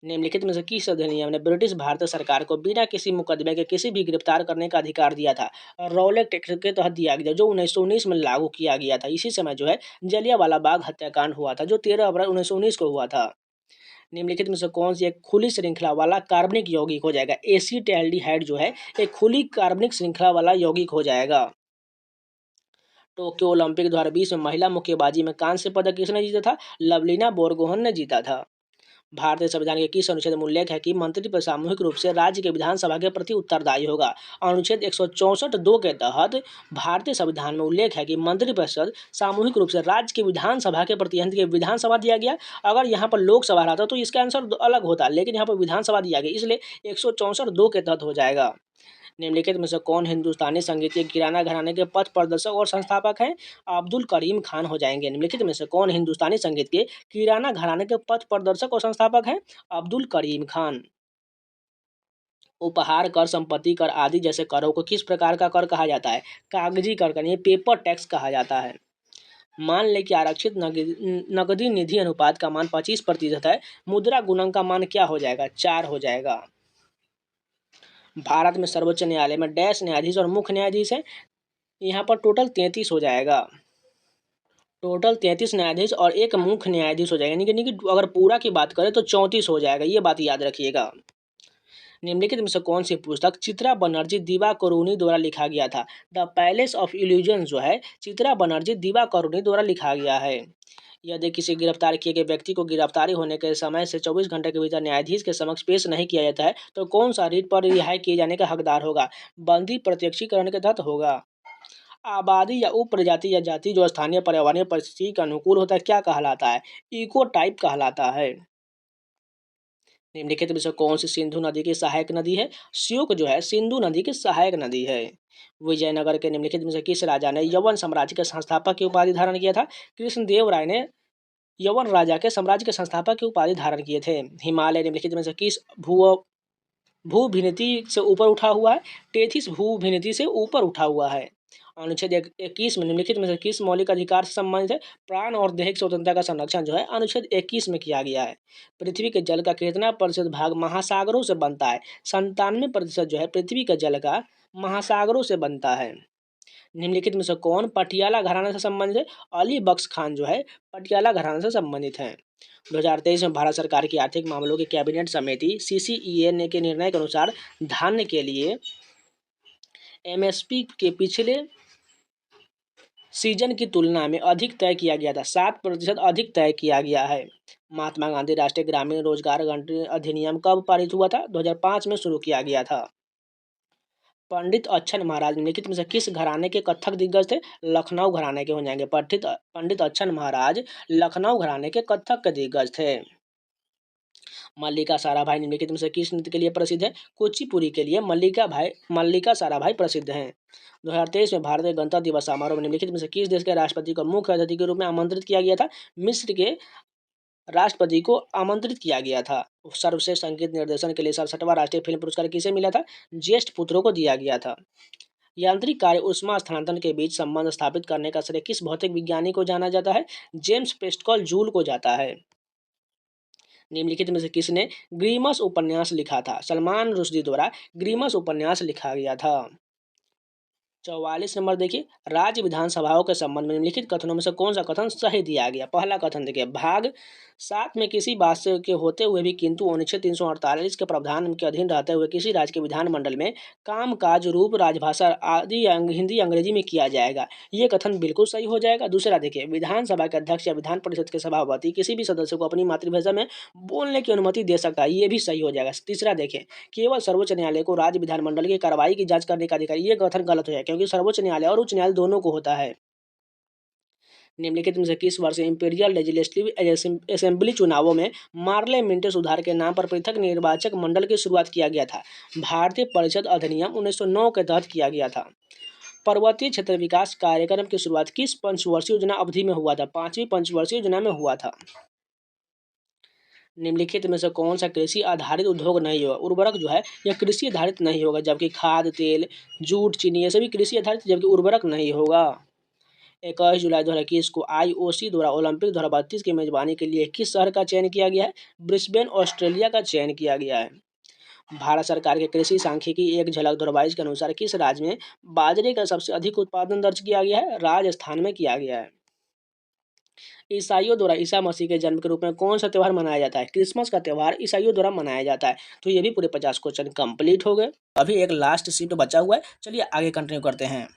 निम्नलिखित में से किस अधिनियम ने ब्रिटिश भारत सरकार को बिना किसी मुकदमे के किसी भी गिरफ्तार करने का अधिकार दिया था? रॉलेट एक्ट के तहत दिया गया, जो 1919 में लागू किया गया था। इसी समय जो है जलियांवाला बाग हत्याकांड हुआ था, जो 13 अप्रैल 1919 को हुआ था। निम्नलिखित में से कौन सी एक खुली श्रृंखला वाला कार्बनिक यौगिक हो जाएगा? एसीटैल्डिहाइड जो है एक खुली कार्बनिक श्रृंखला वाला यौगिक हो जाएगा। टोक्यो ओलंपिक 2020 में महिला मुक्केबाजी में कांस्य पदक किसने जीता था? लवलीना बोरगोहन ने जीता था। भारतीय संविधान के किस अनुच्छेद में उल्लेख है कि मंत्रिपरिषद सामूहिक रूप से राज्य के विधानसभा के प्रति उत्तरदायी होगा? अनुच्छेद 164(2) के तहत भारतीय संविधान में उल्लेख है कि मंत्रिपरिषद सामूहिक रूप से राज्य के विधानसभा के प्रति, यानी कि विधानसभा दिया गया। अगर यहाँ पर लोकसभा रहता तो इसका आंसर अलग होता, लेकिन यहाँ पर विधानसभा दिया गया, इसलिए 164(2) के तहत हो जाएगा। निम्नलिखित में से कौन हिंदुस्तानी संगीत के किराना घराने के पथ प्रदर्शक और संस्थापक हैं? अब्दुल करीम खान हो जाएंगे। निम्नलिखित में से कौन हिंदुस्तानी संगीत के किराना घराने के पथ प्रदर्शक और संस्थापक हैं? अब्दुल करीम खान। उपहार कर, संपत्ति कर आदि जैसे करों को किस प्रकार का कर कहा जाता है? कागजी कर, यानी पेपर टैक्स कहा जाता है। मान लें कि आरक्षित नकदी निधि अनुपात का मान 25% है, मुद्रा गुणक का मान क्या हो जाएगा? 4 हो जाएगा। भारत में सर्वोच्च न्यायालय में डैश न्यायाधीश और मुख्य न्यायाधीश है, यहाँ पर टोटल 33 हो जाएगा। टोटल 33 न्यायाधीश और एक मुख्य न्यायाधीश हो जाएगा, यानी कि अगर पूरा की बात करें तो 34 हो जाएगा, ये बात याद रखिएगा। निम्नलिखित में से कौन सी पुस्तक चित्रा बनर्जी दिवाकरुणी द्वारा लिखा गया था? द पैलेस ऑफ इल्यूजन जो है चित्रा बनर्जी दिवाकरुणी द्वारा लिखा गया है। यदि किसी गिरफ्तार किए गए व्यक्ति को गिरफ्तारी होने के समय से 24 घंटे के भीतर न्यायाधीश के समक्ष पेश नहीं किया जाता है तो कौन सा रीट पर रिहाई किए जाने का हकदार होगा? बंदी प्रत्यक्षीकरण के तहत होगा। आबादी या उप प्रजाति या जाति जो स्थानीय पर्यावरणीय परिस्थिति के अनुकूल होता है क्या कहलाता है? इको टाइप कहलाता है। निम्नलिखित में से कौन सी सिंधु नदी की सहायक नदी है? श्योक जो है सिंधु नदी की सहायक नदी है। विजयनगर के निम्नलिखित में से किस राजा ने यवन साम्राज्य के संस्थापक की उपाधि धारण किया था? कृष्णदेव राय ने यवन राजा के साम्राज्य के संस्थापक की उपाधि धारण किए थे। हिमालय निम्नलिखित में से किस भूभिनीति से ऊपर उठा हुआ है? टेथिस भूभिनीति से ऊपर उठा हुआ है। अनुच्छेद 21 में निम्नलिखित में से किस मौलिक अधिकार से संबंधित है? प्राण और दैहिक स्वतंत्रता का संरक्षण जो है अनुच्छेद 21 में किया गया है। पृथ्वी के जल का कितना प्रतिशत भाग महासागरों से बनता है? 97% जो है पृथ्वी के जल का महासागरों से बनता है। निम्नलिखित में से कौन पटियाला घराना से संबंधित है? अली बख्श खान जो है पटियाला घराना से संबंधित है। 2023 में भारत सरकार की आर्थिक मामलों की कैबिनेट समिति CCEA ने के निर्णय के अनुसार धान्य के लिए MSP के पिछले सीजन की तुलना में अधिक तय किया गया था, 7% अधिक तय किया गया है। महात्मा गांधी राष्ट्रीय ग्रामीण रोजगार गारंटी अधिनियम कब पारित हुआ था? 2005 में शुरू किया गया था। पंडित अच्छन महाराज निम्नलिखित में से किस घराने के कथक दिग्गज थे? लखनऊ घराने के हो जाएंगे। पंडित अच्छन महाराज लखनऊ घराने के कथक के दिग्गज थे। मल्लिका साराभाई निम्नलिखित में से किस नृत्य के लिए प्रसिद्ध है? कुचिपुड़ी के लिए मल्लिका साराभाई प्रसिद्ध हैं। 2023 में भारतीय गणतंत्र दिवस समारोह में निम्नलिखित में से किस देश के राष्ट्रपति को मुख्य अतिथि के रूप में आमंत्रित किया गया था? मिस्र के राष्ट्रपति को आमंत्रित किया गया था। सर्वश्रेष्ठ संगीत निर्देशन के लिए 67वां राष्ट्रीय फिल्म पुरस्कार किसे मिला था? ज्येष्ठ पुत्रों को दिया गया था। यांत्रिक कार्य ऊष्मा स्थानांतरण के बीच संबंध स्थापित करने का श्रेय किस भौतिक विज्ञानी को जाना जाता है? जेम्स पेस्कल जूल को जाता है। निम्नलिखित में से किसने ग्रीमस उपन्यास लिखा था? सलमान रुश्दी द्वारा ग्रीमस उपन्यास लिखा गया था। 44 नंबर देखिए, राज्य विधानसभाओं के संबंध में निम्नलिखित कथनों में से कौन सा कथन सही दिया गया? पहला कथन देखिए, भाग 7 में किसी बात से के होते हुए भी किंतु अनुच्छेद 348 के प्रावधान के अधीन रहते हुए किसी राज्य के विधानमंडल में कामकाज रूप राजभाषा आदि हिंदी अंग्रेजी में किया जाएगा, ये कथन बिल्कुल सही हो जाएगा। दूसरा देखिए, विधानसभा के अध्यक्ष या विधान परिषद के सभापति किसी भी सदस्य को अपनी मातृभाषा में बोलने की अनुमति दे सकता है, ये भी सही हो जाएगा। तीसरा देखिए, केवल सर्वोच्च न्यायालय को राज्य विधानमंडल की कार्रवाई की जांच करने का अधिकार, ये कथन गलत हो जाएगा क्योंकि सर्वोच्च न्यायालय और उच्च न्यायालय दोनों को होता है। निम्नलिखित में से किस वर्ष इंपीरियल लेजिस्लेटिव असेंबली चुनावों में मार्ले मिंटे सुधार के नाम पर पृथक निर्वाचक मंडल की शुरुआत किया गया था? भारतीय परिषद अधिनियम 1909 के तहत किया गया था। पर्वतीय क्षेत्र विकास कार्यक्रम की शुरुआत किस पंचवर्षीय योजना अवधि में हुआ था? 5वीं पंचवर्षीय योजना में हुआ था। निम्नलिखित में से कौन सा कृषि आधारित उद्योग नहीं होगा? उर्वरक जो है यह कृषि आधारित नहीं होगा, जबकि खाद, तेल, जूट, चीनी ये सभी कृषि आधारित, जबकि उर्वरक नहीं होगा। 21 जुलाई 2021 को IOC द्वारा ओलंपिक 2032 की मेजबानी के लिए किस शहर का चयन किया गया है? ब्रिस्बेन ऑस्ट्रेलिया का चयन किया गया है। भारत सरकार के कृषि सांख्यिकी एक झलक 2022 के अनुसार किस राज्य में बाजरे का सबसे अधिक उत्पादन दर्ज किया गया है? राजस्थान में किया गया है। ईसाइयों द्वारा ईसा मसीह के जन्म के रूप में कौन सा त्यौहार मनाया जाता है? क्रिसमस का त्यौहार ईसाइयों द्वारा मनाया जाता है। तो ये भी पूरे 50 क्वेश्चन कंप्लीट हो गए। अभी एक लास्ट शिफ्ट बचा हुआ है, चलिए आगे कंटिन्यू करते हैं।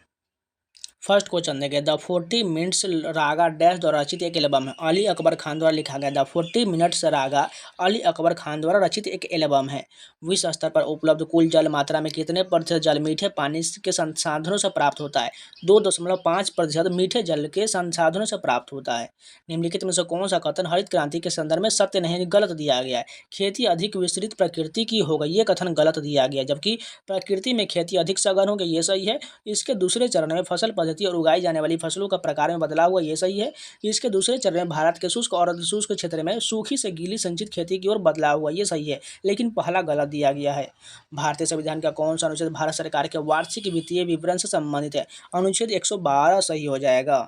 फर्स्ट क्वेश्चन देखिए, द 40 मिनट्स रागा डैश द्वारा रचित एक एल्बम है। अली अकबर खान द्वारा लिखा गया द 40 मिनट्स रागा अली अकबर खान द्वारा रचित एक एल्बम है। विश्व स्तर पर उपलब्ध कुल जल मात्रा में कितने प्रतिशत जल मीठे पानी के संसाधनों से प्राप्त होता है? 2.5% मीठे जल के संसाधनों से प्राप्त होता है। निम्नलिखित में से कौन सा कथन हरित क्रांति के संदर्भ में सत्य नहीं गलत दिया गया है? खेती अधिक विस्तृत प्रकृति की हो गई, ये कथन गलत दिया गया, जबकि प्रकृति में खेती अधिक सघन हो गई, ये सही है। इसके दूसरे चरण में फसल पद्धति और उगाई जाने वाली फसलों का प्रकार में बदलाव हुआ, ये सही है। इसके दूसरे चरण में भारत के शुष्क और अर्धशुष्क क्षेत्र में सूखी से गीली संचित खेती की ओर बदलाव हुआ, ये सही है। लेकिन पहला गलत दिया गया है। भारतीय संविधान का कौन सा अनुच्छेद भारत सरकार के वार्षिक वित्तीय विवरण से संबंधित है? अनुच्छेद 112 सही हो जाएगा।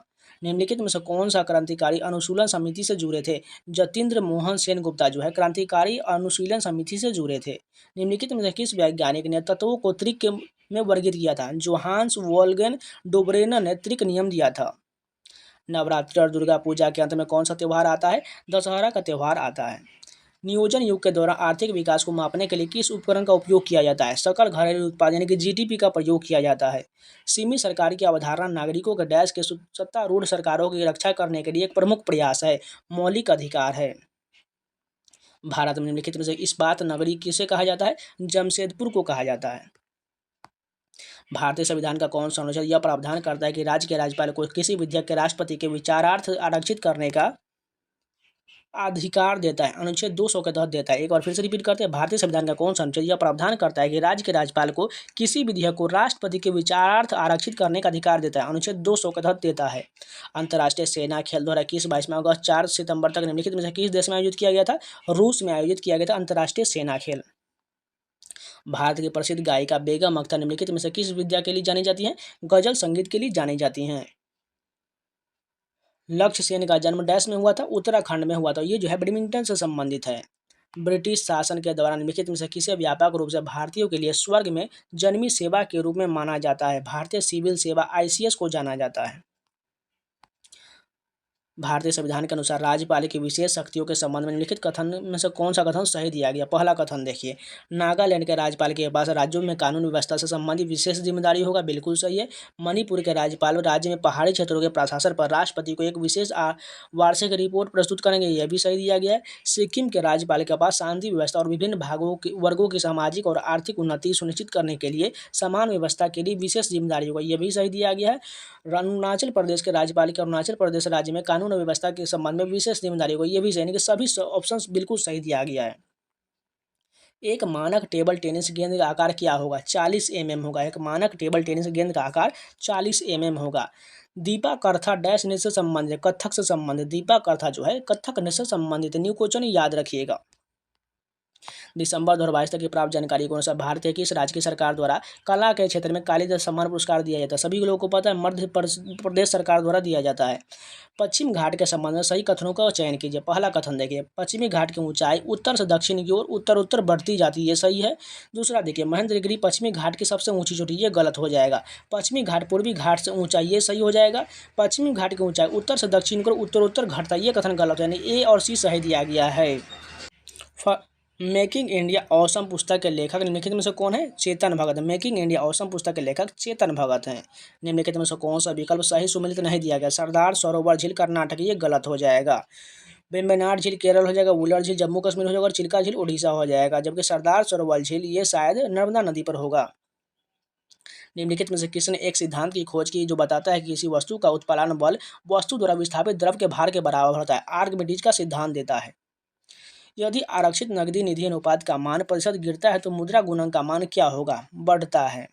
निम्नलिखित में से कौन सा क्रांतिकारी अनुशीलन समिति से जुड़े थे? जतीन्द्र मोहन सेन गुप्ता जो है क्रांतिकारी अनुशीलन समिति से जुड़े थे। निम्नलिखित में से किस वैज्ञानिक ने तत्वों को त्रिक में वर्गित किया था? जोहान्स वोल्गन डोब्रेनर ने त्रिक नियम दिया था। नवरात्रि और दुर्गा पूजा के अंत में कौन सा त्यौहार आता है? दशहरा का त्यौहार आता है। नियोजन युग के दौरान आर्थिक विकास को मापने के लिए किस उपकरण का उपयोग किया जाता है? सकल घरेलू उत्पाद यानी कि जीडीपी का प्रयोग किया जाता है। सीमित सरकार की अवधारणा नागरिकों के डैश के सत्तारूढ़ सरकारों की रक्षा करने के लिए एक प्रमुख प्रयास है, मौलिक अधिकार है। भारत में निम्नलिखित में से इस्पात नगरी किसे कहा जाता है? जमशेदपुर को कहा जाता है। भारतीय संविधान का कौन सा अनुच्छेद यह प्रावधान करता है कि राज्य के राज्यपाल को किसी विधेयक के राष्ट्रपति के विचारार्थ आरक्षित करने का अधिकार देता है? अनुच्छेद 200 के तहत देता है। एक बार फिर से रिपीट करते हैं, भारतीय संविधान का कौन सा अनुच्छेद यह प्रावधान करता है कि राज्य के राज्यपाल को किसी विधेयक को राष्ट्रपति के विचारार्थ आरक्षित करने का अधिकार देता है? अनुच्छेद 200 के तहत देता है। अंतर्राष्ट्रीय सेना खेल 2021 अगस्त 4 सितंबर तक निम्नलिखित में से किस देश में आयोजित किया गया था? रूस में आयोजित किया गया था अंतर्राष्ट्रीय सेना खेल। भारत की प्रसिद्ध गायिका बेगम अख्तर निम्नलिखित में से किस विद्या के लिए जानी जाती हैं? गजल संगीत के लिए जानी जाती हैं। लक्ष्य सेन का जन्म डैश में हुआ था? उत्तराखंड में हुआ था। ये जो है बैडमिंटन से संबंधित है। ब्रिटिश शासन के दौरान निम्नलिखित में से किसे व्यापक रूप से भारतीयों के लिए स्वर्ग में जन्मी सेवा के रूप में माना जाता है? भारतीय सिविल सेवा आईसीएस को जाना जाता है। भारतीय संविधान के अनुसार राज्यपाल की विशेष शक्तियों के संबंध में निम्नलिखित कथन में से कौन सा कथन सही दिया गया? पहला कथन देखिए, नागालैंड के राज्यपाल के पास राज्यों में कानून व्यवस्था से संबंधित विशेष जिम्मेदारी होगा, बिल्कुल सही है। मणिपुर के राज्यपाल राज्य में पहाड़ी क्षेत्रों के प्रशासन पर राष्ट्रपति को एक विशेष वार्षिक रिपोर्ट प्रस्तुत करेंगे, यह भी सही दिया गया है। सिक्किम के राज्यपाल के पास शांति व्यवस्था और विभिन्न वर्गों की सामाजिक और आर्थिक उन्नति सुनिश्चित करने के लिए समान व्यवस्था के लिए विशेष जिम्मेदारी होगा, यह भी सही दिया गया है। अरुणाचल प्रदेश के राज्यपाल के अरुणाचल प्रदेश राज्य में कानून व्यवस्था के संबंध में विशेष जिम्मेदारी होगी, ये भी सही नहीं कि सभी ऑप्शंस बिल्कुल सही दिया गया है। एक मानक टेबल टेनिस गेंद का आकार क्या होगा? 40 mm होगा। एक मानक टेबल टेनिस गेंद का आकार 40 mm होगा। दीपा करथा डैश नृत्य से संबंधित, कथक से संबंधित। दीपा करथा जो है कथक नृत्य से संबंधित। न्यू क्वेश्चन याद रखिएगा। दिसंबर 2022 तक की प्राप्त जानकारी के अनुसार भारतीय किस राज्य की सरकार द्वारा कला के क्षेत्र में कालिदास सम्मान पुरस्कार दिया जाता है? सभी लोगों को पता है, मध्य प्रदेश सरकार द्वारा दिया जाता है। पश्चिम घाट के संबंध में सही कथनों का चयन कीजिए। पहला कथन देखिए, पश्चिमी घाट की ऊंचाई उत्तर से दक्षिण की ओर उत्तर उत्तर बढ़ती जाती है, ये सही है। दूसरा देखिए, महेंद्रगिरी पश्चिमी घाट की सबसे ऊंची चोटी, ये गलत हो जाएगा। पश्चिमी घाट पूर्वी घाट से ऊंचाई, ये सही हो जाएगा। पश्चिमी घाट की ऊंचाई उत्तर से दक्षिण को उत्तर उत्तर घटता है, ये कथन गलत है, यानी ए और सी सही दिया गया है। मेकिंग इंडिया ऑसम पुस्तक के लेखक निम्नलिखित में से कौन है? Chetan Bhagat. Making India awesome पुस्तक के लेखक चेतन भगत हैं। निम्नलिखित में से कौन सा विकल्प सही सुमेलित नहीं दिया गया? सरदार सरोवर झील कर्नाटक, ये गलत हो जाएगा। वेम्बनाड झील केरल हो जाएगा, वुलर झील जम्मू कश्मीर हो जाएगा और चिल्का झील उड़ीसा हो जाएगा, जबकि सरदार सरोवर झील ये शायद नर्मदा नदी पर होगा। निम्नलिखित में से किसने एक सिद्धांत की खोज की जो बताता है कि किसी वस्तु का उत्पादन बल वस्तु द्वारा विस्थापित द्रव के भार के बराबर होता है? आर्किमिडीज का सिद्धांत देता है। यदि आरक्षित नकदी निधि अनुपात का मान प्रतिशत गिरता है तो मुद्रा गुणक का मान क्या होगा? बढ़ता है।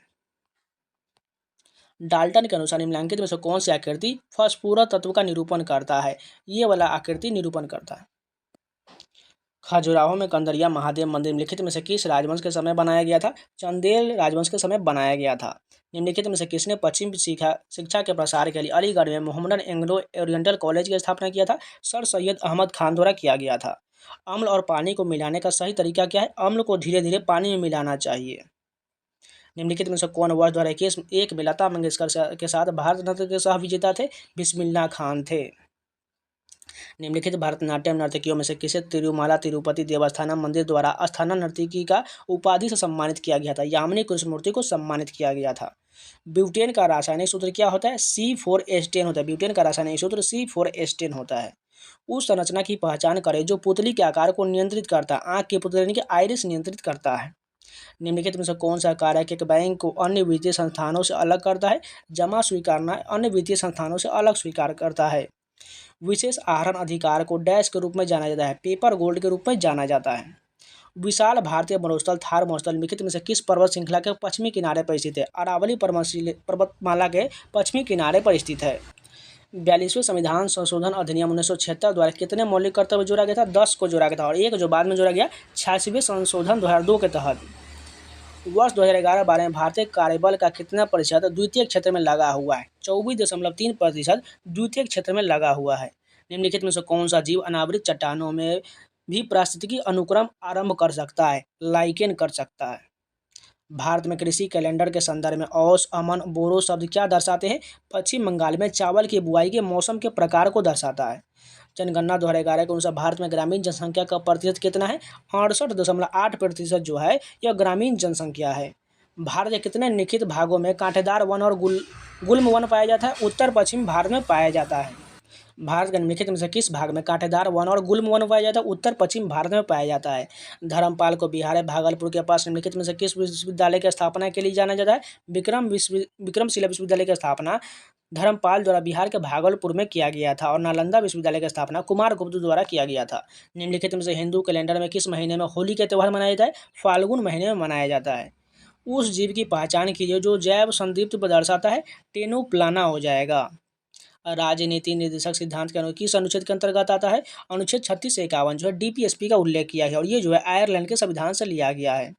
डाल्टन के अनुसार निम्नलिखित में से कौन सी आकृति फॉस्फोरस तत्व का निरूपण करता है? ये वाला आकृति निरूपण करता है। खजुराहो में कंदरिया महादेव मंदिर निम्नलिखित में से किस राजवंश के समय बनाया गया था? चंदेल राजवंश के समय बनाया गया था। निम्नलिखित में से किसने पश्चिम शिक्षा के प्रसार के लिए अलीगढ़ में मोहम्मदन एंग्लो ओरिएंटल कॉलेज की स्थापना किया था? सर सैयद अहमद खान द्वारा किया गया था। अम्ल और पानी को मिलाने का सही तरीका क्या है? अम्ल को धीरे धीरे पानी में मिलाना चाहिए। निम्नलिखित में से कौन वर्ष 2021 में लता मंगेशकर के साथ भारत रत्न के सह विजेता थे? बिस्मिल्लाह खान थे। निम्नलिखित भरतनाट्यम नर्तकियों में से किसे तिरुमाला तिरुपति देवस्थानम मंदिर द्वारा अस्थाना नर्तकी का उपाधि से सम्मानित किया गया था? यामिनी कृष्णमूर्ति को सम्मानित किया गया था। ब्यूटेन का रासायनिक सूत्र क्या होता है? C4H10 होता है। ब्यूटेन का रासायनिक सूत्र C4H10 होता है। उस संरचना की पहचान करें जो पुतली के आकार को नियंत्रित करता है। आंख की पुतली यानी कि आइरिस नियंत्रित करता है। निम्नलिखित में से कौन सा कार्य एक बैंक को अन्य वित्तीय संस्थानों से अलग करता है? जमा स्वीकारना अन्य वित्तीय संस्थानों से अलग स्वीकार करता है। विशेष आहरण अधिकार को डैश के रूप में जाना जाता है? पेपर गोल्ड के रूप में जाना जाता है। विशाल भारतीय मरुस्थल थार मरुस्थल निम्नलिखित में से किस पर्वत श्रृंखला के पश्चिमी किनारे पर स्थित है? अरावली पर्वतमाला के पश्चिमी किनारे पर स्थित है। 42वें संविधान संशोधन अधिनियम 1976 द्वारा कितने मौलिक कर्तव्य जोड़ा गया था? 10 को जोड़ा गया था, और एक जो बाद में जोड़ा गया 86वें संशोधन 2002 के तहत। वर्ष 2011-12 में भारतीय कार्यबल का कितना प्रतिशत द्वितीय क्षेत्र में लगा हुआ है? 24.3% द्वितीय क्षेत्र में लगा हुआ है। निम्नलिखित में से कौन सा जीव अनावृत चट्टानों में भी पारिस्थितिकी अनुक्रम आरंभ कर सकता है? लाइकेन कर सकता है। भारत में कृषि कैलेंडर के संदर्भ में औस, अमन, बोरो शब्द क्या दर्शाते हैं? पश्चिम बंगाल में चावल की बुआई के मौसम के प्रकार को दर्शाता है। जनगणना 2011 के अनुसार भारत में ग्रामीण जनसंख्या का प्रतिशत कितना है? 68.8% जो है यह ग्रामीण जनसंख्या है। भारत के कितने निखित भागों में कांटेदार वन और गुल्म वन पाया जाता है? उत्तर पश्चिम भारत में पाया जाता है। भारत के निम्नलिखित में से किस भाग में कांटेदार वन और गुल्म वन पाया जाता है? उत्तर पश्चिम भारत में पाया जाता है। धर्मपाल को बिहार भागलपुर के पास निम्नलिखित में से किस विश्वविद्यालय की स्थापना के लिए जाना जाता है? विक्रमशिला विश्वविद्यालय की स्थापना धर्मपाल द्वारा बिहार के भागलपुर में किया गया था, और नालंदा विश्वविद्यालय की स्थापना कुमारगुप्त द्वारा किया गया था। निम्नलिखित में से हिंदू कैलेंडर में किस महीने में होली का त्यौहार मनाया जाता है? फाल्गुन महीने में मनाया जाता है। उस जीव की पहचान कीजिए जो जैव संदीप्त दर्शाता है? टेनोप्लाना हो जाएगा। राजनीति निर्देशक सिद्धांत के किस अनुच्छेद के अंतर्गत आता है? अनुच्छेद 36 से 51 जो है DPSP का उल्लेख किया है, और ये जो है आयरलैंड के संविधान से लिया गया है।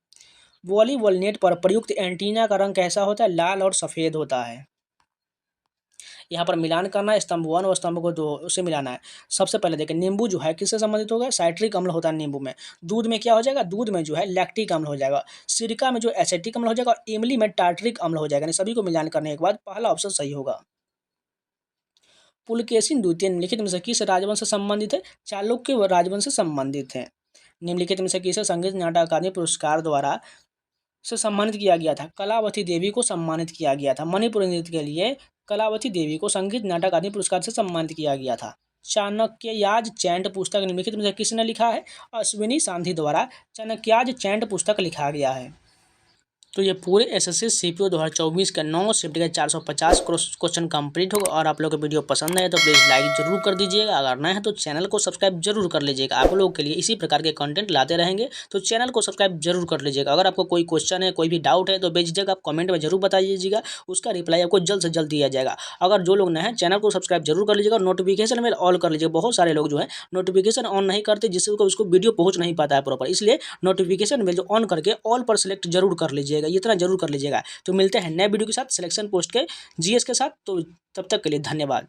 वॉलीबॉल नेट पर प्रयुक्त एंटीना का रंग कैसा होता है? लाल और सफ़ेद होता है। यहाँ पर मिलान करना है, स्तंभ 1 और स्तंभ को 2 से मिलाना है। सबसे पहले देखें, नींबू जो है किससे संबंधित होगा? साइट्रिक अम्ल होता है नींबू में। दूध में क्या हो जाएगा? दूध में जो है लैक्टिक अम्ल हो जाएगा। सिरका में जो एसिटिक अम्ल हो जाएगा, और इमली में टार्टरिक अम्ल हो जाएगा। यानी सभी को मिलान करने के बाद पहला ऑप्शन सही होगा। पुलकेशिन द्वितीय निम्नलिखित में से किस राजवंश से संबंधित है? चालुक्य राजवंश से संबंधित है। निम्नलिखित में से किसे संगीत नाटक अकादमी पुरस्कार द्वारा से सम्मानित किया गया था? कलावती देवी को सम्मानित किया गया था। मणिपुरी नृत्य के लिए कलावती देवी को संगीत नाटक अकादमी पुरस्कार से सम्मानित किया गया था। चाणक्ययाज चैंट पुस्तक निम्नलिखित में से किसने लिखा है? अश्विनी सांधी द्वारा चाणक्ययाज चैंट पुस्तक लिखा गया है। तो ये पूरे एसएससी सीपीओ 2024 का 9 शिफ्ट के 450 क्वेश्चन कंप्लीट होगा। और आप लोग को वीडियो पसंद आए तो प्लीज़ लाइक जरूर कर दीजिएगा। अगर नए हैं तो चैनल को सब्सक्राइब जरूर कर लीजिएगा। आप लोगों के लिए इसी प्रकार के कंटेंट लाते रहेंगे, तो चैनल को सब्सक्राइब जरूर कर लीजिएगा। अगर आपको कोई क्वेश्चन है, कोई भी डाउट है, तो बेझिझक आप कमेंट में जरूर बताइएगा, उसका रिप्लाई आपको जल्द से जल्द दिया जाएगा। अगर जो लोग नए हैं चैनल को सब्सक्राइब जरूर कर लीजिएगा, नोटिफिकेशन में ऑल कर लीजिएगा। बहुत सारे लोग जो है नोटिफिकेशन ऑन नहीं करते, जिससे उसको वीडियो पहुँच नहीं पाता है प्रॉपर, इसलिए नोटिफिकेशन में जो ऑन करके ऑल पर सेलेक्ट जरूर कर लीजिएगा, इतना जरूर कर लीजिएगा। तो मिलते हैं नए वीडियो के साथ सिलेक्शन पोस्ट के जीएस के साथ। तो तब तक के लिए धन्यवाद।